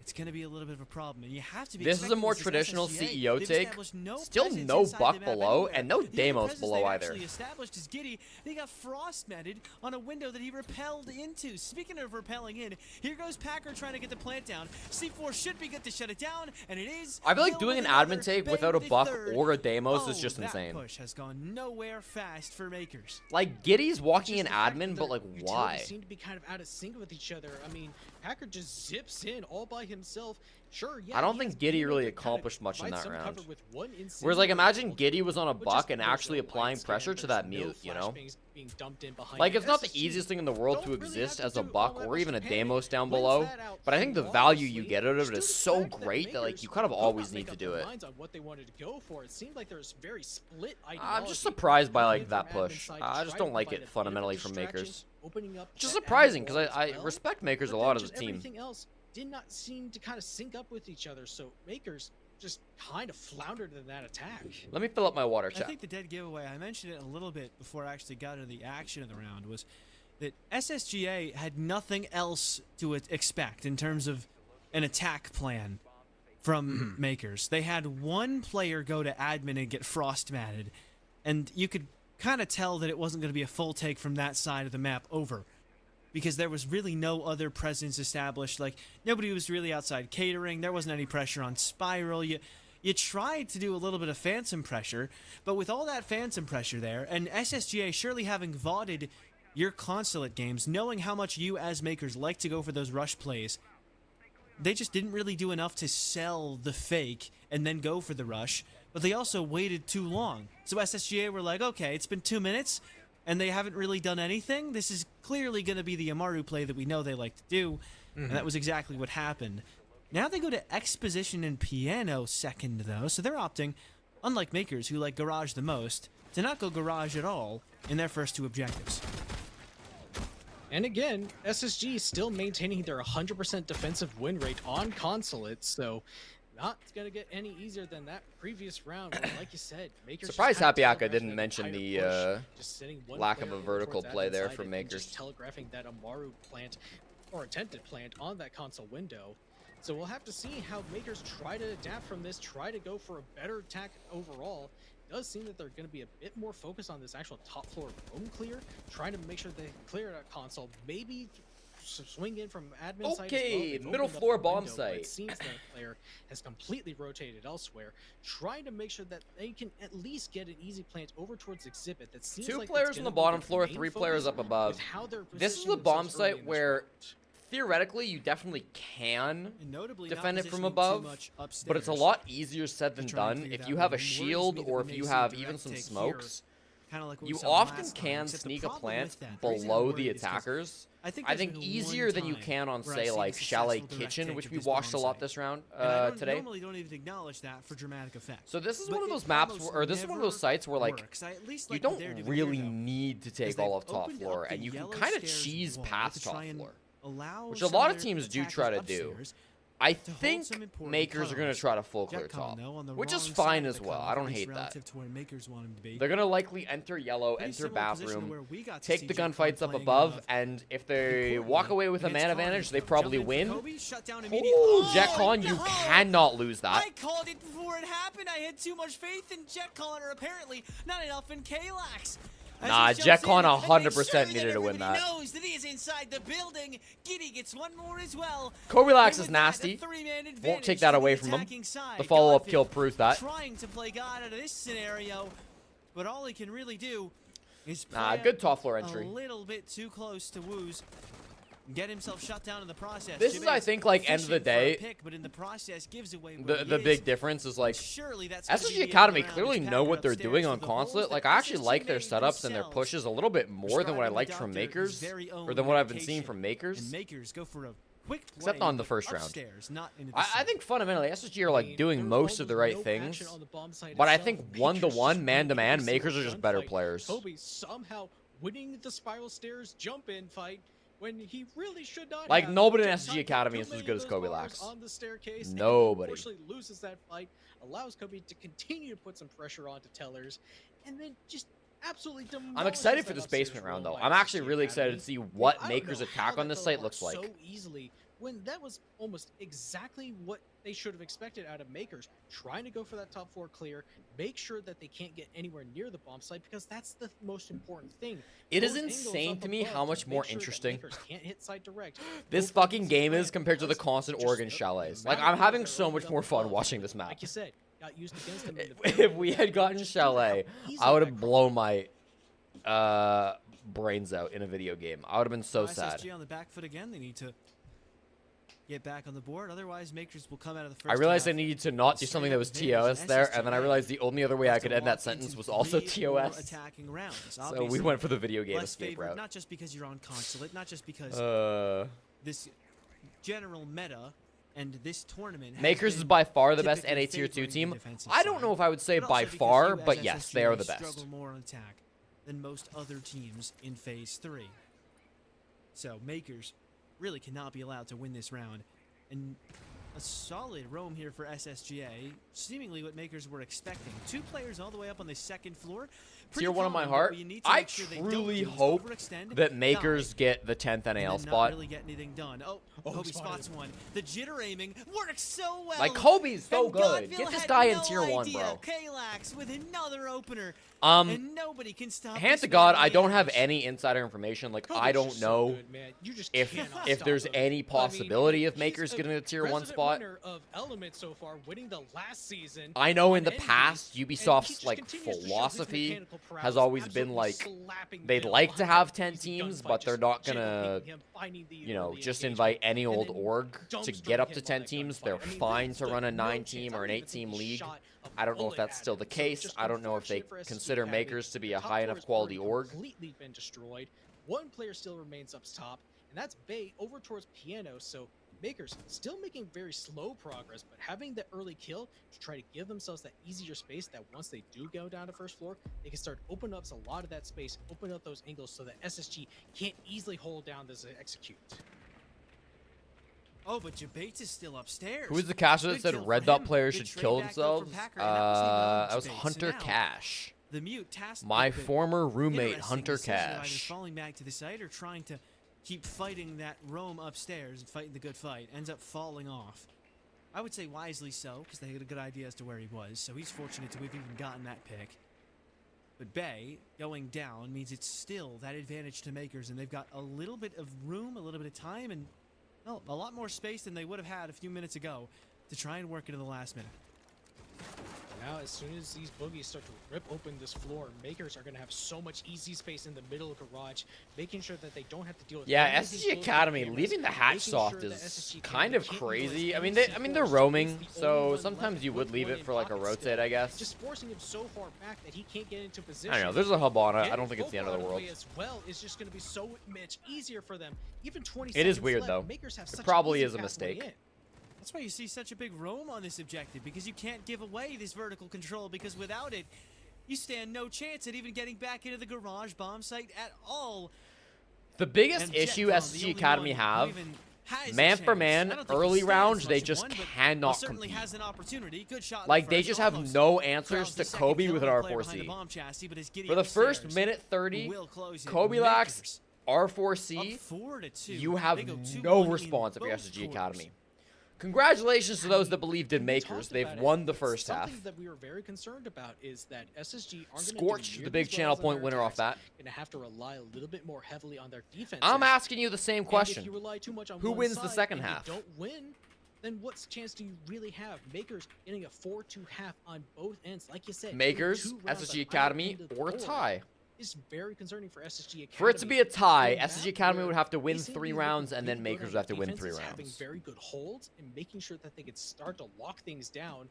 it's going to be a little bit of a problem. And you have to be This is a expecting more this as traditional SSGA. CEO They've take. established no Still presence no inside Buck the map below, anywhere. and no The only Deimos presence below they've either. actually established is Giddy. They got frost-matted on a window that he repelled into. Speaking of repelling in, here goes Packer trying to get the plant down. C4 should be good to shut it down, and it is. I feel like Bill doing with an another, admin take Bang without a with Buck third. or a Deimos Oh, is just that insane. push has gone nowhere fast for Makers. Like, Giddy's walking in Just the fact that admin, but their like, utilities why? seem to be kind of out of sync with each other. I mean, Packer just zips in all by himself. Sure, yeah. I don't he think has Giddy been able really to kind of accomplished much in provide that some round. cover with one Whereas, like, incendiary imagine ult, Giddy was on a but Buck just and there's actually no applying light pressure scan, to there's that no mute, you know? flashbangs being dumped in behind Like, it. it's not the SSG easiest thing in the world don't to really exist have as to a do all Buck that or much even a panic. Deimos down Wins below, that out but I think the value you flawlessly. get out of it is Just so the fact that great that, like, Makers you kind of could always not need make to up do their it. minds on what they wanted to go for. It seemed like there was very split I'm ideology. just surprised by, like, Coming that in from admin push. side to I try just to don't like provide it a bit of a fundamentally from distraction, Makers. opening up Which is that admin surprising, because wall as I well. respect Makers a But lot then as a just team. everything else did not seem to kind of sync up with each other, so Makers just kind of floundered in that attack. Let me fill up my water I chat. think the dead giveaway, I mentioned it a little bit before I actually got into the action of the round, was that SSGA had nothing else to expect in terms of an attack plan from Makers. They had one player go to admin and get frost-matted, and you could kind of tell that it wasn't going to be a full take from that side of the map over, because there was really no other presence established. Like, nobody was really outside catering. There wasn't any pressure on Spiral. You tried to do a little bit of phantom pressure, but with all that phantom pressure there, and SSGA surely having VODed your consulate games, knowing how much you as Makers like to go for those rush plays, they just didn't really do enough to sell the fake and then go for the rush, but they also waited too long. So SSGA were like, okay, it's been 2 minutes, and they haven't really done anything. This is clearly going to be the Amaru play that we know they like to do, and that was exactly what happened. Now they go to Exposition and Piano second, though, so they're opting, unlike Makers, who like Garage the most, to not go Garage at all in their first two objectives. And again, SSG still maintaining their 100% defensive win rate on consulate, so not going to get any easier than that previous round. But like you said, Makers. Surprised just kinda Happy Aka telegraphing didn't that mention entire the, push, just sending one lack of player a over vertical towards play admin there side from and Makers. Just telegraphing that Amaru plant, or attempted plant, on that console window. So we'll have to see how Makers try to adapt from this, try to go for a better attack overall. It does seem that they're going to be a bit more focused on this actual top floor room clear, trying to make sure they clear that console, maybe swing in from admin side as well. Okay, They've middle opened up floor the bomb window, but site. It seems that player has completely rotated elsewhere, trying to make sure that they can at least get an easy plant over towards exhibit. That seems Two like players that's on gonna the be bottom their floor, main 3 focus players up above. with how they're This is positioning the bomb themselves early site in this where round. theoretically you definitely can And notably defend not it from positioning too above, much but it's a upstairs. lot easier said than to try and done clear if that you have a one. Worries shield me that or we if may you see have a even direct some take smokes. Kinda like what we You saw often last time, can except the sneak a problem plant with that, the reason I'm below worried the is 'cause attackers. I think I there's think been easier one than you time can on, where I've say, seen a like Chalet successful direct Kitchen, take which of we this watched a bomb lot site. this round And I today. normally don't even acknowledge that for dramatic effect. So this is But one of it those maps, almost or this is one of those never sites where, like, works. I at least you like the don't Daredevil really here, though, need to is take they've all of top opened floor, up the and you can yellow kind of stairs cheese wall past to top try and floor. allow Which a some lot of of their teams do attackers try to do. upstairs I to hold think some important Makers are going to cutoffs. try to full clear Jetcon, top, though, on the which is wrong fine side as of the well. cutoff, I don't at least hate that. relative to where Makers want him to be. They're going to likely enter yellow, Pretty enter similar position to bathroom, where we got to take see the Jetcon gunfights up playing, above, and if they walk away with a against man Colin. advantage, they Jump probably in for win. Kobe, shut down immediately. Ooh, Oh, Jetcon, you no! cannot lose that. I called it before it happened. I had too much faith in Jetcon, or apparently not enough in Kalax. As Nah, he jumps Jetcon in and makes 100% sure needed that to win everybody that. knows that he is inside the building. Giddy gets one more as well. Kobilax And is with that, nasty. a three-man Won't advantage take that to away the from him. attacking side. The follow-up Godfrey kill proves that. Trying to play God out of this scenario, but all he can really do is play Nah, up good top floor entry. a little bit too close to Woo's. Get himself shut down in the process. This is, I Jimenez think, like, end of the fishing for a day, pick, but in the process gives away where the he big is. difference is, like, Surely that's gonna be SSG the end of Academy the round. clearly It's know Packer what they're upstairs doing for on the holes consulate. that Like, I actually SSG like their made setups and their themselves. pushes a little bit more than what I Prescribing liked the from doctor his Makers, very own or than what I've been seeing medication. from Makers. And Makers go for a quick Except play, on the but first round. upstairs, not into the I side. think fundamentally SSG are, like, doing There most of was the right no things, action on the bomb site but I itself. think Makers 1-to-1, just man-to-man, winning Makers are every just better single gunfight. players. Kobe somehow winning the spiral stairs jump-in fight when he really should not Like, have. nobody in Jetcon SSG got Academy too is as many good of as those Kobe bars Lax. on the staircase, and Nobody. unfortunately loses that fight, allows Kobe to continue to put some pressure onto Tellers, and then just absolutely demolishes I'm excited for that this upstairs basement round, roll though. by I'm actually SSG really excited Academy. to see I what don't Makers know attack how on that this fell site looks apart like. so easily when that was almost exactly what they should have expected out of Makers, trying to go for that top 4 clear, make sure that they can't get anywhere near the bomb site, because that's the most important thing. It is Those angles insane up to me above how much make more sure that interesting Makers can't hit side direct. this Go for fucking easy game is land, compared to the because constant just Oregon the chalets. amount Like, of I'm angles having that so are much up more fun above, watching this map. Like you said, got used against them in the very If we beginning, had gotten just think about how chalet, easy I would that have cross blown my brains out in a video game. I would have been so sad. SSG on the back foot again. They need to get back on the board. Otherwise, Makers will come out of the first I realized I half. needed to not do something that was TOS there, and then I realized the only other way I Have to could end that walk sentence into was also 3 more TOS. attacking rounds. So we Obviously, went for the video game less escape favored, route. not just because you're on consulate, not just because this general meta and this tournament has Makers been is by far the best typically NA Tier 2 favoring team. the defensive I don't side, know if I would say but by also because far, you but as yes, SSG they are may the best. struggle more on attack than most other teams in Phase 3. So Makers really cannot be allowed to win this round. And a solid roam here for SSGA, seemingly what Makers were expecting. 2 players all the way up on the 2nd floor. Pretty Tier 1 of my common, but heart. what you need to I make sure they don't truly do is hope overextend, that Makers die, get the 10th and NAL then spot. not really get anything done. Oh, Oh, Kobe spotted. spots one. The jitter aiming works so well. Like, Kobe's so And good. Godville Get this had guy in no Tier 1, idea. bro. Kalax with another opener. Um, And nobody can stop hand this to man God, on I the don't have edge. any insider information. Like, Kobe's I don't just so know good, man. You just if cannot if stop there's him. any possibility of he's Makers a getting a Tier 1 resident spot. winner of Element so far, winning the last season. I know in on the Envy, past, and he Ubisoft's just like continues to show his philosophy mechanical prowess, has always been absolutely like slapping they'd Bill like to on have that 10 easy teams, gunfight, but they're just not chip gonna, away him, finding the you know, early just engagement, invite any and old then org to dumpstering get up to him on 10 that teams. gunfight. They're I mean, fine there's to just run a no 9-team chance. or I an don't even think 8-team he league. shot a I don't know if bullet that's at still him. the So case. just I don't know if they unfortunate for SSG consider Academy, Makers to be the a top high four enough has quality already org. completely been destroyed. One player still remains up top, and that's Bay over towards Piano. So Makers still making very slow progress, but having the early kill to try to give themselves that easier space that once they do go down to first floor, they can start opening up a lot of that space, open up those angles so that SSG can't easily hold down this execute. Oh, but Jabates is still upstairs. Who was the caster that Good said kill red for dot him. players Good should trade kill back though for themselves? Packer, and that wasn't even on That was Jabates. Hunter So now, Cash. The mute tasked My with the former roommate, interesting Hunter decision of either Cash. falling back to the site or trying to keep fighting that roam upstairs and fighting the good fight. Ends up falling off. I would say wisely so, because they had a good idea as to where he was, so he's fortunate to have even gotten that pick. But Bay going down means it's still that advantage to Makers, and they've got a little bit of room, a little bit of time, and well, a lot more space than they would have had a few minutes ago to try and work into the last minute. Now, as soon as these boogies start to rip open this floor, Makers are going to have so much easy space in the middle of garage, making sure that they don't have to deal with Yeah, any of these SSG bullshit Academy cameras, leaving the hatch making soft sure that is SSG kind of can't utilize crazy. I any mean they're C4s. roaming, It's the only so one sometimes left you would with leave one it in for like a pocket rotate, still, I guess. just forcing him so far back that he can't get into position. I don't know. There's a hub on it. I Getting don't think it's the end of the Foco out world. way as well is just going to be so much easier for them. Even 20 It is seconds weird, left, though. Makers have It such probably easy is a pathway mistake. in. That's why you see such a big roam on this objective, because you can't give away this vertical control, because without it, you stand no chance at even getting back into the garage bomb site at all. The biggest And issue Jetcom, the SSG only Academy one who have, even has a man for chance. man, I don't think he early stands rounds, much they of just one, but cannot certainly compete. has an opportunity. Good shot. Like, in they front, just have almost no crowds answers the to second Kobe kill with of an the player behind the R4C. bomb chassis, but is getting For the first upstairs. minute 30, Will close it. Kobe Lax, Makers R4C, up 4-2. you They have go 2-1 no in response if you're both SSG quarters. Academy. Congratulations to those that believed in We Makers. talked They've about it, won the but first half. Something that we were very concerned about is that SSG aren't Scorched, the big channel point winner off that. Going to have to rely a little bit more heavily on their defense. I'm asking you the same And question. if you rely too much on Who one wins the side second and you half? don't win, then what chance do you really have? Makers getting a 4-2 half on both ends, like you said. Makers, two rounds SSG on either Academy, end of the or a board tie. is very concerning for SSG Academy. For it to be a tie, On SSG that Academy where would have to they win seem to 3 be rounds, looking and then really good Makers on would have to their win 3 defenses, having rounds. very good holds and making sure that they could start to lock things down.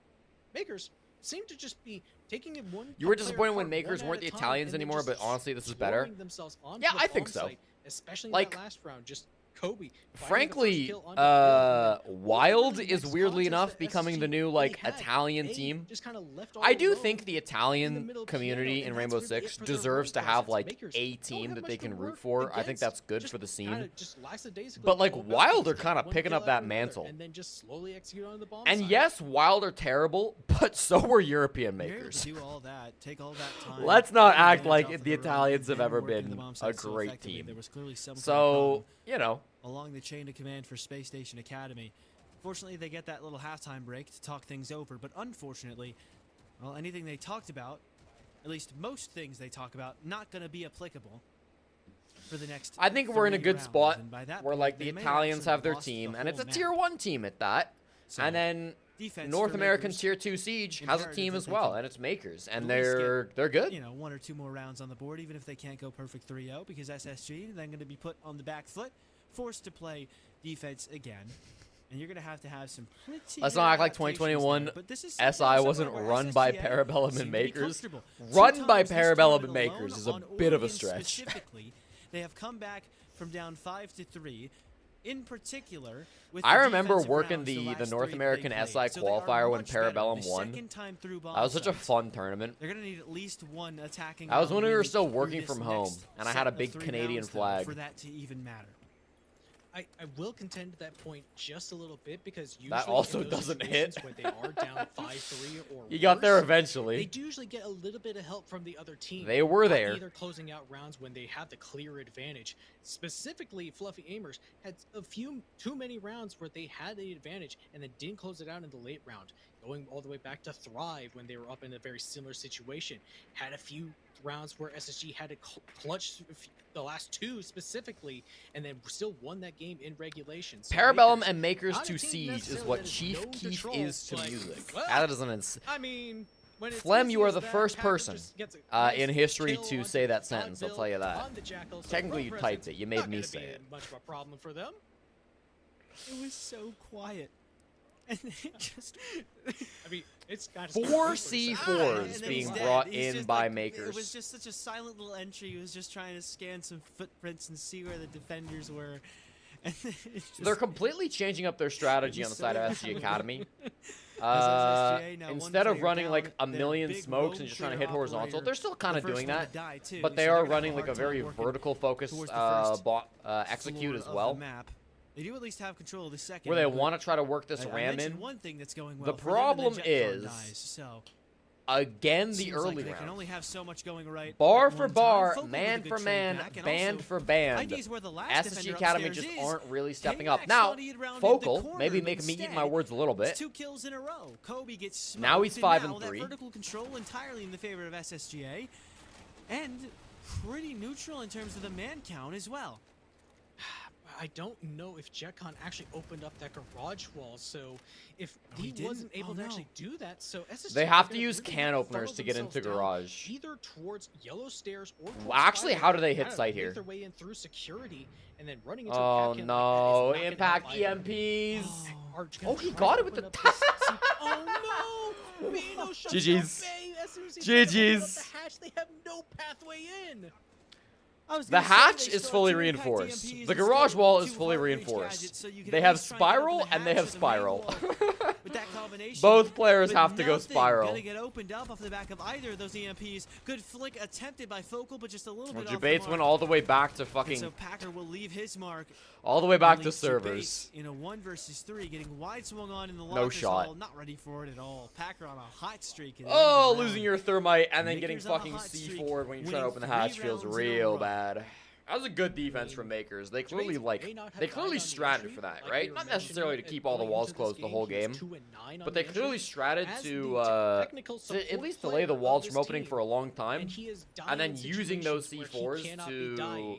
Makers seem to just be taking it one. You were player disappointed when apart, Makers one weren't at the a time, Italians and then anymore, just but honestly, this is better. swarming themselves onto Yeah, the I think bomb so. site, especially in Like, that last round. Just Kobe. finding the first Frankly, kill onto Bill, and then Wild ultimately the is next weirdly contest enough that becoming the SSG new, really like, had, Italian they team. just kinda left all I do alone think the in the Italian middle of community piano, in and Rainbow that's really it Six for their deserves to roam have, process. like, Makers a don't team have that much they to can root work for. I think against. that's good Just for the kinda scene. just lackadaisically But, like, go about Wild things, are kinda one picking kill up that after another, mantle. and then just slowly execute on the bomb And site. yes, Wild are terrible, but so were European You're able Makers. to do all that, take all that time. Let's not take act advantage like off of the the roam, Italians and have ever work into been the bomb a site so great effectively. team. There was clearly some kind of So, problem. you know, along the chain of command for Space Station Academy. Fortunately, they get that little halftime break to talk things over, but unfortunately, well, anything they talked about, at least most things they talk about, not going to be applicable for the next I think we're in a 3 good rounds, spot and by that where, point, like, they the may Italians actually have their lost the team, and it's a whole tier map. 1 team at that. So, And then defense North for American Makers, tier 2 Siege has a imperative team that as they well, can and it's Makers, and at least they're good. you know, 1 or 2 more rounds on the board, even if they can't go perfect 3-0, because SSG then going to be put on the back foot, forced to play defense again. And you're going to have some pretty Let's good not act like adaptations 2021 there, but this is SI somewhere wasn't where run by SSGA Parabellum seem and to be Makers. comfortable. Run 2 by times this Parabellum tournament and Makers alone is a on bit of a Oregon stretch. Specifically, they have come back from down 5-3. In particular, with I the remember defensive working rounds, the last North 3 American they played. SI So they are qualifier when much better Parabellum the won. second time through That was such a bomb sites. fun tournament. They're going to need at least one attacking. That was when we were win still through working this from next home, and I set had a of big 3 Canadian rounds, though, flag. for that to even matter. I will contend that point just a little bit because usually That also in those doesn't situations hit. when they are down 5-3 or You got there worse, eventually. they do usually get a little bit of help from the other team. They were by there. either closing out rounds when they have the clear advantage. Specifically, Fluffy Aimers had too many rounds where they had the advantage and then didn't close it out in the late round. Going all the way back to Thrive when they were up in a very similar situation. Had a few rounds where SSG had to clutch the last 2 specifically, and then still won that game in regulation. So Parabellum Makers, and Makers not a to team Siege is necessarily what that is Chief known to Keef troll, is to but, music. well, That is an I mean, when it's Flem, easy you are as the that, first Packer person just gets a nice in history kill to on say that the sentence, I'll Godbill, tell you that. on the Jackal, so Technically, road you typed presence, it. You made not me gonna say be it. Much of a problem for them. It was so quiet. And it just I mean, it's got 4 and C4s then being he's dead. brought He's in just by like- Makers. It was just such a silent little entry. He was just trying to scan some footprints and see where the defenders were. And then it just, They're completely changing up their strategy It on the was side so of SG Academy. As SSGA now one Instead of player running down, like a their million big smokes rogue and just trying to clear hit horizontal, operator, they're still kind the of first doing one to that. die, too, But so they they're are gonna have running a like a hard time very working vertical focused towards the first execute floor as of well, the map. They do at least have control of the second. where they but want to try to work this I ram mentioned in. one thing that's going well The for them, and then problem Jet is, Card dies, so Again, the seems early like they can only round. have so much going right. Bar at for one bar, time. Focal with a man good for trade man, back, and band also for band. ID's where the last SSG defender Academy upstairs just is. aren't really stepping K-Max up. Now, thought he had rounded the Focal, corner, maybe but making me eat instead, my words a little it's bit. 2 kills in a row. Kobe gets smoked. Now he's 5 now and that 3. vertical control entirely in the favor of SSGA, and pretty neutral in terms of the man count as well. I don't know if JetCon actually opened up that garage wall, so if he he didn't? wasn't able Oh, to no. actually do that, so SSG They are have to gonna use really can have to openers funnel to get into themselves down garage. either towards yellow stairs or towards Actually, spiral, how do they hit kind of site make here? their way in through security and then running into Oh a Capcan no, like that is not impact gonna help either. EMPs. Are Oh, gonna he try got to it with open the up this- Oh no! Vino shuts down GG's. Bay as soon as he tries to open up GG's. the hatch, they have no pathway in. The hatch is fully reinforced. The garage wall is fully reinforced. They have spiral and they have spiral. Both players have to go spiral. Gonna get opened up off the back of either of those EMPs. Good flick attempted by Focal, but just a little bit off the Debates went mark. all the way back to And fucking, so Packer will leave his mark. all the way back Only to Debates servers. in a 1 versus 3, getting wide swung on in the No lockers shot. hall, not ready for it at all. Packer on a hot streak. at the end Oh, of the losing round. your thermite and then getting Makers on a fucking hot streak, C4 when you try to winning open the hatch 3 feels rounds in a real row. bad. That was a good defense from Makers. They clearly they clearly stratted for that, right? Not necessarily to keep all the walls closed the whole game, but they clearly stratted to at least delay the walls from opening for a long time, and then using those C4s to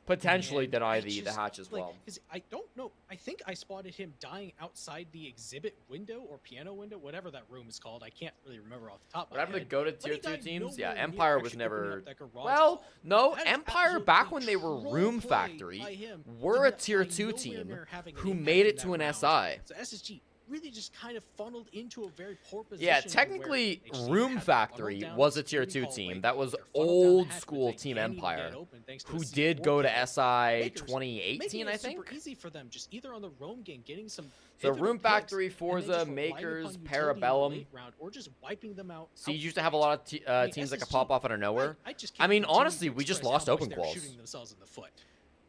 potentially And deny I the just, hatch as like, well. 'cause I don't know. I think I spotted him dying outside the exhibit window or piano window, whatever that room is called. I can't really remember off the top of my Whatever the head. go to But tier he 2 died teams, nowhere yeah, near Empire was actually opening never. up that garage Well, door. no, That is Empire back absolutely when they were troll Room play Factory by him were to a get tier by 2 nowhere team near having an who impact made in it to that an round. SI. So SSG really just kind of funneled into a very poor position. Yeah, to technically, where they just Room had to Factory funnel down was a the tier security 2 hallway. team. That was They're funneled down the old hatch, but school they Team can't even get Empire, open thanks to who a did C4 go to kill. SI Makers 2018, making I it think. super easy for them, just either on the roam game, getting some So pivotal Room picks, Factory, and then Forza, just relying Makers, upon utility in the Parabellum. late round, or just wiping them out. Siege used to have a lot of teams that could SSG, pop off out of nowhere, I just I can't mean, continue honestly, to we just express lost how much open they're quals. shooting themselves in the foot.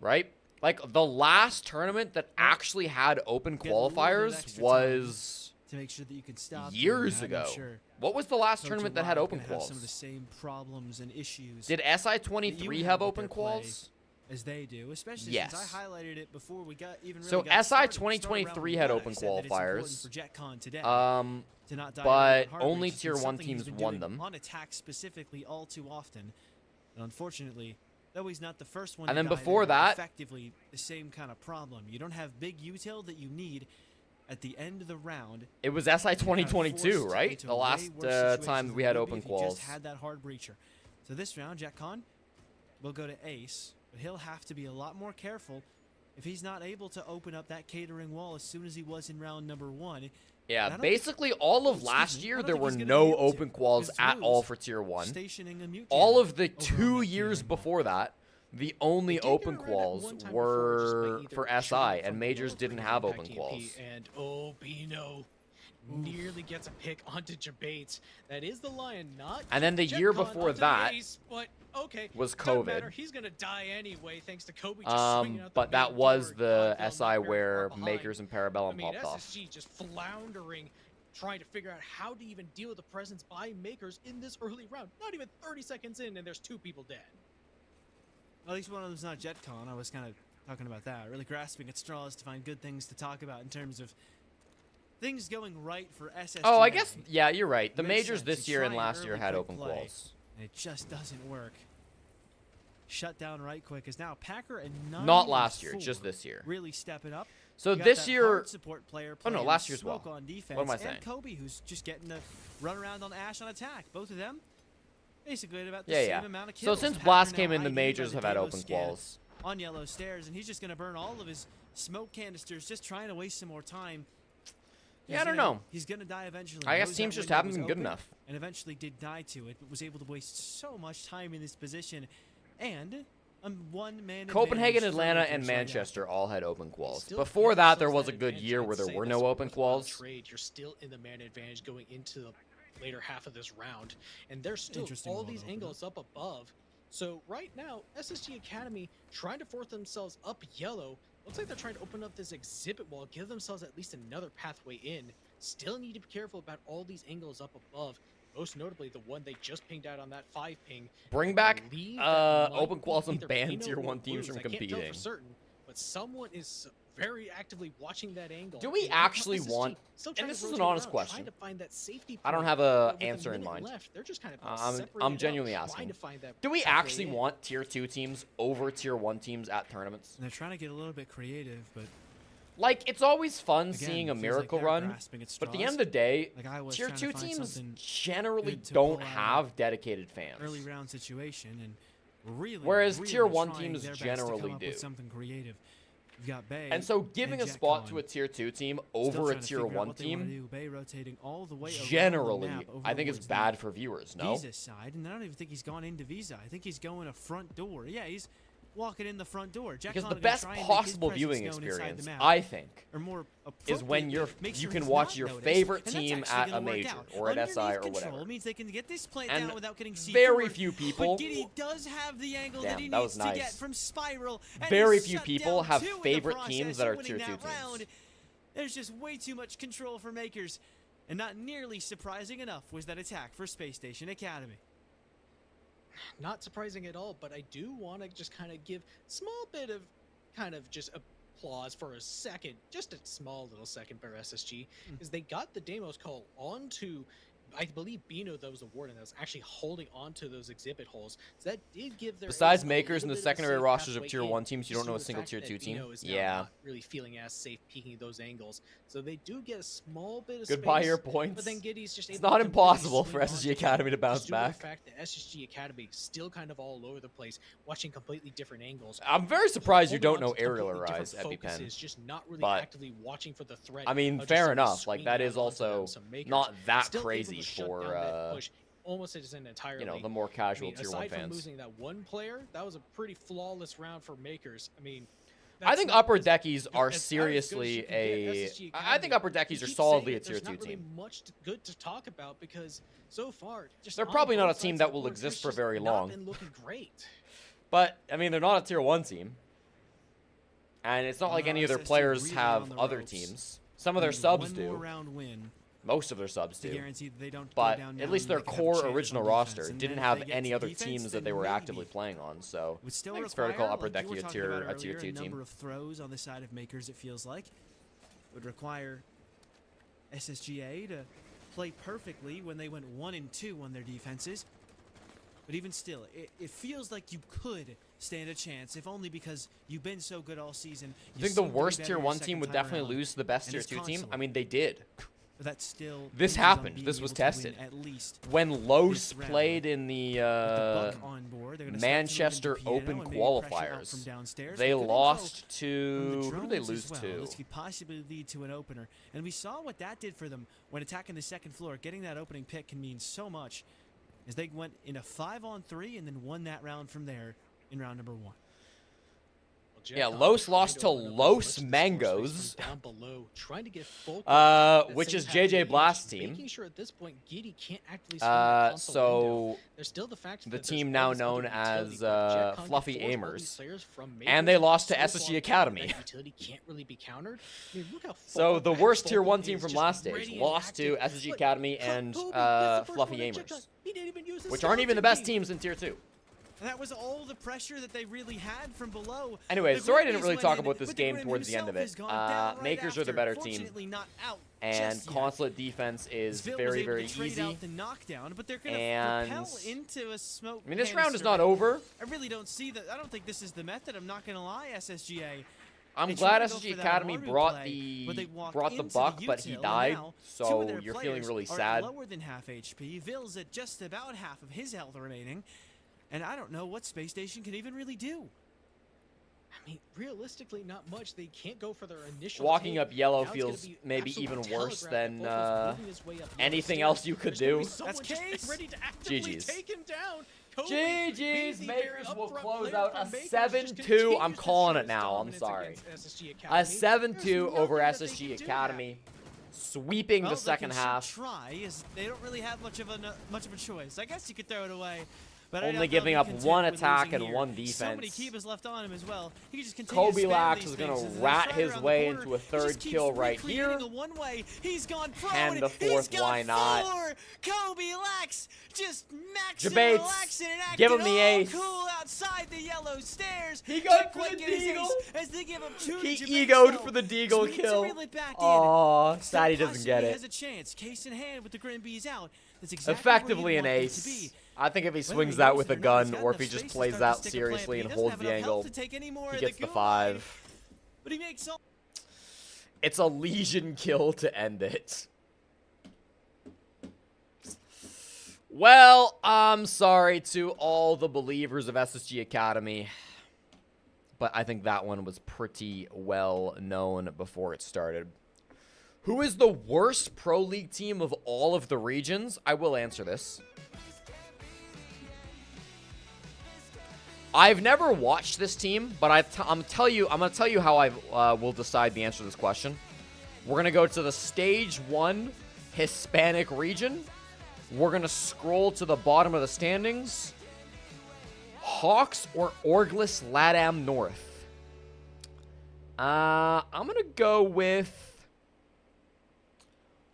right? Like, the last tournament that actually had open Get a little bit of qualifiers extra was to make sure that you can stop years them, and I'm ago. sure What was the last Coach tournament that had Wild open gonna have some of the quals? same problems and issues. Did SI23 you have have with open their play. quals? as they do, especially Yes. since I highlighted it before we got even really So got SI started. 2023 Start had around open one, I said that it's important qualifiers. for JetCon today to not die but early on only Heartbreak. It's tier been 1 something he's teams been won doing them. on attack specifically all too often. And unfortunately, though he's not the first one And to then die before there, that- effectively the same kind of problem. You don't have big util that you need at the end of the round. It was SI You're kind of 2022, forced right? into The way last worse situations time than we you had would open be if you just quals. had that hard breacher. So this round, JetCon will go to Ace, but he'll have to be a lot more careful if he's not able to open up that catering wall as soon as he was in round number 1. And I Yeah, don't basically all of excuse last me, I year don't there think were he's gonna be no able to, open quals because at all Lose for tier 1. stationing a mute All jammer of the over on 2 that years catering wall. before that, the only They did open get around at quals one time before, just by were either for shooting SI, from and the majors low didn't for have Impact open TMP, quals. And Bino nearly gets a pick onto Jabates. That is the Lion, not. And then the year JetCon before onto the that Ace, but okay, was doesn't COVID. matter. He's gonna die anyway, thanks to Kobe just swinging out the But that main was door. the God, they'll SI not very where far behind. Makers and Parabellum I mean, popped off. SSG just floundering, trying to figure out how to even deal with the presence by Makers in this early round. Not even 30 seconds in, and there's 2 people dead. At least one of them's not JetCon. I was kind of talking about that. Really grasping at straws to find good things to talk about in terms of things going right for SSG. Oh, I guess, yeah, you're right. The Makes majors sense. this You year try and an last year early had quick open play, quals. and it just doesn't work. Shut down right quick is now Packer and 9 Not last year, and just 4 this year. really stepping up. So You got this that year, hard support player oh no, playing last year as smoke well. on defense, What am I and saying? Kobe, who's just getting to run around on Ash on attack. Both of them basically at about the Yeah, same yeah. amount of So kills. since Packer Blast now came in, the ID'd by majors the have had Dalo open scan quals. on yellow stairs, and he's just going to burn all of his smoke canisters, just trying to waste some more time. Yeah, I don't know. He's going to die eventually. I guess Knows teams that just window haven't was been good open, enough. and eventually did die to it, but was able to waste so much time in this position. And one man Copenhagen, advantage for Atlanta, Lakers and right now. Manchester all had open quals. Still Before give that, there themselves was a that good advantage. year I'd where there say were that's no open worthwhile quals. Trade. You're still in the man advantage going into the later half of this round, and there's still Interesting all wall to these open angles up above. So right now, SSG Academy trying to force themselves up yellow. Looks like they're trying to open up this exhibit wall, give themselves at least another pathway in. Still need to be careful about all these angles up above. Most notably, the one they just pinged out on that 5 ping. Bring back I believe that might open be quals and either ban Bino tier or 1 teams Blues. from I can't tell competing. for certain, but someone is very actively watching that angle. Do we And right now, actually SSG want- still and trying to this is an rotate honest around, question. trying to find that safety I don't point, have but a with a answer in minute mind. left, they're just kind of I'm separated genuinely up, asking. trying to find that Do we pathway actually in. want tier 2 teams over tier 1 teams at tournaments? And they're trying to get a little bit creative, but Like, it's always fun again, seeing a feels like miracle they're run, grasping at but at the straws. end of the day, Like I was tier trying 2 to find teams something generally good to don't pull out of have dedicated fans. early round situation, and really, Whereas really tier 1 trying teams their best to generally come up do. with something creative. You've got Bay, And so giving a and spot JetCon. to a tier 2 team Still over a trying to tier figure out 1 what they wanna team, do. Bay rotating all the way around the generally, map over I think it's towards bad the for viewers, no? Visa side, and I don't even think he's gone into Visa. I think he's going a front door. Yeah, he's walking in the front door. Because JetCon the gonna best try and make his possible presence viewing known inside the experience, map. I think, or more is when appropriately, make you sure can he's watch not your noticed, favorite and that's team actually at a gonna work major out. or at SI or Underneath whatever. control means they can get this plant And down without getting C4. very few people- But Giddy does have the angle that Damn, he that needs was to get nice. from Spiral. And Very he's few shut people down have two in the favorite process teams that of are winning tier 2 that round. teams. There's just way too much control for Makers. And not nearly surprising enough was that attack for Space Station Academy. Not surprising at all, but I do want to just kind of give small bit of kind of just applause for a second, just a small little second for SSG, is they got the Deimos call onto, I believe Bino, that was the warden that was actually holding onto those exhibit holes. So that did give their Besides ace a Makers and little the bit of a secondary safe rosters of pathway tier in, 1 teams, you just don't know due a to the single fact tier that 2 team? Bino is now Yeah. not really feeling as safe peeking those angles. So they do get a small bit of Goodbye space, your but points. then Giddy's just It's able not to impossible really for swing SSG onto Academy to it, bounce just due to back. the fact that SSG Academy still kind of all over the place, watching completely different angles. I'm very surprised you don't holding know on to aerial completely arise different EpiPen. focuses, just not really but- actively watching for the threat. I mean, of just fair somebody enough. Like, swinging that out is onto them. also So Makers not that still able crazy to shut for, down that push almost as an entirely. you know, the more casual I mean, tier 1 aside from fans. losing that one player, that was a pretty flawless round for Makers. I mean, I think that's not upper as- deckies are as good as seriously you can get. a. SSG I think Academy, upper deckies we are keep solidly saying a it, tier there's 2 not really team. much good to talk about because so far, just They're on probably not both a team sides that of the will board, exist it's for just very not long. been looking great. But I mean, they're not a tier 1 team, and it's not like Well, any of their SSG players really have on the other ropes. teams. Some of their Need subs one more do. round win. Most of their subs to do. guarantee that they don't go But down at least now their and they can have a core chance original on roster defense. And didn't then if have they get any to other defense, teams that then they were maybe actively playing on. So would still it's require, fair to call upper like deck you were a talking about tier earlier, 2 a number team. of throws on the side of Makers, it feels like. Would require SSGA to play perfectly when they went 1 and 2 on their defenses. But even still, it feels like you could stand a chance, if only because you've been so good all season. I think the worst tier 1 team would definitely lose to the best tier 2 team. I mean, they did. But that's still This happened. This was tested. At least When Los played in the board, Manchester Open qualifiers, they lost to... Who did they lose to? This could possibly lead to an opener. And we saw what that did for them when attacking the second floor. Getting that opening pick can mean so much, as they went in a 5-on-3 and then won that round from there in round number 1. Yeah, Los lost to Los Mangoes, down below, trying to get full which is JJ Blast's team. Making sure at this point Giddy can't actively swing that console window. There's still the fact the that team there's now all this known other as utility, but Jet Con Fluffy can force all Aimers. these players from And Makers they lost to so SSG far Academy. that utility can't really be countered. I mean, look how So far the back worst tier Fluffy 1 team is, from just last stage ready and lost to active. SSG But Academy and Kobe gets the first Fluffy one in check Aimers, shot. He didn't even use the which aren't even the best skeleton teams in tier 2. And that was all the pressure that they really had from below. Anyway, The sorry I Grim didn't really Bees talk went in, about this but the game Grim towards the end of himself it. has gone down right Makers are the after. better team, Fortunately not out and just yet. Consulate defense is Vil was very, able very to trade easy. out the knockdown, but they're gonna And propel into a smoke. I mean, this round is canister. not over. I really don't see that. I don't think this is the method. I'm not gonna lie, SSGA. I'm They glad tried to go SSG for that Academy Maru brought play, but they walked the into buck, but util, he and died, now two so of their you're feeling players really are sad. Lower than half HP. Vil's at just about half of his health remaining, and I don't know what Space Station can even really do. I mean, realistically, not much. They can't go for their initial. Walking take. up yellow Now it's gonna feels be maybe absolute even worse telegraph than that Volko's moving his way up anything yellow else you could stairs. do. There's gonna be That's someone just case. ready to actively GG's. take him down. Kobe GG's, being the Makers very will upfront close player out for a Makers, just 7-2. continues I'm to calling show it his now. I'm dominance sorry. against SSG A Academy. 7-2 There's over nothing that they SSG can do Academy, sweeping Well, the second they can half. sure try, as they don't really have much of a choice. I guess you could throw it away. But Only I doubt giving they'll up be one content with attack losing and here. one So many defense. keepers left on him as well. He can just continue Kobe to spam Lax these is going things to as rat Strider his on the way corner. into a He just third keeps kill right recreating here. a one-way. He's gone pro, And the he's fourth, got why not? 4. Kobe Lax just maxing, Jabates, relaxing, and acting give him the all ace. cool outside the yellow stairs. He got Can't for quite the get his deagle. ace as they give him 2 He to Jabates, egoed though. for the So deagle he needs to kill. reel it back in. Aw, Still sad he doesn't get possibly it. has a chance. Case in hand with the Grim Bees out. That's exactly Effectively where an you want them to ace. be. I think if he Whether swings he that knows with it a or not, he's gun, got or if enough he just space to plays start that to stick a plan, seriously but and he doesn't holds have the enough health angle, to take any more he of gets the Goo 5. away. But he makes all. It's a Legion kill to end it. Well, I'm sorry to all the believers of SSG Academy, but I think that one was pretty well known before it started. Who is the worst Pro League team of all of the regions? I will answer this. I've never watched this team, but I'm gonna tell you how I will decide the answer to this question. We're gonna go to the Stage 1 Hispanic region. We're gonna scroll to the bottom of the standings. Hawks or Orglis LATAM North. I'm gonna go with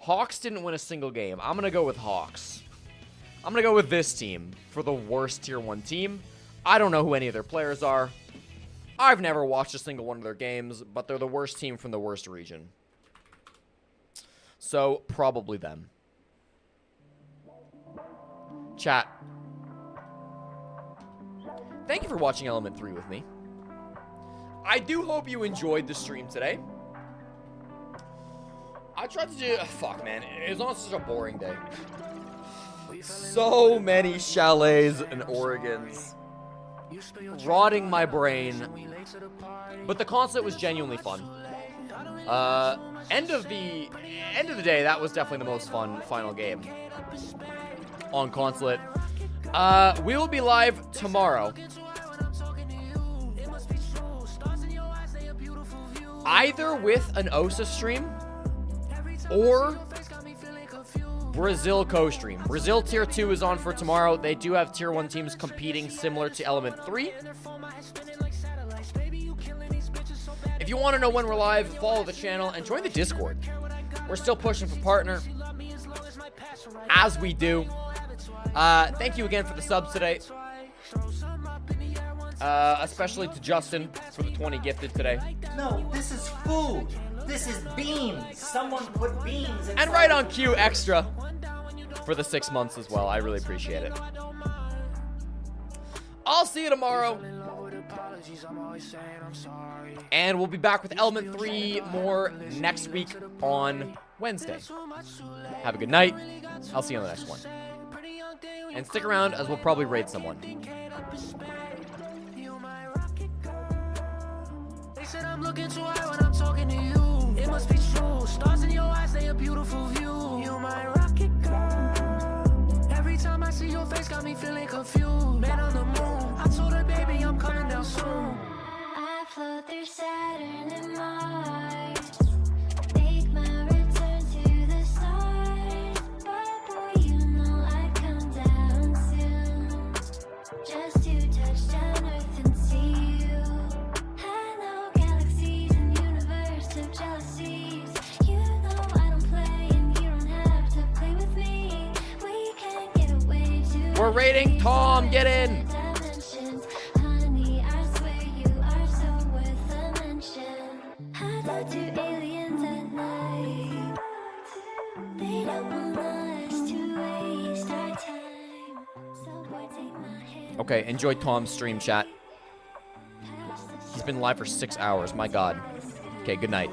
Hawks. Didn't win a single game. I'm gonna go with Hawks. I'm gonna go with this team for the worst tier 1 team. I don't know who any of their players are. I've never watched a single one of their games, but they're the worst team from the worst region. So, probably them. Chat. Thank you for watching Element 3 with me. I do hope you enjoyed the stream today. I tried to do... fuck, man. It was on such a boring day. So many chalets and Oregons. Rotting my brain. But the consulate was genuinely fun. End of the day, that was definitely the most fun final game on consulate. We will be live tomorrow. Either with an OSA stream or Brazil co-stream. Brazil tier 2 is on for tomorrow. They do have tier 1 teams competing similar to Element 3. If you want to know when we're live, follow the channel and join the Discord. We're still pushing for partner. as we do. Thank you again for the subs today. Especially to Justin for the 20 gifted today. No, this is food. This is beans. Someone put beans inside. And right on cue, extra for the 6 months as well. I really appreciate it. I'll see you tomorrow. And we'll be back with Element 3 more next week on Wednesday. Have a good night. I'll see you on the next one. And stick around as we'll probably raid someone. They said I'm looking too high when I'm talking to you. It must be true. Stars in your eyes, they a beautiful view. You my rocket girl. Every time I see your face, got me feeling confused. Man on the moon, I told her, baby, I'm coming down soon. I float through Saturn and Mars, make my return to the stars. But boy, you know I come down soon, just to touch down Earth and see you. I know galaxies and universe of jealousies. You know I don't play and you don't have to play with me. We can get away to We're raiding Tom. Get in. dimensions. Honey, I swear you are so worth a mention. I talk to aliens at night. They don't want us to waste our time. So boy, take my hand. Okay, enjoy Tom's stream chat. Past the He's been live for 6 hours. My God. Okay, good night.